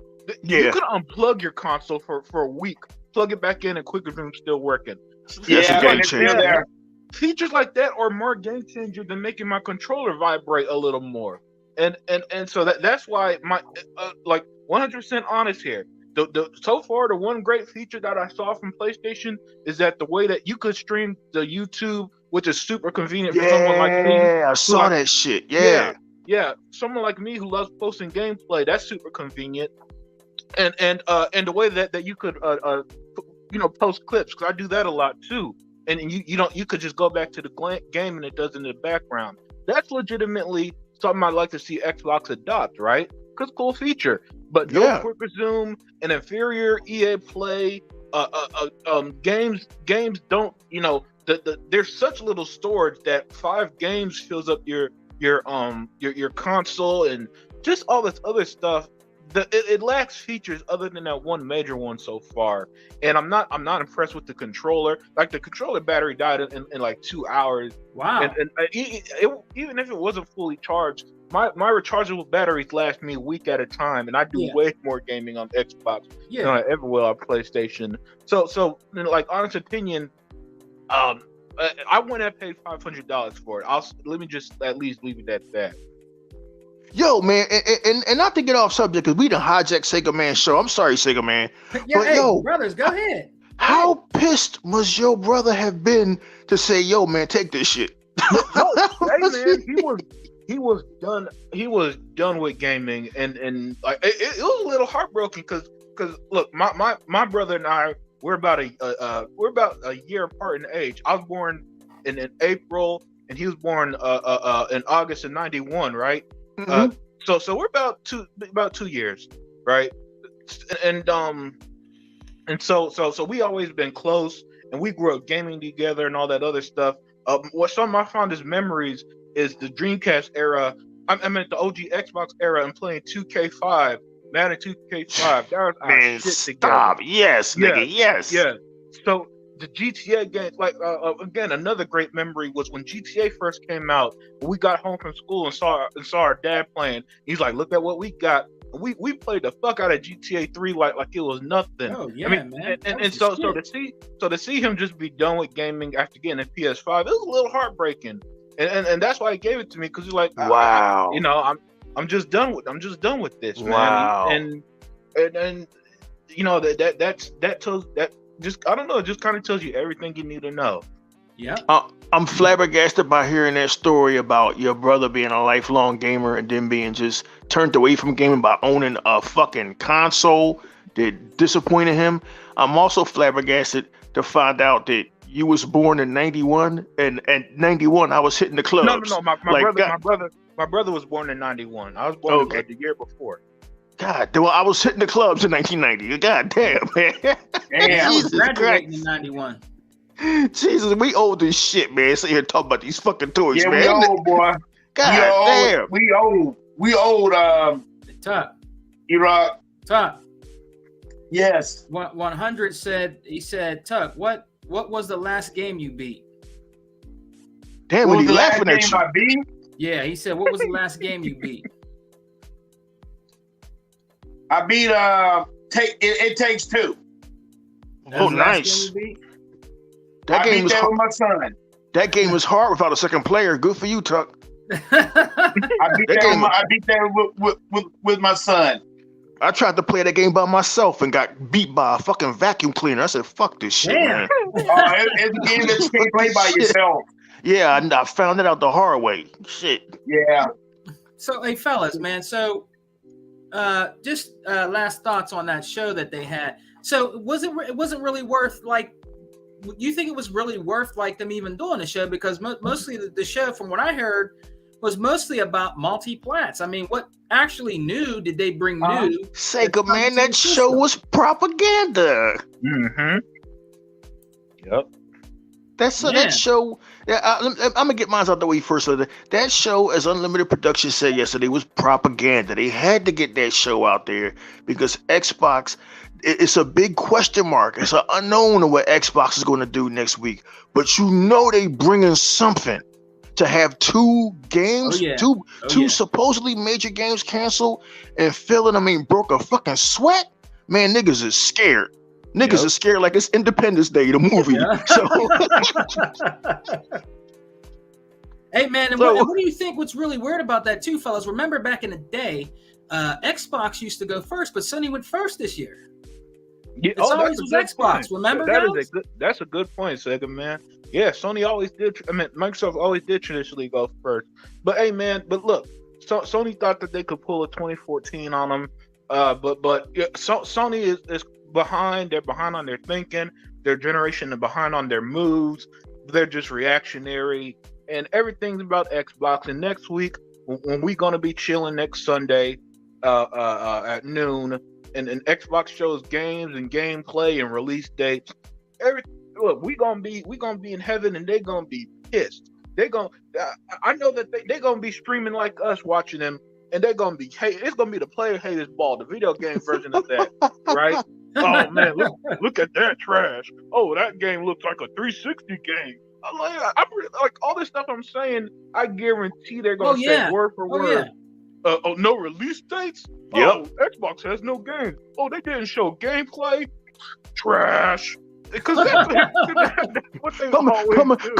Speaker 4: Yeah.
Speaker 5: You could unplug your console for a week, plug it back in, and quick resume still working.
Speaker 4: That's a
Speaker 2: Yeah,
Speaker 4: game
Speaker 2: and it's
Speaker 4: changer.
Speaker 2: still there.
Speaker 5: Features like that are more game changer than making my controller vibrate a little more. And so that's why my like 100% honest here. So far, the one great feature that I saw from PlayStation is that the way that you could stream the YouTube, which is super convenient for someone like me.
Speaker 4: Yeah, I saw that shit. Yeah.
Speaker 5: Yeah, someone like me who loves posting gameplay, that's super convenient. And the way that you could post clips, because I do that a lot too. And you could just go back to the game and it does it in the background. That's legitimately something I'd like to see Xbox adopt, right? Because cool feature. But no quick resume, an inferior EA Play, games don't, there's such little storage that 5 games fills up your console and just all this other stuff. It lacks features other than that one major one so far, and I'm not impressed with the controller. Like the controller battery died in like 2 hours.
Speaker 1: Wow!
Speaker 5: And even if it wasn't fully charged, my rechargeable batteries last me a week at a time, and I do way more gaming on Xbox than I ever will on PlayStation. So like honest opinion, I wouldn't have paid $500 for it. Let me just at least leave it at that.
Speaker 4: Yo, man, and not to get off subject, because we done hijacked Sega Man show. I'm sorry, Sega Man.
Speaker 1: Yeah,
Speaker 4: but
Speaker 1: hey, brothers, go ahead.
Speaker 4: How pissed must your brother have been to say, yo, man, take this shit?
Speaker 5: Hey, man, he was done. He was done with gaming, and like it was a little heartbroken because look, my brother and I, we're about a year apart in age. I was born in April, and he was born in August of '91, right?
Speaker 4: Mm-hmm.
Speaker 5: So we're about 2 years, right? And so we always been close, and we grew up gaming together and all that other stuff. What some of my fondest memories is the Dreamcast era. I meant the OG Xbox era and playing 2K5, Madden 2K5. That was our
Speaker 4: Man,
Speaker 5: shit
Speaker 4: stop.
Speaker 5: together.
Speaker 4: Yes, nigga, yes.
Speaker 5: Yeah. So the GTA games, like again, another great memory was when GTA first came out. We got home from school and saw our dad playing. He's like, "Look at what we got." We played the fuck out of GTA 3 like it was nothing.
Speaker 1: Oh yeah,
Speaker 5: I mean,
Speaker 1: man.
Speaker 5: And so to see him just be done with gaming after getting a PS5, it was a little heartbreaking. And that's why he gave it to me, because he's like,
Speaker 4: wow,
Speaker 5: I'm just done with this, man.
Speaker 4: Wow.
Speaker 5: And that tells that. Just I don't know. It just kind of tells you everything you need to know.
Speaker 1: Yeah.
Speaker 4: I'm flabbergasted by hearing that story about your brother being a lifelong gamer and then being just turned away from gaming by owning a fucking console that disappointed him. I'm also flabbergasted to find out that you was born in '91, and at '91 I was hitting the clubs.
Speaker 5: No. My brother was born in '91. I was born the year before.
Speaker 4: God, well, I was hitting the clubs in 1990. God damn, man.
Speaker 1: Damn,
Speaker 4: Jesus
Speaker 1: graduating in
Speaker 4: Christ.
Speaker 1: '91.
Speaker 4: Jesus, we old as shit, man. Sit here talking about these fucking toys,
Speaker 2: Yeah,
Speaker 4: man.
Speaker 2: we old, boy.
Speaker 4: God damn.
Speaker 2: We old,
Speaker 1: Tuck.
Speaker 2: Iraq.
Speaker 1: Tuck.
Speaker 2: Yes.
Speaker 1: 100 said, Tuck, what was the last game you beat?
Speaker 4: Damn,
Speaker 2: What
Speaker 4: when
Speaker 2: was
Speaker 4: he
Speaker 2: the last
Speaker 4: laughing at
Speaker 2: game
Speaker 4: you.
Speaker 2: I beat?
Speaker 1: Yeah, he said, what was the last game you beat?
Speaker 2: I beat It Takes Two.
Speaker 1: That was the last
Speaker 4: Nice.
Speaker 1: game you beat?
Speaker 4: That
Speaker 2: I
Speaker 4: game
Speaker 2: beat
Speaker 4: was
Speaker 2: that
Speaker 4: hard.
Speaker 2: with my son.
Speaker 4: That game was hard without a second player. Good for you, Tuck.
Speaker 2: I beat that with my son.
Speaker 4: I tried to play that game by myself and got beat by a fucking vacuum cleaner. I said, fuck this shit,
Speaker 1: Damn.
Speaker 4: man.
Speaker 2: It's a game that you can't play by yourself.
Speaker 4: Yeah, I found it out the hard way. Shit.
Speaker 2: Yeah.
Speaker 1: So, hey, fellas, man. So, just last thoughts on that show that they had. So, it wasn't really worth, like, you think it was really worth, like, them even doing the show? Because mostly the show, from what I heard, was mostly about multi-plats. I mean, what actually new did they bring new?
Speaker 4: Sega, man, that show was propaganda.
Speaker 5: Mm-hmm. Yep.
Speaker 4: That show. I'm gonna get mine out the way first. That show, as Unlimited Productions said yesterday, was propaganda. They had to get that show out there because Xbox. It's a big question mark. It's an unknown of what Xbox is going to do next week. But you know they bringing something. to have two games,
Speaker 1: Oh, yeah.
Speaker 4: two
Speaker 1: Oh, yeah.
Speaker 4: supposedly major games canceled, and feeling, broke a fucking sweat. Man, niggas is scared. Niggas
Speaker 5: Yep.
Speaker 4: is scared like it's Independence Day, the movie.
Speaker 1: Yeah.
Speaker 4: So
Speaker 1: Hey man, and
Speaker 4: So-
Speaker 1: what do you think? What's really weird about that too, fellas? Remember back in the day, Xbox used to go first, but Sony went first this year.
Speaker 5: Yeah,
Speaker 1: It's always
Speaker 5: that's a
Speaker 1: was
Speaker 5: good
Speaker 1: Xbox,
Speaker 5: point.
Speaker 1: remember,
Speaker 5: That's
Speaker 1: guys?
Speaker 5: a good point, Sega, man. Yeah, Sony always did. Microsoft always did traditionally go first. But hey, man, look, Sony thought that they could pull a 2014 on them. But yeah, Sony is behind. They're behind on their thinking. Their generation is behind on their moves. They're just reactionary, and everything's about Xbox. And next week, when we gonna be chilling next Sunday, at noon, and Xbox shows games and gameplay and release dates. Look, we gonna be in heaven, and they gonna be pissed. I know that they gonna be streaming like us, watching them, and they're gonna be it's gonna be the player haters ball, the video game version of that, right? Oh man, look at that trash. Oh, that game looks like a 360 game. I'm like all this stuff I'm saying. I guarantee they're gonna say word for word.
Speaker 1: Yeah.
Speaker 5: No release dates.
Speaker 4: Yep.
Speaker 5: Oh, Xbox has no games. Oh, they didn't show gameplay. Trash. Because that's what they always do.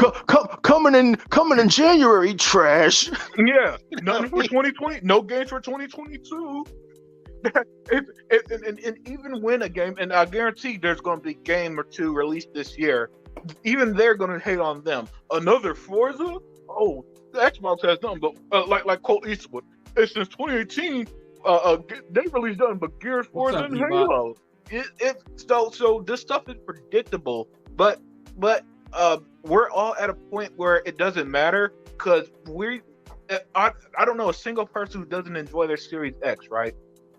Speaker 4: coming in January, trash.
Speaker 5: Yeah, nothing for 2020. No games for 2022. And even when a game, and I guarantee there's going to be a game or two released this year, even they're going to hate on them. Another Forza? Oh, the Xbox has nothing but like Colt Eastwood. Since 2018, they released nothing but Gears, Forza, and Halo. So this stuff is predictable, but we're all at a point where it doesn't matter because I don't know a single person who doesn't enjoy their Series X, right?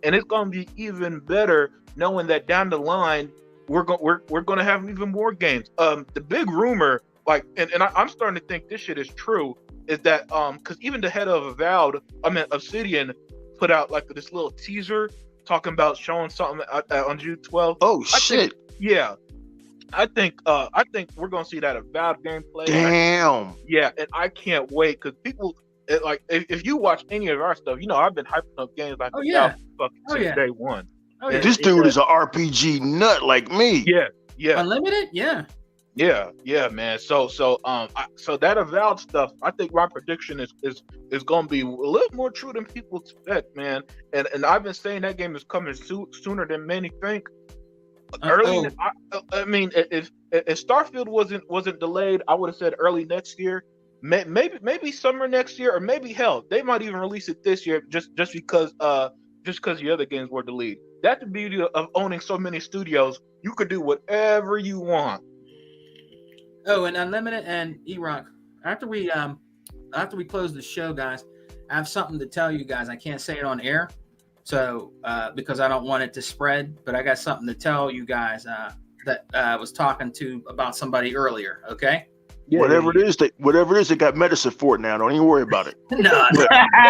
Speaker 5: And it's gonna be even better knowing that down the line we're gonna have even more games. The big rumor, and I'm starting to think this shit is true, is that because even the head of Obsidian put out like this little teaser talking about showing something on June 12th.
Speaker 4: Oh shit!
Speaker 5: I think we're gonna see that Avowed gameplay.
Speaker 4: Damn.
Speaker 5: And I can't wait because people if you watch any of our stuff, I've been hyping up games like since day one.
Speaker 1: Oh, yeah.
Speaker 4: This dude is an RPG nut like me.
Speaker 5: Yeah.
Speaker 1: Unlimited, yeah.
Speaker 5: Yeah, man. So that Avowed stuff, I think my prediction is going to be a little more true than people expect, man. And I've been saying that game is coming sooner than many think. Early, I mean, if Starfield wasn't delayed, I would have said early next year. Maybe summer next year, or maybe hell, they might even release it this year just because the other games were delayed. That's the beauty of owning so many studios. You could do whatever you want.
Speaker 1: Oh, and Unlimited and E-Rock, after we close the show, guys, I have something to tell you guys. I can't say it on air, so because I don't want it to spread, but I got something to tell you guys that I was talking to about somebody earlier. Okay.
Speaker 4: Whatever it is, they got medicine for it now. Don't even worry about it.
Speaker 1: No,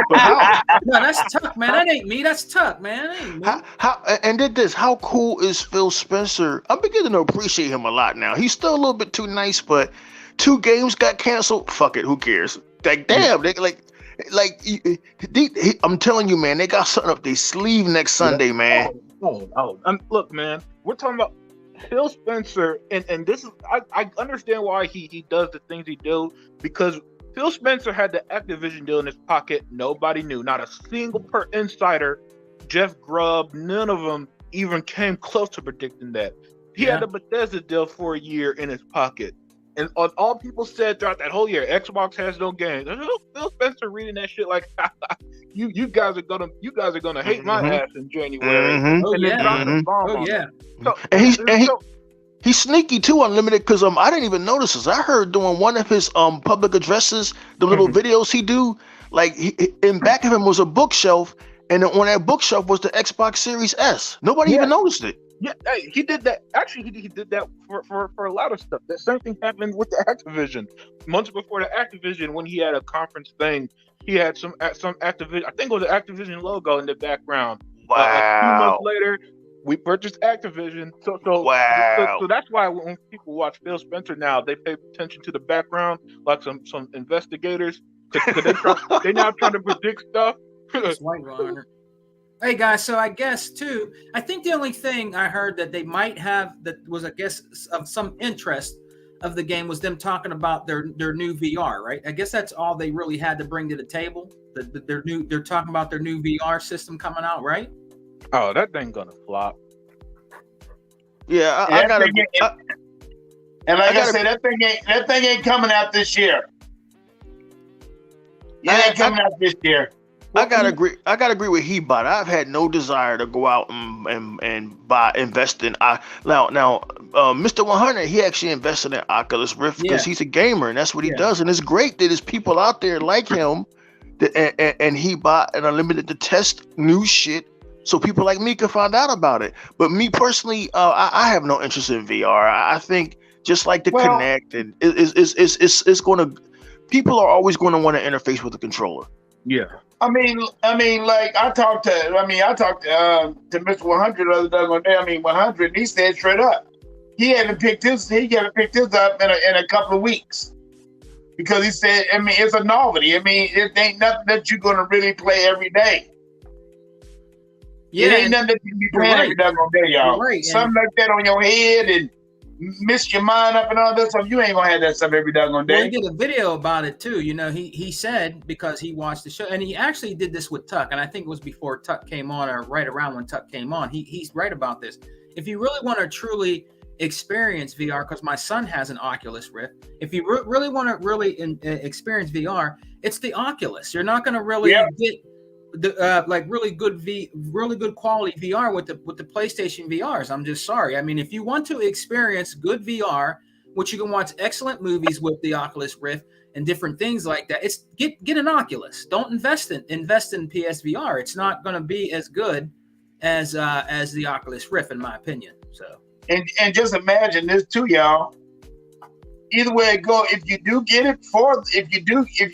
Speaker 4: But how?
Speaker 1: no, that's Tuck, man. That ain't me. That's Tuck, man. That ain't me.
Speaker 4: How cool is Phil Spencer? I'm beginning to appreciate him a lot now. He's still a little bit too nice, but 2 games got canceled. Fuck it, who cares? Like, damn, they I'm telling you, man, they got something up their sleeve next Sunday, man.
Speaker 5: Look, man, we're talking about Phil Spencer, and this is I understand why he does the things he do, because Phil Spencer had the Activision deal in his pocket. Nobody knew, not a single insider, Jeff Grubb, none of them even came close to predicting that. He had the Bethesda deal for a year in his pocket, and all people said throughout that whole year, Xbox has no games. Phil Spencer reading that shit like, you guys are gonna hate my ass in January.
Speaker 4: Mm-hmm.
Speaker 1: Oh,
Speaker 5: And then dropped the bomb
Speaker 1: Oh
Speaker 5: on
Speaker 1: yeah.
Speaker 5: it. So,
Speaker 4: He's sneaky too, Unlimited, because I didn't even notice this. I heard during one of his public addresses, the little videos he do, like in back of him was a bookshelf, and on that bookshelf was the Xbox Series S. Nobody even noticed it.
Speaker 5: Yeah, hey, he did that. Actually, he did that for a lot of stuff. That same thing happened with the Activision. Months before the Activision, when he had a conference thing, he had some Activision. I think it was the Activision logo in the background.
Speaker 4: Wow.
Speaker 5: A few months later, We purchased Activision,
Speaker 4: Wow.
Speaker 5: so that's why when people watch Phil Spencer now, they pay attention to the background, like some investigators, because they're now trying to predict stuff.
Speaker 1: It's White Runner. Hey guys, so I guess too, I think the only thing I heard that they might have that was, I guess, of some interest of the game was them talking about their new VR, right? I guess that's all they really had to bring to the table. They're talking about their new VR system coming out, right?
Speaker 5: Oh, that thing gonna flop.
Speaker 4: Yeah, I gotta.
Speaker 2: And like I said, that thing ain't coming out this year. It ain't coming out this year.
Speaker 4: I gotta agree. I gotta agree with Hebot. I've had no desire to go out and invest in. Now, Mr. 100, he actually invested in Oculus Rift because he's a gamer and that's what he does. And it's great that there's people out there like him, and Hebot and Unlimited to test new shit, so people like me can find out about it. But me personally, I have no interest in VR. I think just like the Kinect, and it's going to. People are always going to want to interface with the controller.
Speaker 5: Yeah.
Speaker 2: I mean, like I talked to Mr. 100 the other day. I mean, 100, and he said straight up, he haven't picked this up in a couple of weeks, because he said, I mean, it's a novelty. I mean, it ain't nothing that you're gonna really play every day.
Speaker 1: Yeah,
Speaker 2: it ain't nothing that you be playing every day, y'all.
Speaker 1: Right.
Speaker 2: Something like that on your head and miss your mind up and all that stuff. You ain't gonna have that stuff every daggone day.
Speaker 1: Well, he did a video about it too. You know, he said, because he watched the show, and he actually did this with Tuck, and I think it was before Tuck came on, or right around when Tuck came on. He's right about this. If you really want to truly experience VR, because my son has an Oculus Rift, if you really want to experience VR, it's the Oculus. You're not going to really get the like really good quality VR with the PlayStation VRs. I'm just sorry. I mean, if you want to experience good VR, which you can watch excellent movies with the Oculus Rift and different things like that, it's get an Oculus. Don't invest in PSVR. It's not going to be as good as the Oculus Rift, in my opinion. So
Speaker 2: and just imagine this too, y'all. Either way it go, if you do get it if you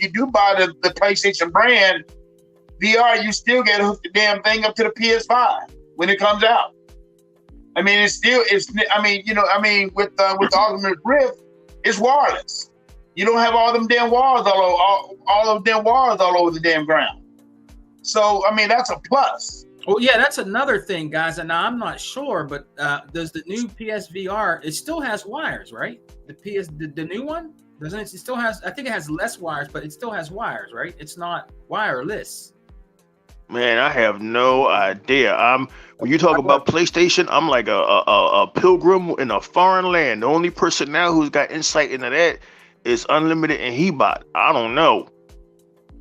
Speaker 2: do buy the PlayStation brand VR, you still got to hook the damn thing up to the PS5 when it comes out. I mean, with the Oculus Rift, it's wireless. You don't have all them damn walls all of them walls all over the damn ground. So, I mean, that's a plus.
Speaker 1: Well, yeah, that's another thing, guys. And now I'm not sure, but does the new PSVR, it still has wires, right? The new one? Doesn't it? It still has, I think it has less wires, but it still has wires, right? It's not wireless.
Speaker 4: Man, I have no idea. When you talk about PlayStation, I'm like a pilgrim in a foreign land. The only person now who's got insight into that is Unlimited and Hebot. I don't know.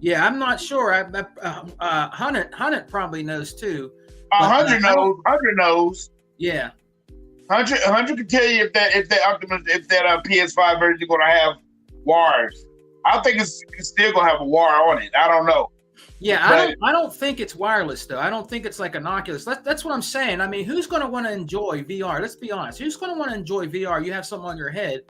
Speaker 1: Yeah, I'm not sure. Hunt probably knows too.
Speaker 2: 100 knows. 100 knows.
Speaker 1: Yeah.
Speaker 2: 100 can tell you if that PS5 version is going to have wires. I think it's still going to have a wire on it. I don't know.
Speaker 1: Yeah, I don't think it's wireless though. I don't think it's like an Oculus. That's what I'm saying. I mean, who's going to want to enjoy VR? Let's be honest. Who's going to want to enjoy VR? You have something on your head,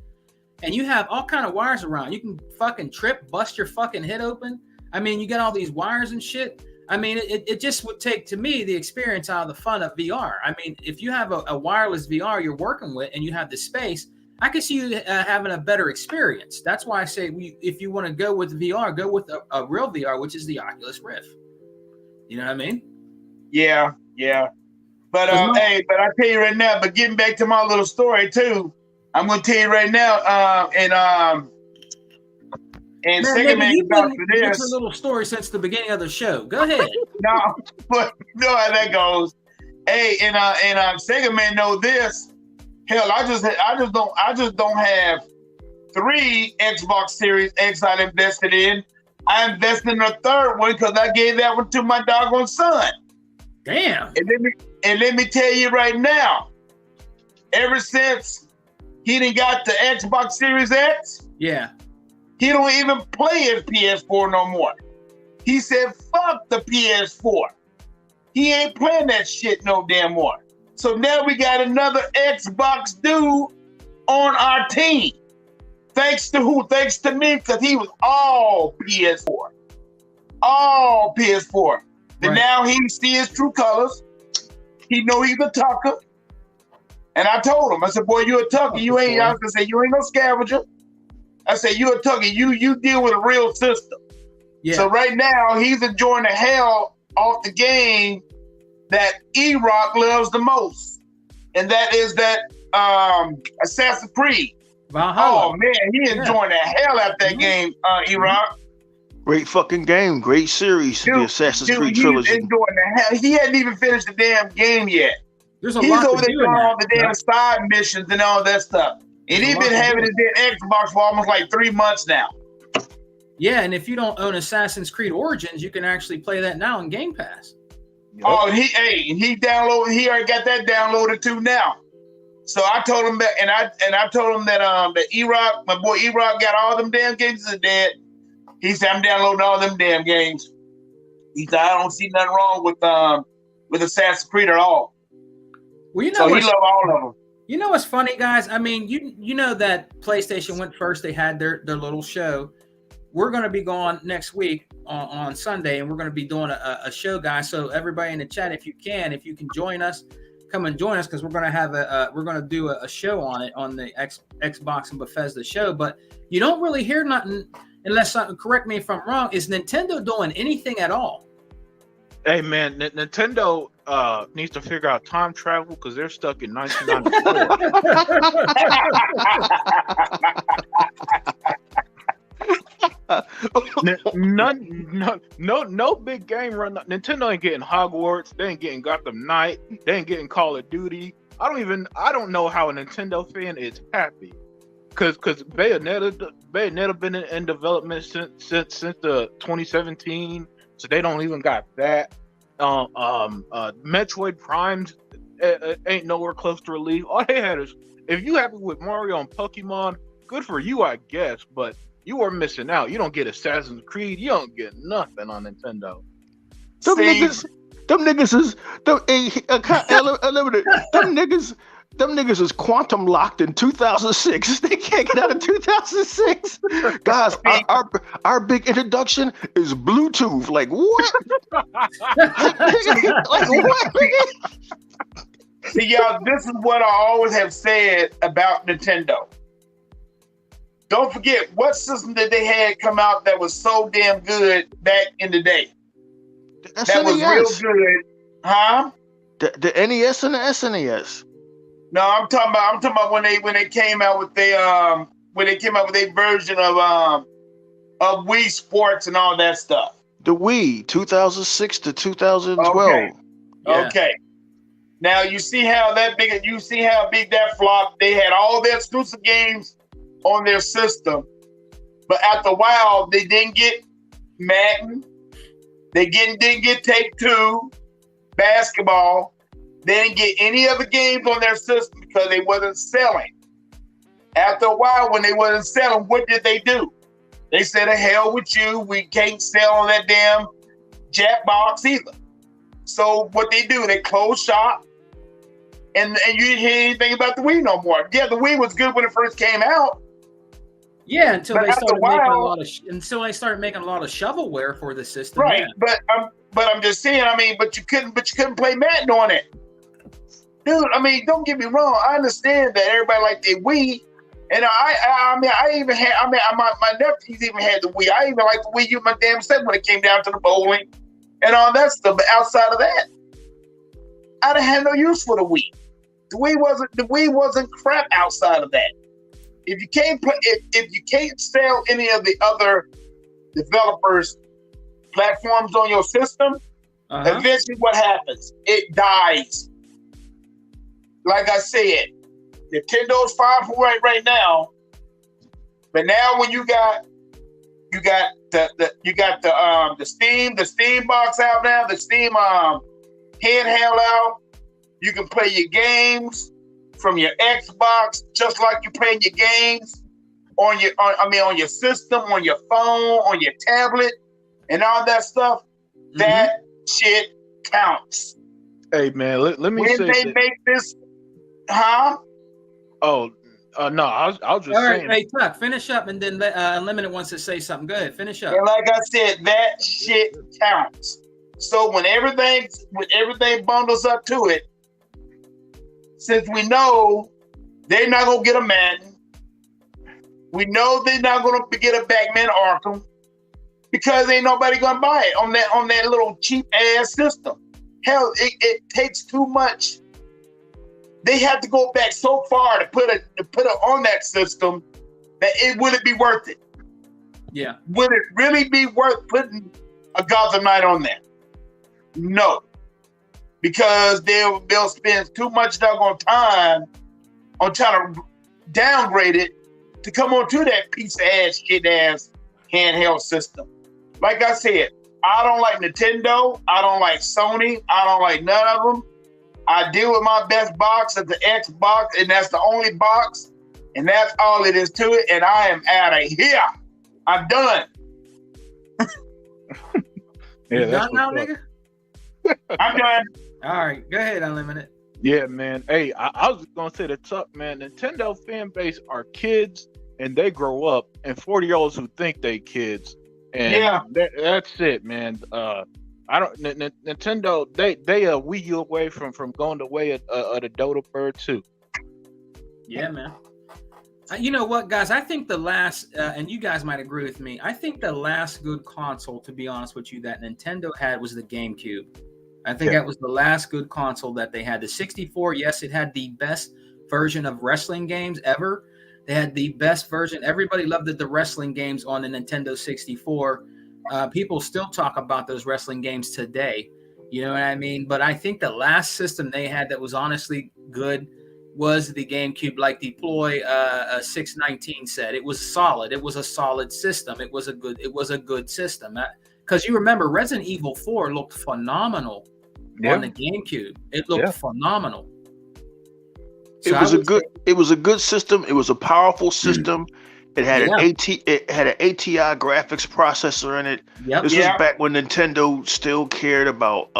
Speaker 1: and you have all kind of wires around. You can fucking trip, bust your fucking head open. I mean, you got all these wires and shit. I mean, it just would take, to me, the experience out of the fun of VR. I mean, if you have a wireless VR you're working with and you have the space, I can see you having a better experience. That's why I say, if you want to go with VR, go with a real VR, which is the Oculus Rift. You know what I mean?
Speaker 2: Yeah. But I tell you right now. But getting back to my little story too, I'm going to tell you right now. And Sega Man,
Speaker 1: you've been with your little story since the beginning of the show. Go ahead.
Speaker 2: No, but you know how that goes. Hey, and Sega Man know this. Hell, I just don't have 3 Xbox Series X I invested in. I invested in a third one because I gave that one to my doggone son.
Speaker 1: Damn.
Speaker 2: And let me tell you right now, ever since he done got the Xbox Series X,
Speaker 1: yeah,
Speaker 2: he don't even play his PS4 no more. He said, fuck the PS4. He ain't playing that shit no damn more. So now we got another Xbox dude on our team. Thanks to who? Thanks to me, because he was all PS4. All PS4. And now he sees true colors. He know he's a tucker. And I told him, I said, boy, you a tucker. You ain't, I was gonna say, you ain't no scavenger. I said, you a tucker. You deal with a real system.
Speaker 1: Yeah.
Speaker 2: So right now, he's enjoying the hell off the game that E-Rock loves the most. And that is that Assassin's Creed.
Speaker 1: Valhalla.
Speaker 2: Oh, man, he enjoying the hell out that game, E-Rock.
Speaker 4: Great fucking game, great series. The Assassin's Creed trilogy.
Speaker 2: He's enjoying the hell. He hadn't even finished the damn game yet.
Speaker 1: There's a
Speaker 2: He's
Speaker 1: lot
Speaker 2: over
Speaker 1: to
Speaker 2: there
Speaker 1: do
Speaker 2: doing
Speaker 1: in
Speaker 2: all
Speaker 1: that.
Speaker 2: the damn side missions and all that stuff. And he's been having his damn Xbox for almost like 3 months now.
Speaker 1: Yeah, and if you don't own Assassin's Creed Origins, you can actually play that now in Game Pass.
Speaker 2: Oh, he already got that downloaded too now. So I told him that, and I told him that that E-Rock, my boy E-Rock, got all them damn games is dead. He said, I'm downloading all them damn games. He said, I don't see nothing wrong with Assassin's Creed at all.
Speaker 1: Well, you know,
Speaker 2: so he loved all of them.
Speaker 1: You know what's funny, guys? I mean, you know that PlayStation went first. They had their little show. We're going to be going next week on Sunday, and we're going to be doing a show, guys. So everybody in the chat, if you can join us, come and join us, because we're going to have we're going to do a show on it on the Xbox and Bethesda show. But you don't really hear nothing unless something. Correct me if I'm wrong. Is Nintendo doing anything at all?
Speaker 5: Hey man, Nintendo needs to figure out time travel because they're stuck in 1994. No big game run. Nintendo ain't getting Hogwarts. They ain't getting Gotham Knight. They ain't getting Call of Duty. I don't know how a Nintendo fan is happy because Bayonetta been in development since the 2017. So they don't even got that. Metroid Prime ain't nowhere close to release. All they had is, if you happy with Mario and Pokemon, good for you, I guess. But you are missing out. You don't get Assassin's Creed. You don't get nothing on Nintendo.
Speaker 4: Them niggas is quantum locked in 2006. They can't get out of 2006. Guys, our big introduction is Bluetooth. Like what? Like what?
Speaker 2: See, y'all, this is what I always have said about Nintendo. Don't forget what system that they had come out that was so damn good back in the day. That was real good, huh?
Speaker 4: The NES and the SNES.
Speaker 2: No, I'm talking about when they came out with their version of Wii Sports and all that stuff.
Speaker 4: The Wii, 2006 to 2012.
Speaker 2: Okay.
Speaker 1: Yeah.
Speaker 2: Okay. Now you see how big that flopped. They had all their exclusive games on their system, but after a while they didn't get Madden. They didn't get Take-Two, basketball. They didn't get any other games on their system because they wasn't selling. After a while, when they wasn't selling, what did they do? They said, "The hell with you. We can't sell on that damn Jackbox either." So what they do, they close shop, and you didn't hear anything about the Wii no more. Yeah, the Wii was good when it first came out.
Speaker 1: Yeah, until
Speaker 2: But
Speaker 1: they
Speaker 2: after
Speaker 1: started
Speaker 2: a while-
Speaker 1: making a lot of shovelware for the system.
Speaker 2: Right,
Speaker 1: Yeah.
Speaker 2: but I'm just saying. I mean, but you couldn't play Madden on it, dude. I mean, don't get me wrong. I understand that everybody liked their Wii, and my nephews even had the Wii. I even liked the Wii U my damn self when it came down to the bowling and all that stuff. But outside of that, I didn't have no use for the Wii. The Wii wasn't crap outside of that. If you can't sell any of the other developers' platforms on your system, eventually what happens? It dies. Like I said, Nintendo's fine for right now, but now when you got the Steam box out now, the Steam handheld out, you can play your games from your Xbox, just like you're playing your games on your system, on your phone, on your tablet, and all that stuff. Mm-hmm. That shit counts.
Speaker 5: Hey man, let me
Speaker 2: when
Speaker 5: say
Speaker 2: they
Speaker 5: that.
Speaker 2: make this, huh?
Speaker 5: Oh no, I was just
Speaker 1: All right,
Speaker 5: saying.
Speaker 1: hey Tuck, finish up, and then Unlimited wants to say something. Go ahead, finish up.
Speaker 2: And like I said, that shit counts. So when everything bundles up to it, since we know they're not gonna get a Madden, we know they're not gonna get a Batman Arkham because ain't nobody gonna buy it on that little cheap ass system. Hell, it takes too much. They have to go back so far to put it on that system that it wouldn't be worth it.
Speaker 1: Yeah.
Speaker 2: Would it really be worth putting a Gotham Knight on there? No, because they'll spend too much doggone time on trying to downgrade it to come onto that piece of ass shit ass handheld system. Like I said, I don't like Nintendo. I don't like Sony. I don't like none of them. I deal with my best box at the Xbox, and that's the only box, and that's all it is to it. And I am out of here. I'm done.
Speaker 5: Yeah,
Speaker 1: You
Speaker 5: that's
Speaker 1: done now,
Speaker 5: what's up.
Speaker 1: nigga?
Speaker 2: I'm done.
Speaker 1: All right, go ahead, Unlimited.
Speaker 5: Yeah, man. Hey, I was gonna say the tough man. Nintendo fan base are kids, and they grow up, and 40-year-olds who think they kids, and
Speaker 2: Yeah.
Speaker 5: that's it, man. I don't Nintendo. They a Wii U away from going the way of the Dota Bird too.
Speaker 1: Yeah, man. You know what, guys? I think the last, and you guys might agree with me, I think the last good console, to be honest with you, that Nintendo had was the GameCube. I think that was the last good console that they had. The 64, yes, it had the best version of wrestling games ever. They had the best version. Everybody loved the wrestling games on the Nintendo 64. People still talk about those wrestling games today. You know what I mean? But I think the last system they had that was honestly good was the GameCube, like Deploy 619 said. It was solid. It was a solid system. It was a good system. Because you remember Resident Evil 4 looked phenomenal on the GameCube. It looked phenomenal. So
Speaker 4: It was a good system. It was a powerful system. It had an ATI graphics processor in it.
Speaker 1: Yep.
Speaker 4: This was back when Nintendo still cared about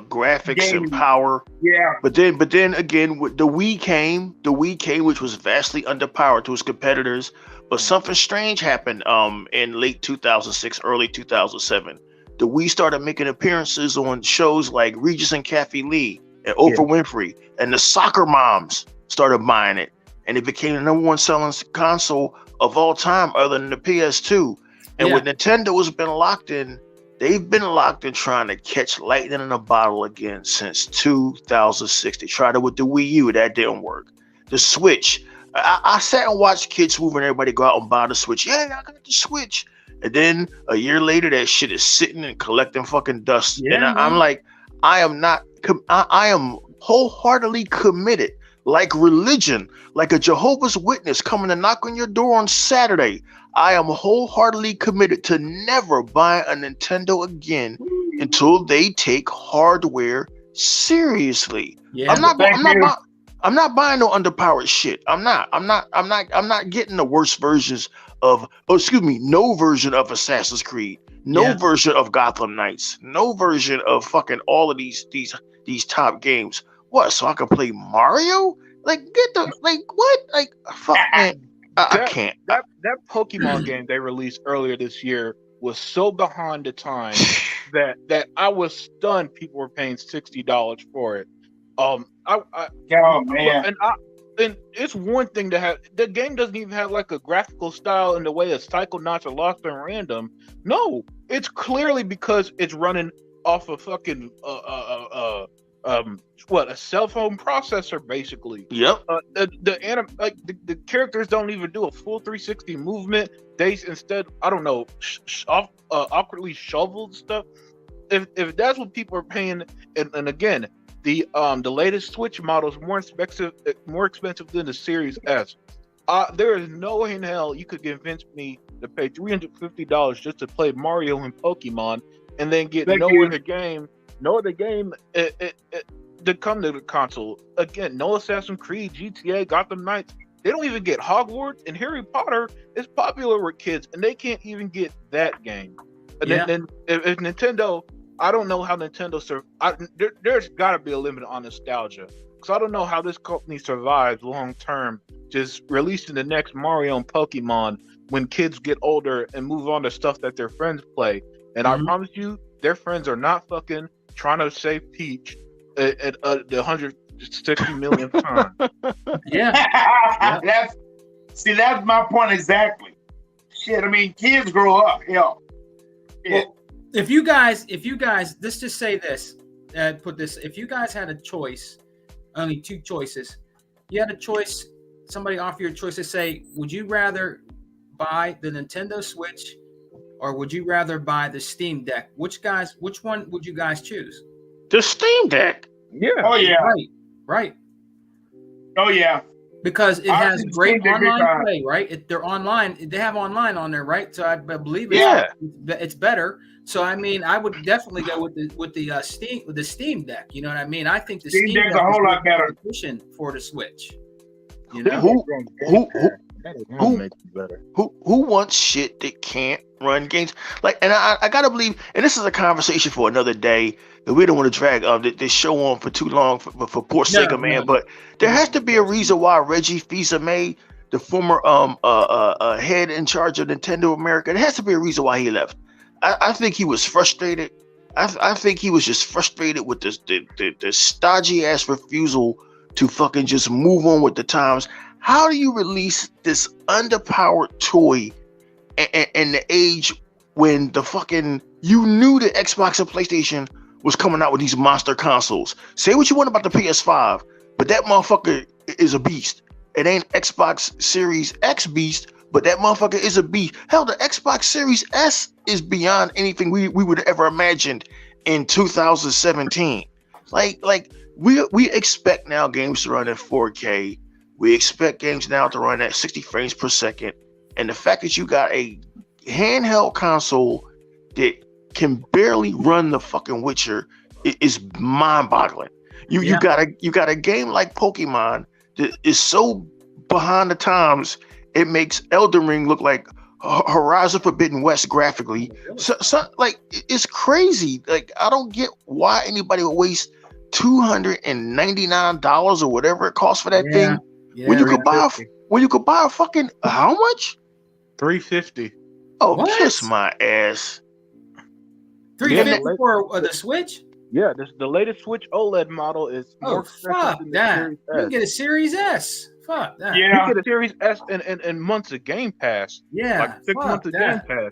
Speaker 4: graphics and power.
Speaker 2: Yeah.
Speaker 4: But then again, with the Wii came, which was vastly underpowered to its competitors. But something strange happened in late 2006, early 2007. The Wii started making appearances on shows like Regis and Kathy Lee and Oprah Winfrey, and the soccer moms started buying it. And it became the number one selling console of all time other than the PS2. And when Nintendo has been locked in, they've been locked in trying to catch lightning in a bottle again since 2006. They tried it with the Wii U. That didn't work. The Switch. I sat and watched kids move and everybody go out and buy the Switch. Yeah, I got the Switch. And then a year later, that shit is sitting and collecting fucking dust.
Speaker 1: Yeah,
Speaker 4: and I'm like, I am wholeheartedly committed, like religion, like a Jehovah's Witness coming to knock on your door on Saturday. I am wholeheartedly committed to never buy a Nintendo again until they take hardware seriously.
Speaker 1: Yeah.
Speaker 4: I'm not buying no underpowered shit. I'm not getting the worst versions of, no version of Assassin's Creed, no version of Gotham Knights, no version of fucking all of these top games. What? So I can play Mario? Like, what? Like, fuck, man. I can't.
Speaker 5: That Pokemon game they released earlier this year was so behind the time that I was stunned people were paying $60 for it. And it's one thing to have the game doesn't even have like a graphical style in the way of Psychonauts or Lost in Random. No, it's clearly because it's running off a fucking a cell phone processor basically.
Speaker 4: Yep.
Speaker 5: The characters don't even do a full 360 movement. They instead, I don't know, awkwardly shoveled stuff. If that's what people are paying, and again, the latest Switch model is more expensive than the Series S. There is no way in hell you could convince me to pay $350 just to play Mario and Pokemon, and then get no other game to come to the console. Again, no Assassin's Creed, GTA, Gotham Knights. They don't even get Hogwarts, and Harry Potter is popular with kids, and they can't even get that game. And then if Nintendo, I don't know how Nintendo there's got to be a limit on nostalgia, because I don't know how this company survives long term, just releasing the next Mario and Pokemon when kids get older and move on to stuff that their friends play. And I promise you, their friends are not fucking trying to save Peach at the 60 million times.
Speaker 1: Yeah.
Speaker 2: That's my point exactly. Shit, I mean, kids grow up. Hell,
Speaker 1: Well, if you guys, let's just say this, if you guys had a choice, only two choices, you had a choice, somebody offer you a choice to say, would you rather buy the Nintendo Switch or would you rather buy the Steam Deck? Which one would you guys choose?
Speaker 4: The Steam Deck.
Speaker 5: Yeah.
Speaker 2: Oh yeah.
Speaker 1: Right.
Speaker 2: Oh yeah.
Speaker 1: Because it
Speaker 2: I
Speaker 1: has
Speaker 2: think
Speaker 1: great
Speaker 2: Steam Deck is
Speaker 1: online
Speaker 2: fine.
Speaker 1: play, right? They're online. They have online on there, right? So I believe it's better. So I mean, I would definitely go with the Steam Deck. You know what I mean? I think the
Speaker 2: Steam
Speaker 1: Steam
Speaker 2: Deck's
Speaker 1: Deck
Speaker 2: a whole
Speaker 1: is
Speaker 2: lot better.
Speaker 1: competition for the Switch. You know?
Speaker 4: Who wants shit that can't run games? Like, and I gotta believe, and this is a conversation for another day, that we don't want to drag this show on for too long for poor Sega man. But there has to be a reason why Reggie Fils-Aimé, the former head in charge of Nintendo America, there has to be a reason why he left. I think he was frustrated. I think he was just frustrated with the stodgy ass refusal to fucking just move on with the times. How do you release this underpowered toy in the age when the fucking you knew the Xbox and PlayStation was coming out with these monster consoles? Say what you want about the PS5, but that motherfucker is a beast. It ain't Xbox Series X beast, but that motherfucker is a beast. Hell, the Xbox Series S is beyond anything we would have ever imagined in 2017. Like we expect now games to run at 4K. We expect games now to run at 60 frames per second. And the fact that you got a handheld console that can barely run the fucking Witcher is mind-boggling. You got a game like Pokemon that is so behind the times, it makes Elden Ring look like Horizon Forbidden West graphically. So like, it's crazy. Like, I don't get why anybody would waste $299 or whatever it costs for that thing.
Speaker 1: Yeah,
Speaker 4: When you could buy a fucking how much?
Speaker 5: $350.
Speaker 4: Oh,
Speaker 1: What?
Speaker 4: kiss my ass.
Speaker 1: $350 for the Switch?
Speaker 5: Yeah, the latest Switch OLED model is more expensive
Speaker 1: Fuck
Speaker 5: than the
Speaker 1: that!
Speaker 5: Series
Speaker 1: You can
Speaker 5: S.
Speaker 1: get a Series S. Fuck that.
Speaker 2: Yeah.
Speaker 5: You get a Series S and months of Game Pass.
Speaker 1: Yeah.
Speaker 5: Like 6 months of Game Pass.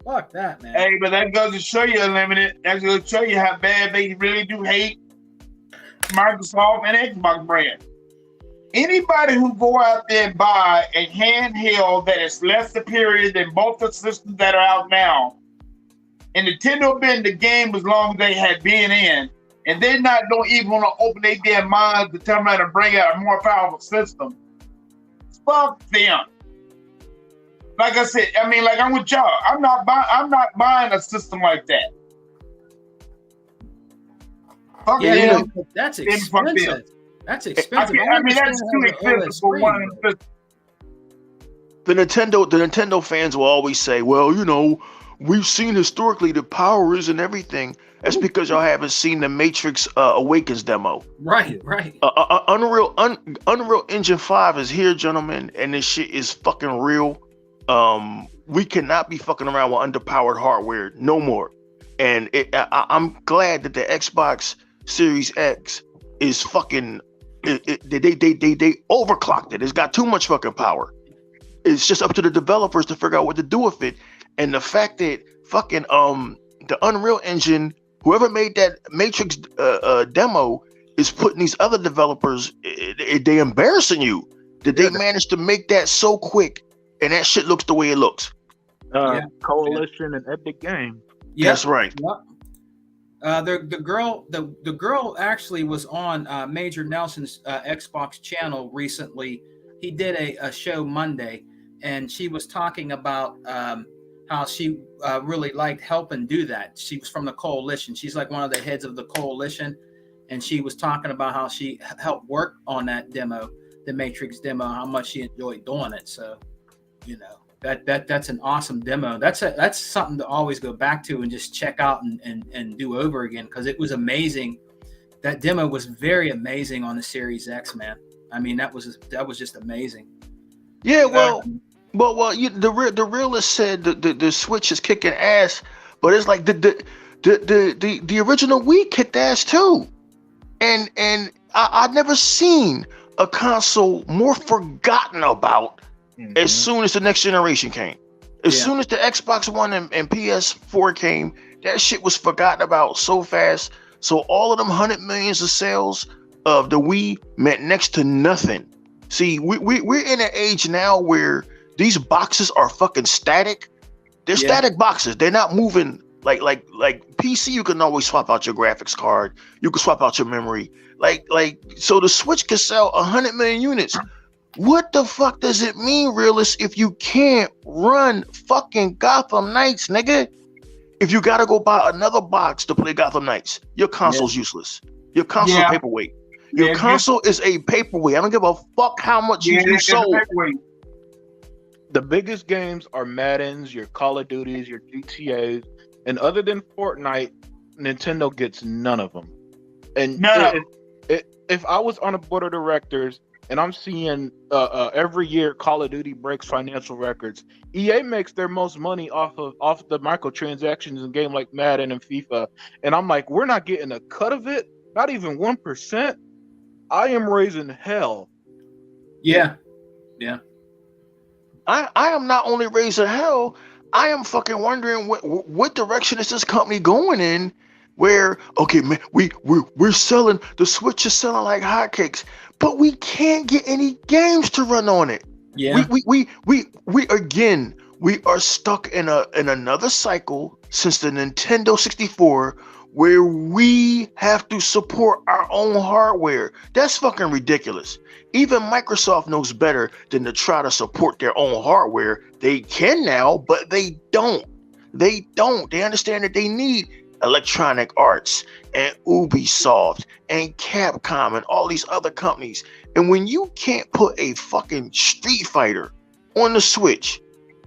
Speaker 1: Fuck that, man.
Speaker 2: Hey, but that goes to show you, Unlimited. That's going to show you how bad they really do hate Microsoft and Xbox brand. Anybody who go out there and buy a handheld that is less superior than both the systems that are out now, and Nintendo been the game as long as they had been in, and they don't even want to open their damn minds to turn around and bring out a more powerful system. Fuck them. Like I said, I mean, like I'm with y'all. I'm not buying a system like that. Fuck them.
Speaker 1: That's
Speaker 2: Then fuck them.
Speaker 1: expensive. That's expensive.
Speaker 2: I mean, that's too expensive for one system.
Speaker 4: The Nintendo fans will always say, well, you know, we've seen historically the power isn't everything. That's because y'all haven't seen the Matrix Awakens demo.
Speaker 1: Right.
Speaker 4: Unreal Engine 5 is here, gentlemen, and this shit is fucking real. We cannot be fucking around with underpowered hardware no more. And I'm glad that the Xbox Series X is fucking. They overclocked it. It's got too much fucking power. It's just up to the developers to figure out what to do with it. And the fact that fucking the Unreal Engine, whoever made that Matrix demo, is putting these other developers. They embarrassing you that they managed to make that so quick, and that shit looks the way it looks.
Speaker 5: Coalition and Epic Games.
Speaker 1: Yep.
Speaker 4: That's right.
Speaker 1: Yep. The girl actually was on Major Nelson's Xbox channel recently. He did a show Monday, and she was talking about how she really liked helping do that. She was from the Coalition. She's like one of the heads of the Coalition, and she was talking about how she helped work on that demo, the Matrix demo, how much she enjoyed doing it. So, you know, that's an awesome demo. That's something to always go back to and just check out and do over again, because it was amazing. That demo was very amazing on the Series X, man. I mean, that was just amazing.
Speaker 4: Yeah, well, the realist said the Switch is kicking ass, but it's like the original Wii kicked ass too, and I never seen a console more forgotten about as soon as the next generation came. As soon as the Xbox One and PS4 came, that shit was forgotten about so fast. So all of them 100 millions of sales of the Wii meant next to nothing. See, we're in an age now where these boxes are fucking static. They're static boxes. They're not moving like PC. You can always swap out your graphics card. You can swap out your memory. So the Switch can sell 100 million units. What the fuck does it mean, realist, if you can't run fucking Gotham Knights, nigga? If you gotta go buy another box to play Gotham Knights, your console's useless. Your console's a paperweight. Your console is a paperweight. I don't give a fuck how much you sold.
Speaker 5: The biggest games are Maddens, your Call of Duties, your GTAs, and other than Fortnite, Nintendo gets none of them. And if I was on a board of directors and I'm seeing every year Call of Duty breaks financial records, EA makes their most money off the microtransactions in game like Madden and FIFA, and I'm like, we're not getting a cut of it, not even 1%. I am raising hell.
Speaker 1: Yeah.
Speaker 4: I am not only raising hell, I am fucking wondering what direction is this company going in? Where, okay, man, we're selling, the Switch is selling like hotcakes, but we can't get any games to run on it.
Speaker 1: Yeah.
Speaker 4: We are stuck in another cycle since the Nintendo 64 where we have to support our own hardware. That's fucking ridiculous. Even Microsoft knows better than to try to support their own hardware. They can now, but they don't. They understand that they need Electronic Arts and Ubisoft and Capcom and all these other companies. And when you can't put a fucking Street Fighter on the Switch,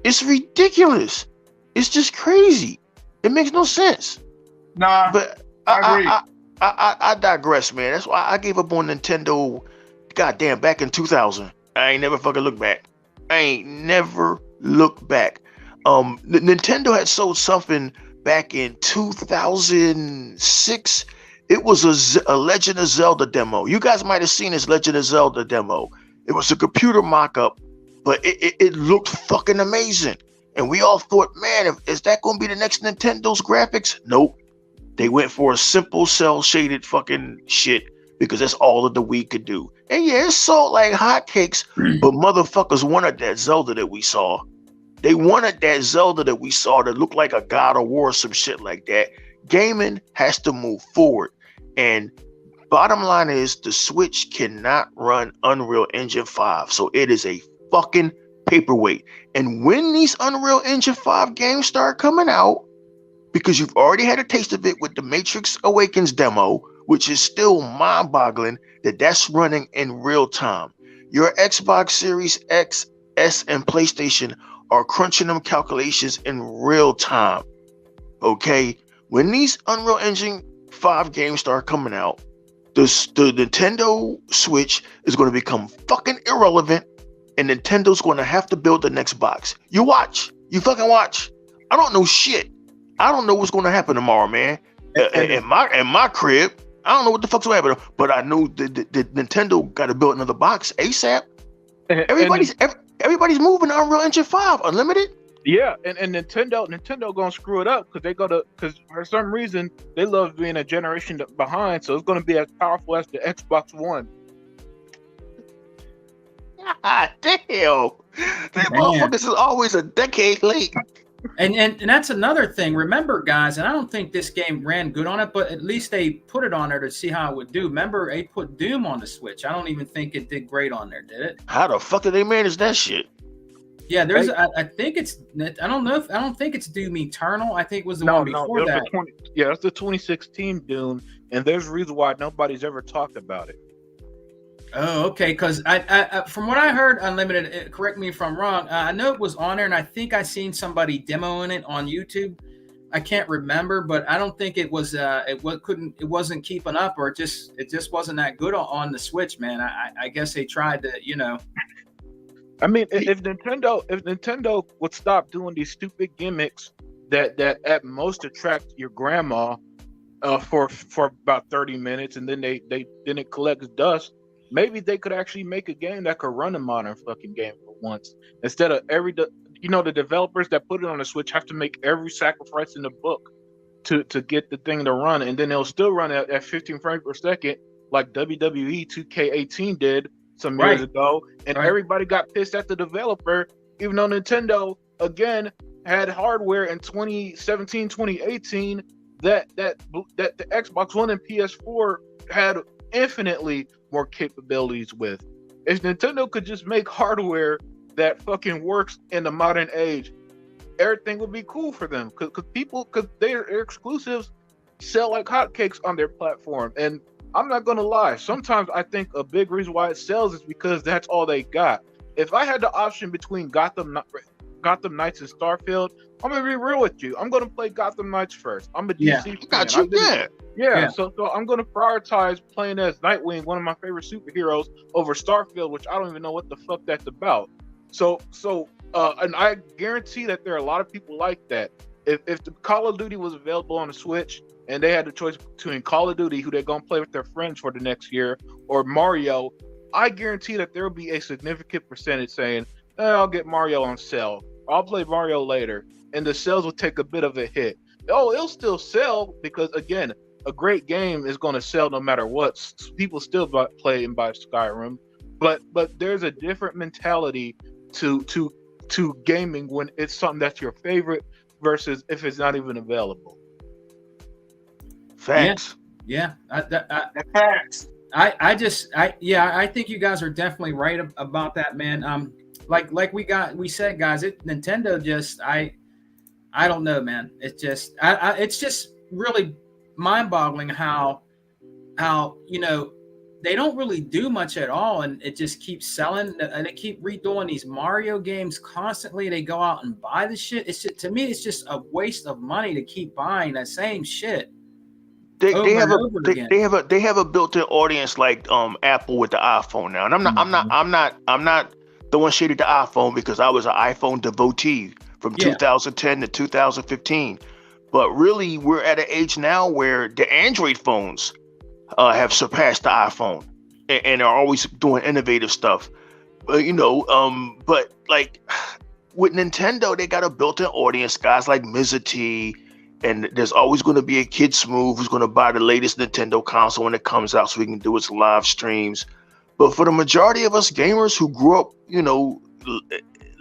Speaker 4: it's ridiculous. It's just crazy. It makes no sense.
Speaker 2: Nah,
Speaker 4: but
Speaker 2: I agree.
Speaker 4: I digress, man. That's why I gave up on Nintendo. Goddamn, back in 2000. I ain't never fucking look back. Nintendo had sold something back in 2006. It was a Legend of Zelda demo. You guys might have seen this Legend of Zelda demo. It was a computer mock-up, but it looked fucking amazing. And we all thought, man, is that going to be the next Nintendo's graphics? Nope. They went for a simple cell-shaded fucking shit because that's all that the Wii could do. And yeah, it sold like hotcakes, but motherfuckers wanted that Zelda that we saw. They wanted that Zelda that we saw that looked like a God of War or some shit like that. Gaming has to move forward. And bottom line is the Switch cannot run Unreal Engine 5. So it is a fucking paperweight. And when these Unreal Engine 5 games start coming out, because you've already had a taste of it with the Matrix Awakens demo, which is still mind-boggling that that's running in real time. Your Xbox Series X, S, and PlayStation are crunching them calculations in real time. Okay? When these Unreal Engine 5 games start coming out, the Nintendo Switch is going to become fucking irrelevant, and Nintendo's going to have to build the next box. You watch. You fucking watch. I don't know shit. I don't know what's going to happen tomorrow, man. In my crib, I don't know what the fuck's going to happen, but I know that Nintendo got to build another box ASAP. Everybody's moving to Unreal Engine 5 Unlimited.
Speaker 5: Yeah, and Nintendo gonna screw it up because for some reason they love being a generation behind, so it's gonna be as powerful as the Xbox One.
Speaker 4: God damn, they motherfuckers is always a decade late.
Speaker 1: And that's another thing. Remember, guys, and I don't think this game ran good on it, but at least they put it on there to see how it would do. Remember, they put Doom on the Switch. I don't even think it did great on there, did it?
Speaker 4: How the fuck did they manage that shit?
Speaker 1: Yeah, there's. I think it's. I don't think it's Doom Eternal. I think it was the one before that.
Speaker 5: It's the 2016 Doom, and there's a reason why nobody's ever talked about it.
Speaker 1: Oh, okay. Because I from what I heard, Unlimited. Correct me if I'm wrong. I know it was on there, and I think I seen somebody demoing it on YouTube. I can't remember, but I don't think it was. It wasn't keeping up, or it just wasn't that good on the Switch, man. I guess they tried to,
Speaker 5: I mean, if Nintendo would stop doing these stupid gimmicks that at most attract your grandma, for about 30 minutes, and then then it collects dust. Maybe they could actually make a game that could run a modern fucking game for once, instead of the developers that put it on the Switch have to make every sacrifice in the book to get the thing to run, and then it'll still run at 15 frames per second, like WWE 2K18 did some years ago, and everybody got pissed at the developer, even though Nintendo again had hardware in 2017, 2018 that the Xbox One and PS4 had infinitely more capabilities with. If Nintendo could just make hardware that fucking works in the modern age, everything would be cool for them, because their exclusives sell like hotcakes on their platform. And I'm not gonna lie, sometimes I think a big reason why it sells is because that's all they got. If I had the option between Gotham Knights and Starfield, I'm gonna be real with you. I'm gonna play Gotham Knights first. I'm a DC fan.
Speaker 4: Got you.
Speaker 5: Yeah. So I'm gonna prioritize playing as Nightwing, one of my favorite superheroes, over Starfield, which I don't even know what the fuck that's about. And I guarantee that there are a lot of people like that. If the Call of Duty was available on the Switch and they had the choice between Call of Duty, who they're gonna play with their friends for the next year, or Mario, I guarantee that there will be a significant percentage saying, I'll get Mario on sale. I'll play Mario later. And the sales will take a bit of a hit. Oh, it'll still sell because, again, a great game is going to sell no matter what. People still play and buy Skyrim. But there's a different mentality to gaming when it's something that's your favorite versus if it's not even available.
Speaker 4: Facts.
Speaker 1: Yeah.
Speaker 2: Facts.
Speaker 1: I think you guys are definitely right about that, man. Like we said, guys, Nintendo just, I don't know, man. It's just really mind-boggling how they don't really do much at all, and it just keeps selling, and they keep redoing these Mario games constantly. They go out and buy the shit. To me, it's just a waste of money to keep buying that same shit.
Speaker 4: They have a built-in audience like Apple with the iPhone now, and I'm not throwing shade at the iPhone because I was an iPhone devotee from 2010 to 2015. But really, we're at an age now where the Android phones have surpassed the iPhone and are always doing innovative stuff. But like with Nintendo, they got a built-in audience, guys like Mr. T, and there's always going to be a kid Smooth who's going to buy the latest Nintendo console when it comes out so he can do its live streams. But for the majority of us gamers who grew up,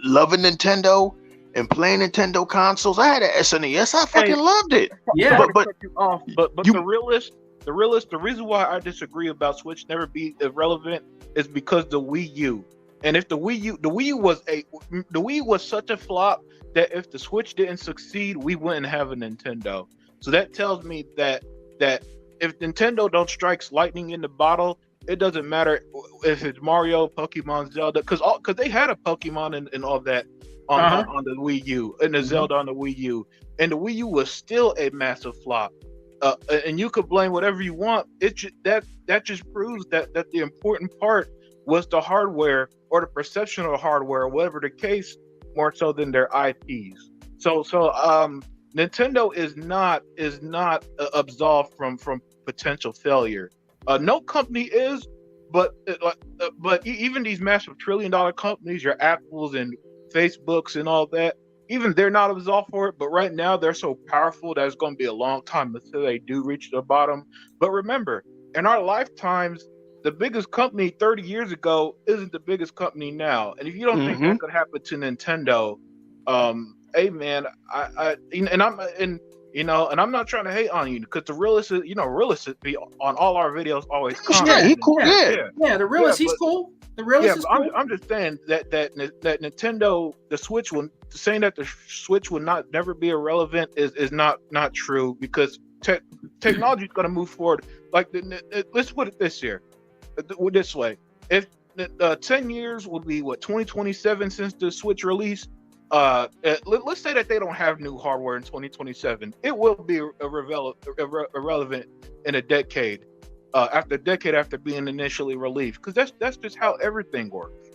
Speaker 4: loving Nintendo and playing Nintendo consoles, I had an SNES. I fucking loved it.
Speaker 1: Yeah,
Speaker 5: but the reason why I disagree about Switch never be irrelevant is because the Wii U. And if the Wii U was such a flop that if the Switch didn't succeed, we wouldn't have a Nintendo. So that tells me that if Nintendo don't strike lightning in the bottle, it doesn't matter if it's Mario, Pokemon, Zelda, because they had a Pokemon and all that on the Wii U, and the Zelda on the Wii U, and the Wii U was still a massive flop. And you could blame whatever you want. That just proves that the important part was the hardware or the perception of the hardware, whatever the case, more so than their IPs. So Nintendo is not absolved from potential failure. No company is, but even these massive $1 trillion companies, your Apples and Facebooks and all that, even they're not absolved for it. But right now they're so powerful that it's going to be a long time until they do reach the bottom. But remember, in our lifetimes, the biggest company 30 years ago isn't the biggest company now. And if you don't think that could happen to Nintendo, hey man, and I'm not trying to hate on you because the realist is, be on all our videos always.
Speaker 4: Yeah, he's cool.
Speaker 1: Yeah, the realist, he's cool. The realist is cool.
Speaker 5: I'm just saying that Nintendo, the Switch saying that the Switch will never be irrelevant is not true, because technology is going to move forward. Like, let's put it this way: if 10 years will be 2027 since the Switch release. Let's say that they don't have new hardware in 2027. It will be irrelevant in a decade, after being initially released, because that's just how everything works.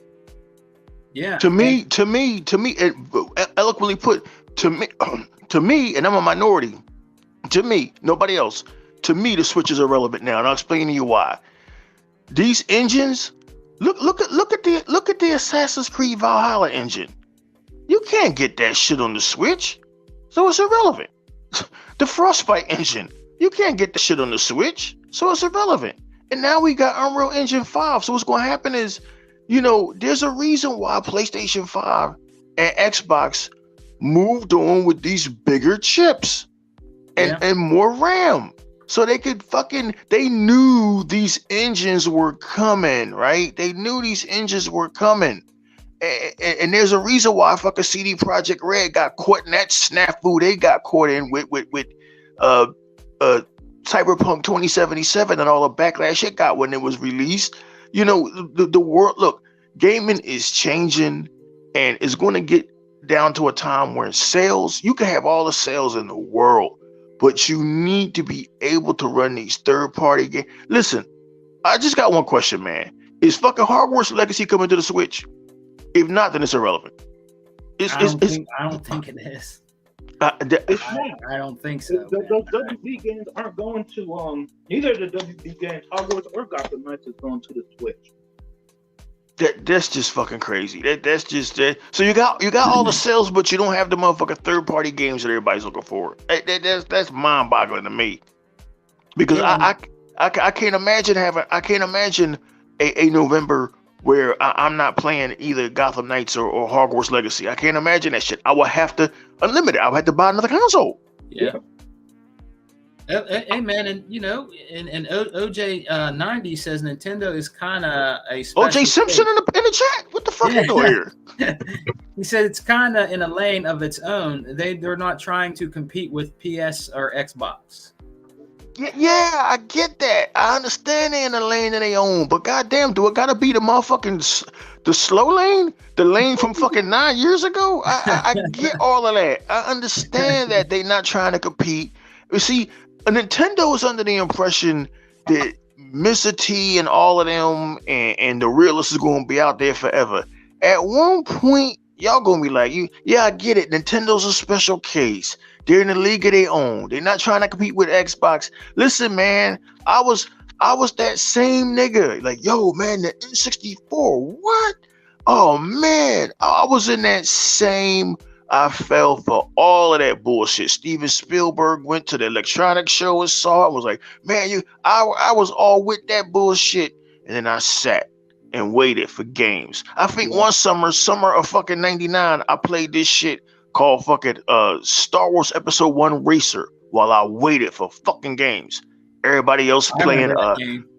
Speaker 1: Yeah.
Speaker 4: To me, it, eloquently put, to me, and I'm a minority. To me, nobody else. to me, the Switch is irrelevant now, and I'll explain to you why. These engines, look at the Assassin's Creed Valhalla engine. You can't get that shit on the Switch, so it's irrelevant. The Frostbite engine, you can't get the shit on the Switch, so it's irrelevant. And now we got Unreal Engine 5. So what's going to happen is, there's a reason why PlayStation 5 and Xbox moved on with these bigger chips and more RAM. So they could they knew these engines were coming, right? They knew these engines were coming. And there's a reason why fucking CD Projekt Red got caught in that snafu they got caught in with Cyberpunk 2077 and all the backlash it got when it was released. The world, look, gaming is changing, and it's going to get down to a time where sales, you can have all the sales in the world, but you need to be able to run these third-party games. Listen, I just got one question, man. Is fucking Hogwarts Legacy coming to the Switch? If not, then it's irrelevant.
Speaker 1: I don't think it is.
Speaker 5: It's not.
Speaker 1: I don't think so.
Speaker 5: Those WB games aren't going to neither of the WB games, Hogwarts or Gotham Knights, is going to the Switch.
Speaker 4: That's just fucking crazy. That's just that. So you got all the sales, but you don't have the motherfucking third party games that everybody's looking for. That's mind boggling to me. Because I can't imagine a November where I'm not playing either Gotham Knights or Hogwarts Legacy. I can't imagine that shit. I will have to unlimited. I would have to buy another console.
Speaker 1: Yeah. Hey man, and OJ 90 says Nintendo is kind of a
Speaker 4: OJ Simpson in the chat. What the fuck you doing here?
Speaker 1: He said it's kind of in a lane of its own. They're not trying to compete with PS or Xbox.
Speaker 4: Yeah, I get that. I understand they're in the lane that they own, but goddamn, do it gotta be the motherfucking the slow lane? The lane from fucking 9 years ago? I get all of that. I understand that they're not trying to compete. You see, Nintendo is under the impression that Mr. T and all of them and the realists is gonna be out there forever. At one point, y'all gonna be like, I get it. Nintendo's a special case. They're in the league of their own. They're not trying to compete with Xbox. Listen, man, I was that same nigga. Like, yo, man, the N64, what? Oh, man, I was in that same. I fell for all of that bullshit. Steven Spielberg went to the electronics show and saw it. Was like, man, I was all with that bullshit. And then I sat and waited for games. I think one summer of fucking 99, I played this shit called fucking Star Wars Episode 1 Racer while I waited for fucking games. Everybody else playing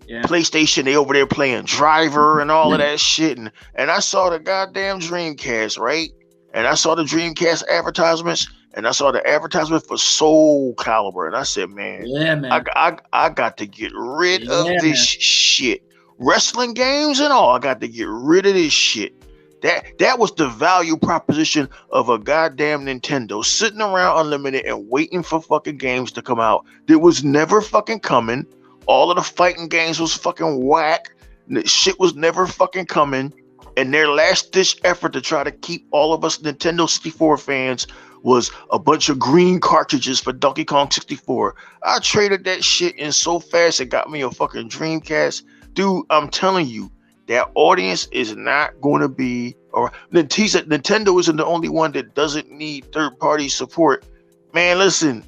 Speaker 4: PlayStation, they over there playing Driver and all of that shit. And I saw the goddamn Dreamcast, right? And I saw the Dreamcast advertisements, and I saw the advertisement for Soul Calibur. And I said, man, I got to get rid of this shit. Wrestling games and all, I got to get rid of this shit. That was the value proposition of a goddamn Nintendo, sitting around unlimited and waiting for fucking games to come out that was never fucking coming. All of the fighting games was fucking whack. Shit was never fucking coming. And their last ditch effort to try to keep all of us Nintendo 64 fans was a bunch of green cartridges for Donkey Kong 64. I traded that shit in so fast it got me a fucking Dreamcast. Dude, I'm telling you, that audience is not going to be, or Nintendo isn't the only one that doesn't need third-party support. Man, listen,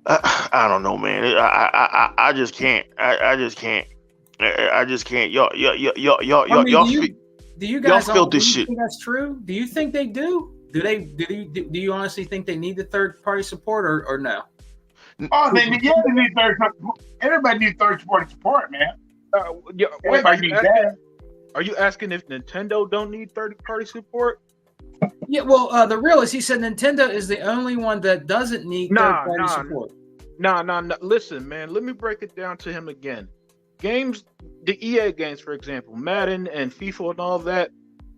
Speaker 4: I don't know, man. I just can't. I just can't. Y'all
Speaker 1: do you guys
Speaker 4: feel this shit?
Speaker 1: Think that's true? Do you think they do? Do you honestly think they need the third-party support or no?
Speaker 2: Oh, they need third-party. Everybody needs third-party support, man.
Speaker 5: Are you asking if Nintendo don't need third-party support?
Speaker 1: Yeah, well, the real is he said Nintendo is the only one that doesn't need third-party support.
Speaker 5: No. Listen, man, let me break it down to him again. Games, the EA games, for example, Madden and FIFA and all that,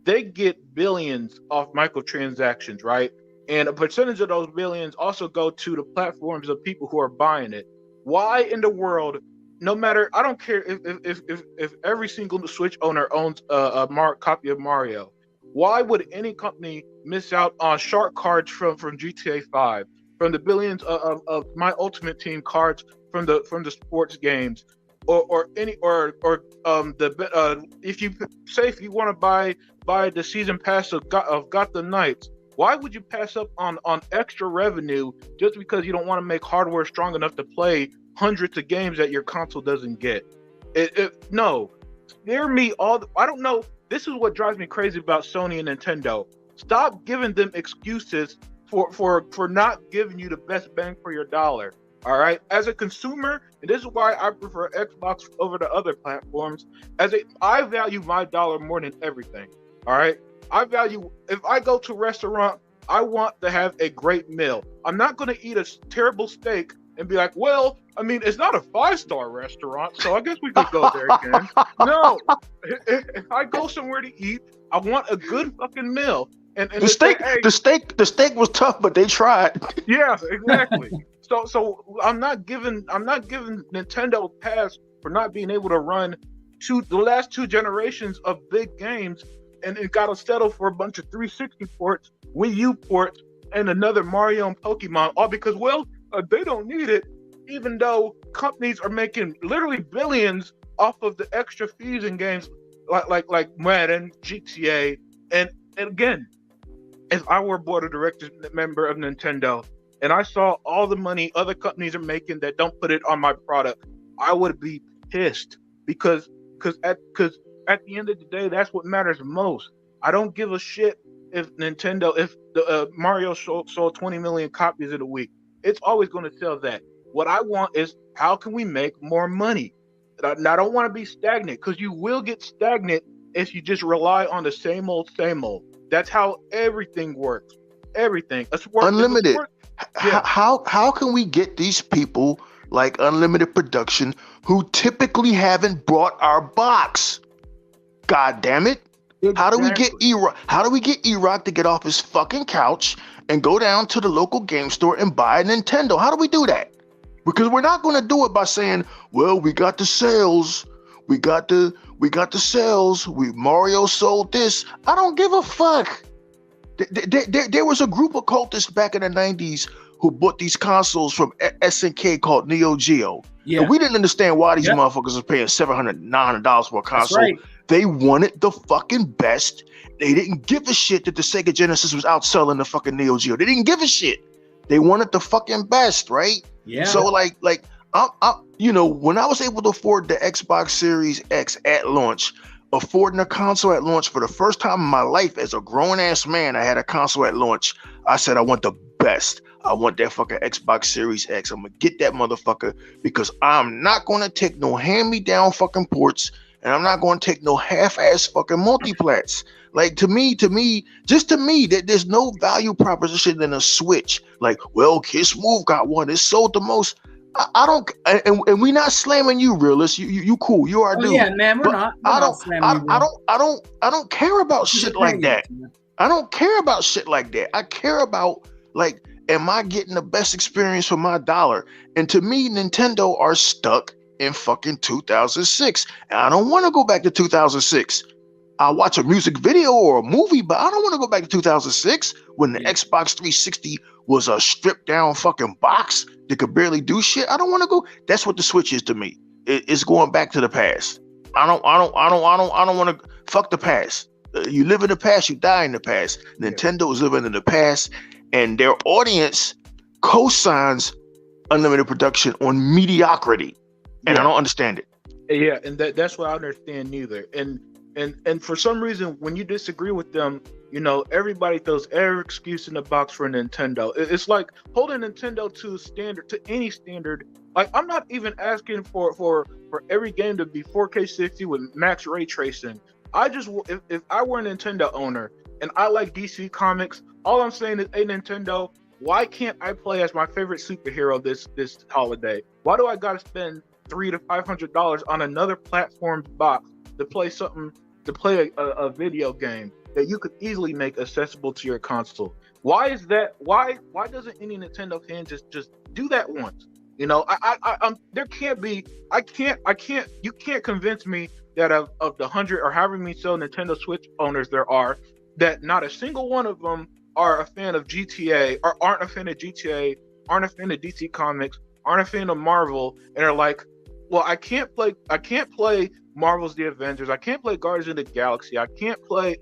Speaker 5: they get billions off microtransactions, right? And a percentage of those billions also go to the platforms of people who are buying it. Why in the world? No matter, I don't care if every single Switch owner owns a copy of Mario. Why would any company miss out on shark cards from GTA 5, from the billions of My Ultimate Team cards from the sports games, or if you want to buy the season pass of Gotham Knights, why would you pass up on extra revenue just because you don't want to make hardware strong enough to play hundreds of games that your console doesn't get? No, hear me I don't know. This is what drives me crazy about Sony and Nintendo. Stop giving them excuses for not giving you the best bang for your dollar. All right, as a consumer, and this is why I prefer Xbox over the other platforms. I value my dollar more than everything. All right, if I go to a restaurant, I want to have a great meal. I'm not going to eat a terrible steak and be like, well, I mean, it's not a 5-star restaurant, so I guess we could go there again. No, if I go somewhere to eat, I want a good fucking meal. And
Speaker 4: the steak was tough, but they tried.
Speaker 5: Yeah, exactly. So I'm not giving Nintendo a pass for not being able to run the last 2 generations of big games, and it got to settle for a bunch of 360 ports, Wii U ports, and another Mario and Pokemon, all because they don't need it, even though companies are making literally billions off of the extra fees in games like Madden, GTA, and again, if I were a board of directors member of Nintendo and I saw all the money other companies are making that don't put it on my product, I would be pissed because at the end of the day, that's what matters most. I don't give a shit if the Mario sold 20 million copies in a week. It's always going to sell that. What I want is, how can we make more money? And I don't want to be stagnant, because you will get stagnant if you just rely on the same old. That's how everything works. Everything.
Speaker 4: Unlimited. How can we get these people like Unlimited Production who typically haven't brought our box? God damn it. Exactly. How do we get E-Rock to get off his fucking couch and go down to the local game store and buy a Nintendo? How do we do that? Because we're not going to do it by saying, well, we got the sales. We got the sales. Mario sold this. I don't give a fuck. There was a group of cultists back in the 90s who bought these consoles from SNK called Neo Geo. Yeah. And we didn't understand why these motherfuckers were paying $700, $900 for a console. Right. They wanted the fucking best. They didn't give a shit that the Sega Genesis was outselling the fucking Neo Geo. They didn't give a shit. They wanted the fucking best, right? Yeah. So like I'm when I was able to afford the Xbox Series X at launch, affording a console at launch for the first time in my life as a grown ass man, I had a console at launch. I said, I want the best. I want that fucking Xbox Series X. I'm gonna get that motherfucker because I'm not gonna take no hand-me-down fucking ports, and I'm not gonna take no half-ass fucking multiplats. Like to me, that there's no value proposition in a Switch. Like, well, Kiss Move got one. It sold the most. I don't, and we not slamming you, realist. You cool. You are dude.
Speaker 1: Yeah, man, we're not. I
Speaker 4: don't care about shit like that. I don't care about shit like that. I care about, like, am I getting the best experience for my dollar? And to me, Nintendo are stuck in fucking 2006. And I don't want to go back to 2006. I'll watch a music video or a movie, but I don't want to go back to 2006 when the Xbox 360 was a stripped down fucking box that could barely do shit. I don't want to go. That's what the Switch is to me. It's going back to the past. I don't want to fuck the past. You live in the past, you die in the past. Nintendo is living in the past, and their audience co-signs Unlimited Production on mediocrity, and I don't understand it.
Speaker 5: Yeah, and that's what I understand neither. And for some reason, when you disagree with them, everybody throws every excuse in the box for Nintendo. It's like holding Nintendo to any standard. Like, I'm not even asking for every game to be 4K 60 with max ray tracing. If I were a Nintendo owner and I like DC Comics, all I'm saying is, hey, Nintendo, why can't I play as my favorite superhero this holiday? Why do I gotta spend $300 to $500 on another platform's box to play a video game that you could easily make accessible to your console? Why is that? Why doesn't any Nintendo fan just do that once? There can't be. I can't. You can't convince me that of the 100 or however many Nintendo Switch owners there are, that not a single one of them are a fan of GTA or aren't a fan of GTA aren't a fan of DC Comics, aren't a fan of Marvel, and are like, well, I can't play Marvel's The Avengers, I can't play Guardians of the Galaxy, I can't play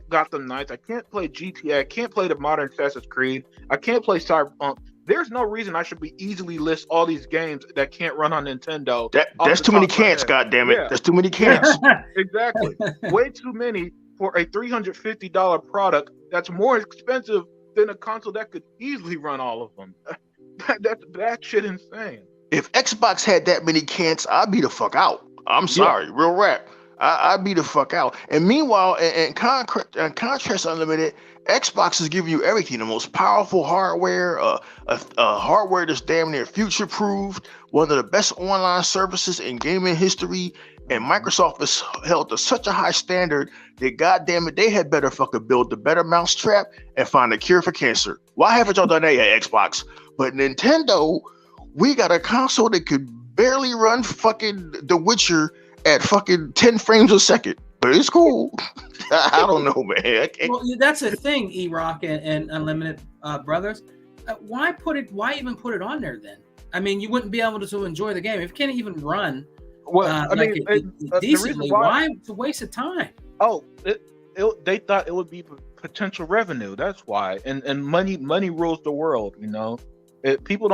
Speaker 5: Gotham Knights, I can't play GTA, I can't play the modern Assassin's Creed, I can't play Cyberpunk. There's no reason I should be easily list all these games that can't run on Nintendo.
Speaker 4: That's too many can'ts, goddammit.
Speaker 5: Yeah.
Speaker 4: That's too many can'ts.
Speaker 5: Exactly. Way too many for a $350 product that's more expensive than a console that could easily run all of them. That shit insane.
Speaker 4: If Xbox had that many can'ts, I'd be the fuck out. I'm sorry, real rap. I'd be the fuck out. And meanwhile, in contrast Unlimited, Xbox is giving you everything, the most powerful hardware, hardware that's damn near future-proofed, one of the best online services in gaming history, and Microsoft is held to such a high standard that goddamn it, they had better fucking build the better mousetrap and find a cure for cancer. Why haven't y'all done that yet, Xbox? But Nintendo, we got a console that could barely run fucking The Witcher at fucking 10 frames a second. But it's cool. I don't know, man.
Speaker 1: Well, that's a thing, E-Rock and Unlimited Brothers. Why even put it on there then? I mean, you wouldn't be able to enjoy the game if you can't even run.
Speaker 5: Well,
Speaker 1: Decently. Why? It's a waste of time.
Speaker 5: Oh, they thought it would be potential revenue. That's why. And money rules the world. You know, people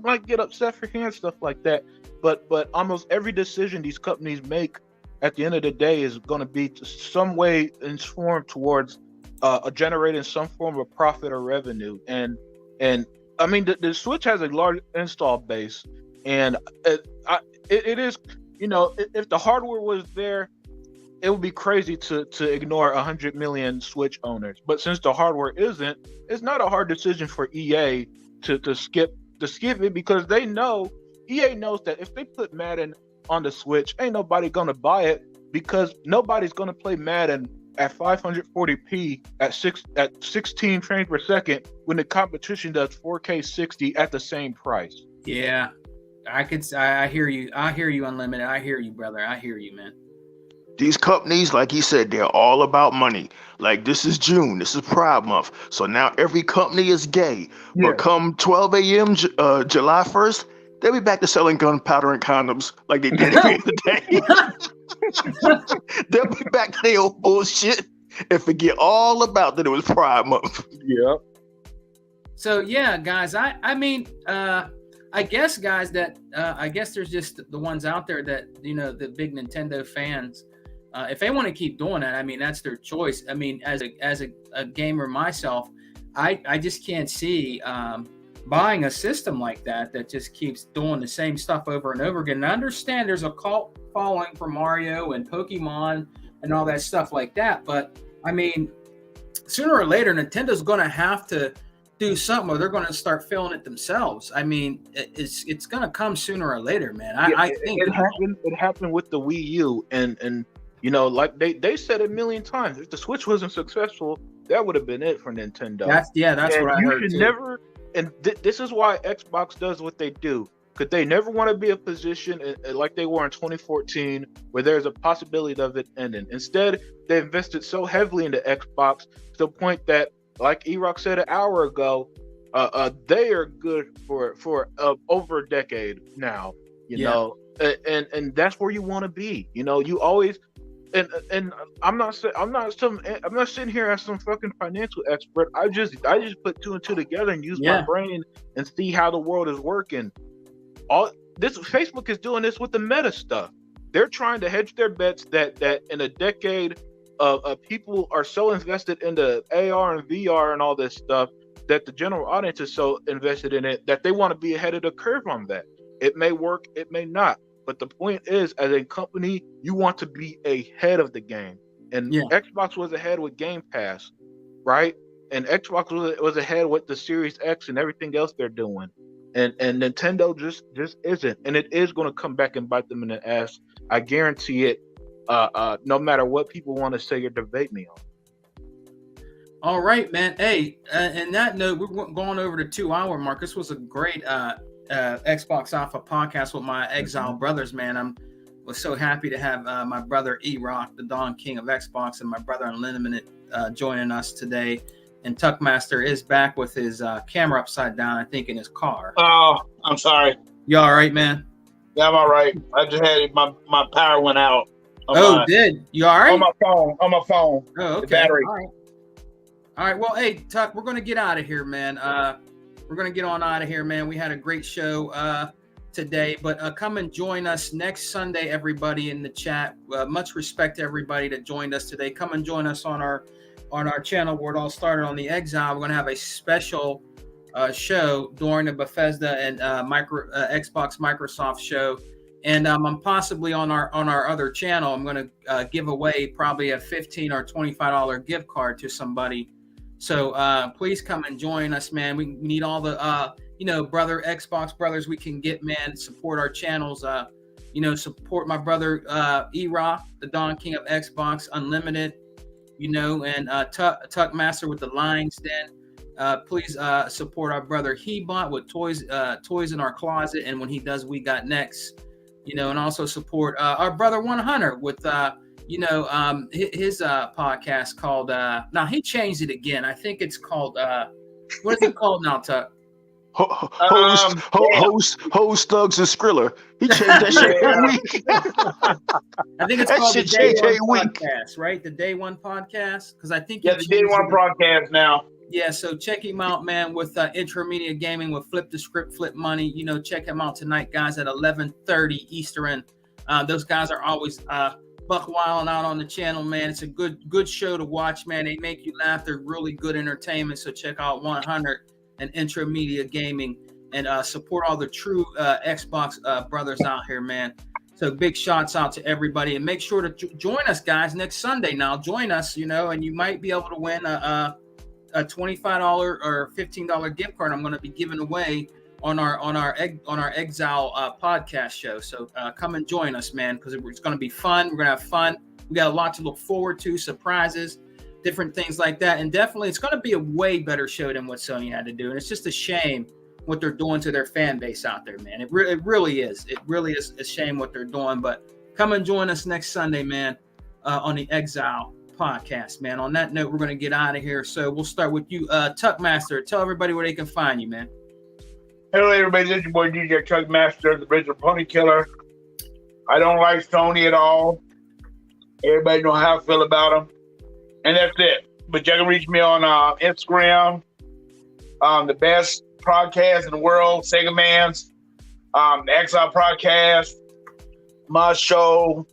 Speaker 5: might get upset for hearing stuff like that. But almost every decision these companies make at the end of the day is going to be some way informed towards generating some form of profit or revenue. And I mean, the Switch has a large install base, and it is, you know, if the hardware was there, it would be crazy to ignore 100 million Switch owners. But since the hardware isn't, it's not a hard decision for EA to skip it, because EA knows that if they put Madden on the Switch, ain't nobody gonna buy it, because nobody's gonna play Madden at 540p at 16 frames per second when the competition does 4K 60 at the same price.
Speaker 1: Yeah, I hear you. I hear you, Unlimited. I hear you, brother. I hear you, man.
Speaker 4: These companies, like he said, they're all about money. Like, this is June, this is Pride Month, so now every company is gay.
Speaker 5: Yeah.
Speaker 4: But come 12 a.m. July 1st, they'll be back to selling gunpowder and condoms like they did every other day. They'll be back to their old bullshit and forget all about that it was Pride Month.
Speaker 5: Yeah.
Speaker 1: So yeah, guys, I mean, I guess, guys, that I guess there's just the ones out there that, you know, the big Nintendo fans. If they want to keep doing that, I mean, that's their choice. I mean, as a gamer myself, I just can't see buying a system like that just keeps doing the same stuff over and over again. And I understand there's a cult following for Mario and Pokemon and all that stuff like that, but I mean, sooner or later, Nintendo's going to have to do something, or they're going to start filling it themselves. I mean, it's going to come sooner or later, man. I think
Speaker 5: it happened with the Wii U, and you know, like they said a million times, if the Switch wasn't successful, that would have been it for Nintendo.
Speaker 1: That's
Speaker 5: and
Speaker 1: what I heard too.
Speaker 5: Never, and this is why Xbox does what they do, because they never want to be a position like they were in 2014, where there's a possibility of it ending. Instead, they invested so heavily into Xbox to the point that, like E-Rock said an hour ago, they are good for over a decade now. You know, and that's where you want to be. You know, you always. And I'm not sitting here as some fucking financial expert. I just put two and two together and use my brain and see how the world is working. All this Facebook is doing this with the Meta stuff. They're trying to hedge their bets that in a decade people are so invested into AR and VR and all this stuff that the general audience is so invested in it that they want to be ahead of the curve on that. It may work, it may not. But the point is, as a company, you want to be ahead of the game. And Xbox was ahead with Game Pass, right? And Xbox was ahead with the Series X and everything else they're doing. And Nintendo just isn't. And it is going to come back and bite them in the ass. I guarantee it, no matter what people want to say or debate me on.
Speaker 1: All right, man. Hey, and that note, we're going over the 2-hour mark. This was a great Xbox Alpha podcast with my Exile brothers, man. Was so happy to have my brother E-Rock, the Don King of Xbox, and my brother Unlimited joining us today. And Tuckmaster is back with his camera upside down, I think, in his car.
Speaker 2: Oh, I'm sorry.
Speaker 1: You all right, man?
Speaker 2: Yeah, I'm all right. I just had my power went out.
Speaker 1: Did you all right?
Speaker 2: On my phone.
Speaker 1: Oh, okay.
Speaker 2: The battery.
Speaker 1: All right. Well, hey, Tuck, we're gonna get out of here, man. We're gonna get on out of here, man. We had a great show today, but come and join us next Sunday, everybody in the chat. Much respect to everybody that joined us today. Come and join us on our channel where it all started on the Exile. We're gonna have a special show during the Bethesda and Xbox Microsoft show, and I'm possibly on our other channel. I'm going to give away probably a $15 or $25 gift card to somebody. So please come and join us, man. We need all the brother Xbox brothers we can get, man. Support our channels. Support my brother E-Rock, the Don King of Xbox Unlimited. And Tuckmaster with the Lions Den. Please support our brother Hebot with toys in our closet, and when he does We Got Next, and also support our brother 100 with his podcast called now he changed it again. I think it's called what is it called now, Tuck?
Speaker 4: Host, Thugs, and Skriller. He changed that shit every week.
Speaker 1: I think it's called the Day One Podcast, right? The Day One Podcast, because I think
Speaker 2: the Day One Podcast now.
Speaker 1: Yeah, so check him out, man, with Intramedia Gaming with Flip the Script, Flip Money. Check him out tonight, guys, at 11:30 Eastern. Those guys are always buck wilding out on the channel, man. It's a good show to watch, man. They make you laugh. They're really good entertainment. So check out 100 and Intramedia Gaming and support all the true Xbox brothers out here, man. So big shouts out to everybody, and make sure to join us, guys, next Sunday. Now join us, and you might be able to win a $25 or $15 gift card I'm going to be giving away on our Exile podcast show. So come and join us, man, because it's going to be fun. We're going to have fun. We got a lot to look forward to, surprises, different things like that. And definitely it's going to be a way better show than what Sony had to do. And it's just a shame what they're doing to their fan base out there, man. It really is. It really is a shame what they're doing. But come and join us next Sunday, man, on the Exile podcast, man. On that note, we're going to get out of here. So we'll start with you, Tuckmaster. Tell everybody where they can find you, man.
Speaker 2: Hello, everybody. This is your boy DJ Tuckmaster, the original Pony Killer. I don't like Sony at all. Everybody know how I feel about them, and that's it. But you can reach me on Instagram. The best podcast in the world, Sega Man's, the Exile podcast, my show.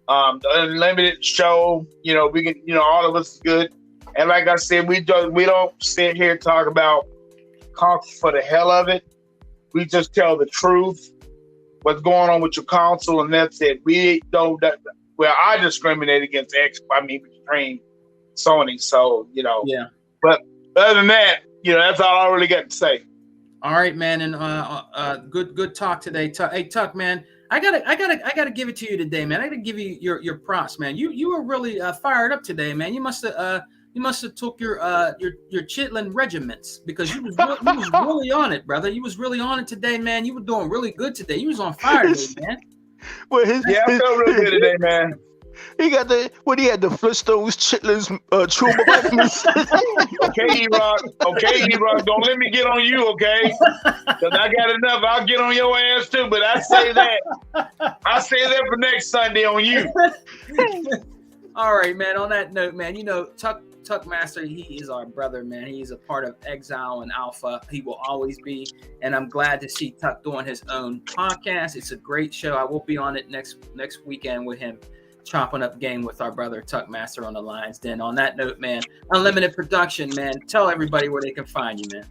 Speaker 2: The Unlimited show, we can, all of us is good. And like I said, we don't sit here and talk about console for the hell of it. We just tell the truth, what's going on with your console, and that's it. We don't. I discriminate against between Sony. So
Speaker 1: Yeah.
Speaker 2: But other than that, that's all I really got to say.
Speaker 1: All right, man, and good talk today. Hey, Tuck, man. I gotta give it to you today, man. I gotta give you your props, man. You were really fired up today, man. You must have took your Chitlin regiments, because you was really on it, brother. You was really on it today, man. You were doing really good today. You was on fire today, man.
Speaker 4: Well,
Speaker 2: I felt really good today, man.
Speaker 4: He had the Flintstones, Chitlins, Truma weapons.
Speaker 2: Okay, E-Rock. Don't let me get on you, okay? Because I got enough. I'll get on your ass too. But I say that for next Sunday on you.
Speaker 1: All right, man. On that note, man, Tuckmaster, he is our brother, man. He's a part of Exile and Alpha. He will always be. And I'm glad to see Tuck doing his own podcast. It's a great show. I will be on it next weekend with him, chopping up game with our brother Tuckmaster on the Lions Den. On that note, man, Unlimited Production, man. Tell everybody where they can find you, man.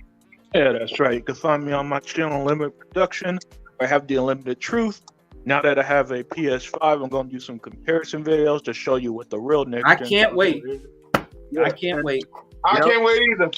Speaker 5: Yeah, that's right. You can find me on my channel, Unlimited Production. I have the Unlimited Truth. Now that I have a PS5, I'm going to do some comparison videos to show you what the real next.
Speaker 1: I can't wait. I can't wait.
Speaker 2: I can't wait either.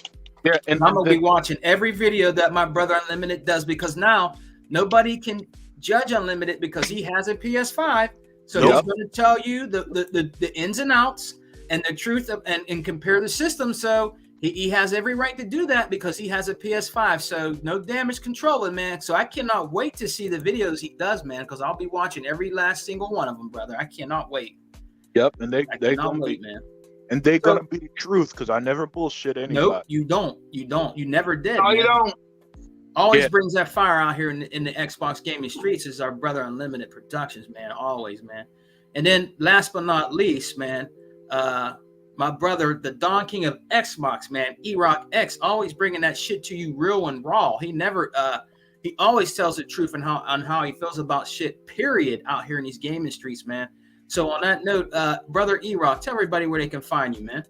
Speaker 5: Yeah, and
Speaker 1: I'm gonna be watching every video that my brother Unlimited does, because now nobody can judge Unlimited because he has a PS5. So he's going to tell you the ins and outs and the truth of, and compare the system. So he has every right to do that because he has a PS5. So no damage controlling, man. So I cannot wait to see the videos he does, man, because I'll be watching every last single one of them, brother. I cannot wait.
Speaker 5: Yep, and they
Speaker 1: cannot
Speaker 5: gonna
Speaker 1: wait,
Speaker 5: be,
Speaker 1: man.
Speaker 5: and they gonna be the truth because I never bullshit anybody.
Speaker 1: Nope, you don't. You never did.
Speaker 2: No,
Speaker 1: man.
Speaker 2: you don't.
Speaker 1: Always brings that fire out here in the Xbox gaming streets is our brother Unlimited Productions, man. Always, man. And then last but not least, man, my brother, the Don King of Xbox, man, E-Rock X, always bringing that shit to you real and raw. He never, he always tells the truth on how he feels about shit, period, out here in these gaming streets, man. So on that note, brother E-Rock, tell everybody where they can find you, man.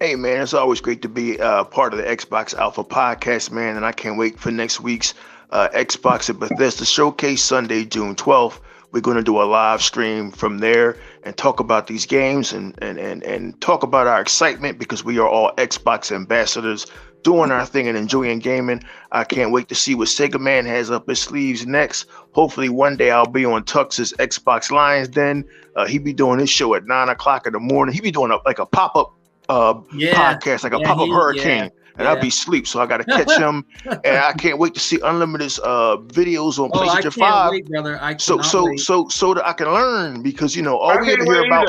Speaker 4: Hey, man, it's always great to be part of the Xbox Alpha podcast, man, and I can't wait for next week's Xbox at Bethesda Showcase, Sunday, June 12th. We're going to do a live stream from there and talk about these games and talk about our excitement because we are all Xbox ambassadors doing our thing and enjoying gaming. I can't wait to see what Sega Man has up his sleeves next. Hopefully one day I'll be on Tux's Xbox Lions Den. He be doing his show at 9 o'clock in the morning. He be doing like a pop-up podcast, like a pop-up hurricane. And I'll be asleep, so I got to catch him. And I can't wait to see Unlimited's videos on PlayStation 5.
Speaker 1: Wait, brother.
Speaker 4: So that I can learn, because all we ever hear about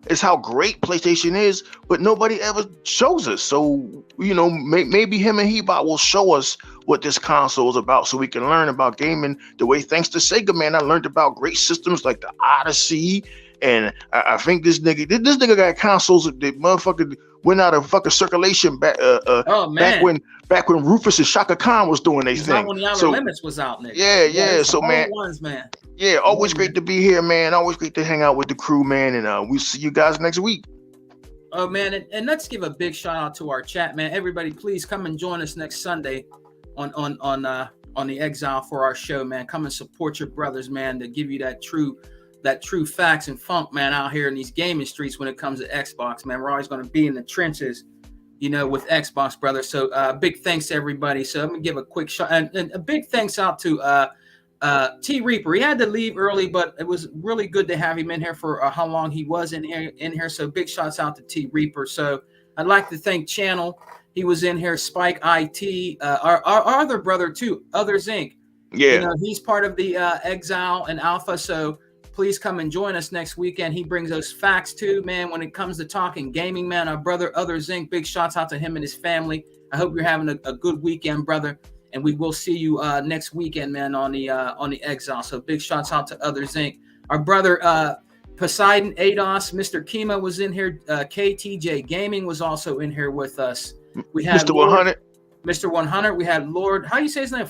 Speaker 4: is how great PlayStation is, but nobody ever shows us. So maybe him and Hebot will show us what this console is about, so we can learn about gaming the way. Thanks to Sega Man, I learned about great systems like the Odyssey. And I think this nigga got consoles that motherfucker went out of fucking circulation back when Rufus and Shaka Khan was doing their thing.
Speaker 1: When the Outer Limits was out, nigga.
Speaker 4: Yeah. So man,
Speaker 1: man.
Speaker 4: Yeah, always great to be here, man. Always great to hang out with the crew, man. And we'll see you guys next week.
Speaker 1: Oh man, and let's give a big shout out to our chat, man. Everybody, please come and join us next Sunday on the Exile for our show, man. Come and support your brothers, man, to give you that true facts and funk, man, out here in these gaming streets when it comes to Xbox, man. We're always going to be in the trenches, with Xbox, brother. So big thanks to everybody. So I'm going to give a quick shot and a big thanks out to T Reaper. He had to leave early, but it was really good to have him in here for how long he was in here. So big shots out to T Reaper. So I'd like to thank Channel. He was in here. Spike IT, our other brother too, Others Inc.
Speaker 4: Yeah.
Speaker 1: He's part of the Exile and Alpha. So please come and join us next weekend. He brings those facts too, man, when it comes to talking gaming, man. Our brother, Others Inc., big shots out to him and his family. I hope you're having a good weekend, brother. And we will see you next weekend, man, on the Exile. So big shots out to Others Inc. Our brother, Poseidon, ADOS, Mr. Kima was in here. KTJ Gaming was also in here with us. We had
Speaker 4: Mr. 100.
Speaker 1: Mr. 100. We had Lord, how do you say his name?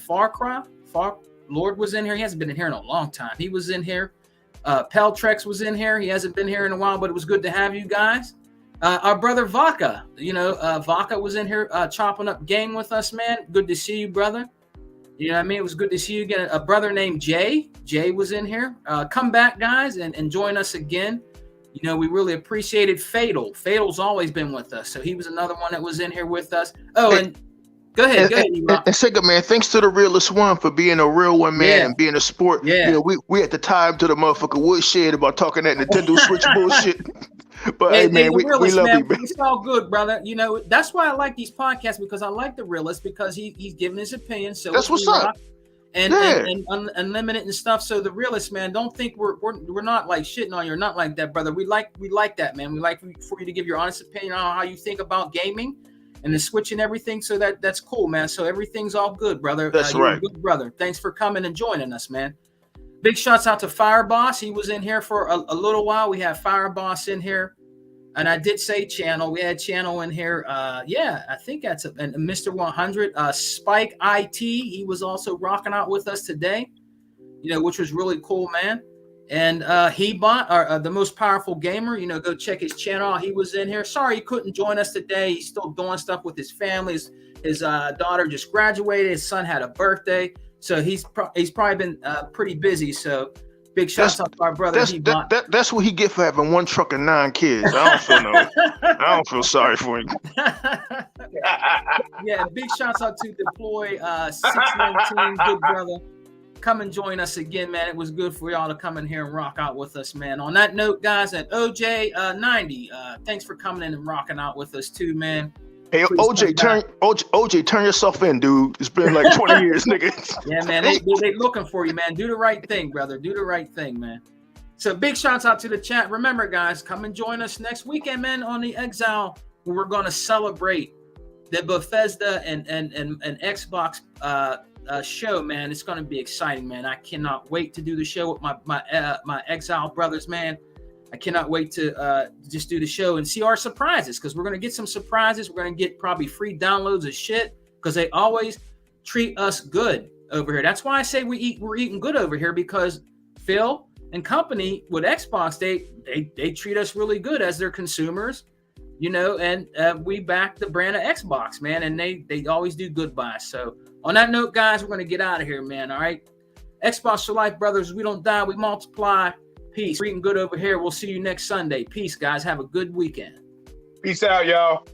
Speaker 1: Lord was in here. He hasn't been in here in a long time. He was in here. Peltrex was in here. He hasn't been here in a while, but it was good to have you guys. Our brother Vaca, Vaca was in here chopping up game with us, man. Good to see you, brother. You know what I mean? It was good to see you again. A brother named Jay. Jay was in here. Come back, guys, and join us again. We really appreciated Fatal. Fatal's always been with us. So he was another one that was in here with us. Oh, and go ahead.
Speaker 4: And Sega Man, thanks to the realest one for being a real one, man, and being a sport.
Speaker 1: Yeah.
Speaker 4: We at the time to the motherfucker woodshed about talking that Nintendo Switch bullshit. But hey, man, we love you, man.
Speaker 1: It's all good, brother. That's why I like these podcasts, because I like the realist, because he's giving his opinion. So
Speaker 4: that's what's up.
Speaker 1: And unlimited and stuff. So the realist, man, don't think we're not like shitting on you or not like that, brother. We like that, man. We like for you to give your honest opinion on how you think about gaming and the Switch and everything. So that's cool, man. So everything's all good, brother.
Speaker 4: That's
Speaker 1: you're
Speaker 4: right,
Speaker 1: a good brother. Thanks for coming and joining us, man. Big shouts out to Fireboss. He was in here for a little while. We had Fireboss in here. And I did say Channel. We had Channel in here. I think that's and Mr. 100. Spike IT. He was also rocking out with us today, which was really cool, man. And Hebot, the most powerful gamer. Go check his channel. He was in here. Sorry he couldn't join us today. He's still doing stuff with his family. His daughter just graduated. His son had a birthday. So he's probably been pretty busy. So big shout out to our brother.
Speaker 4: That's what he get for having one truck and 9 kids. I don't feel sorry for him.
Speaker 1: Yeah, big shout out to Deploy 619, good brother. Come and join us again, man. It was good for y'all to come in here and rock out with us, man. On that note, guys, at OJ90, thanks for coming in and rocking out with us too, man.
Speaker 4: Hey, OJ, turn yourself in, dude. It's been like 20 years, nigga.
Speaker 1: Yeah, man. They looking for you, man. Do the right thing, brother. Do the right thing, man. So big shouts out to the chat. Remember, guys, come and join us next weekend, man, on the Exile, where we're going to celebrate the Bethesda and Xbox show, man. It's going to be exciting, man. I cannot wait to do the show with my Exile brothers, man. I cannot wait to just do the show and see our surprises, because we're going to get some surprises. We're going to get probably free downloads of shit, because they always treat us good over here. That's why I say we're eating good over here, because Phil and company with Xbox, they treat us really good as their consumers, you know, and we back the brand of Xbox, man, and they always do good by us. So on that note, guys, we're going to get out of here, man, all right? Xbox for life, brothers. We don't die, we multiply. Peace. We're eating good over here. We'll see you next Sunday. Peace, guys. Have a good weekend.
Speaker 2: Peace out, y'all.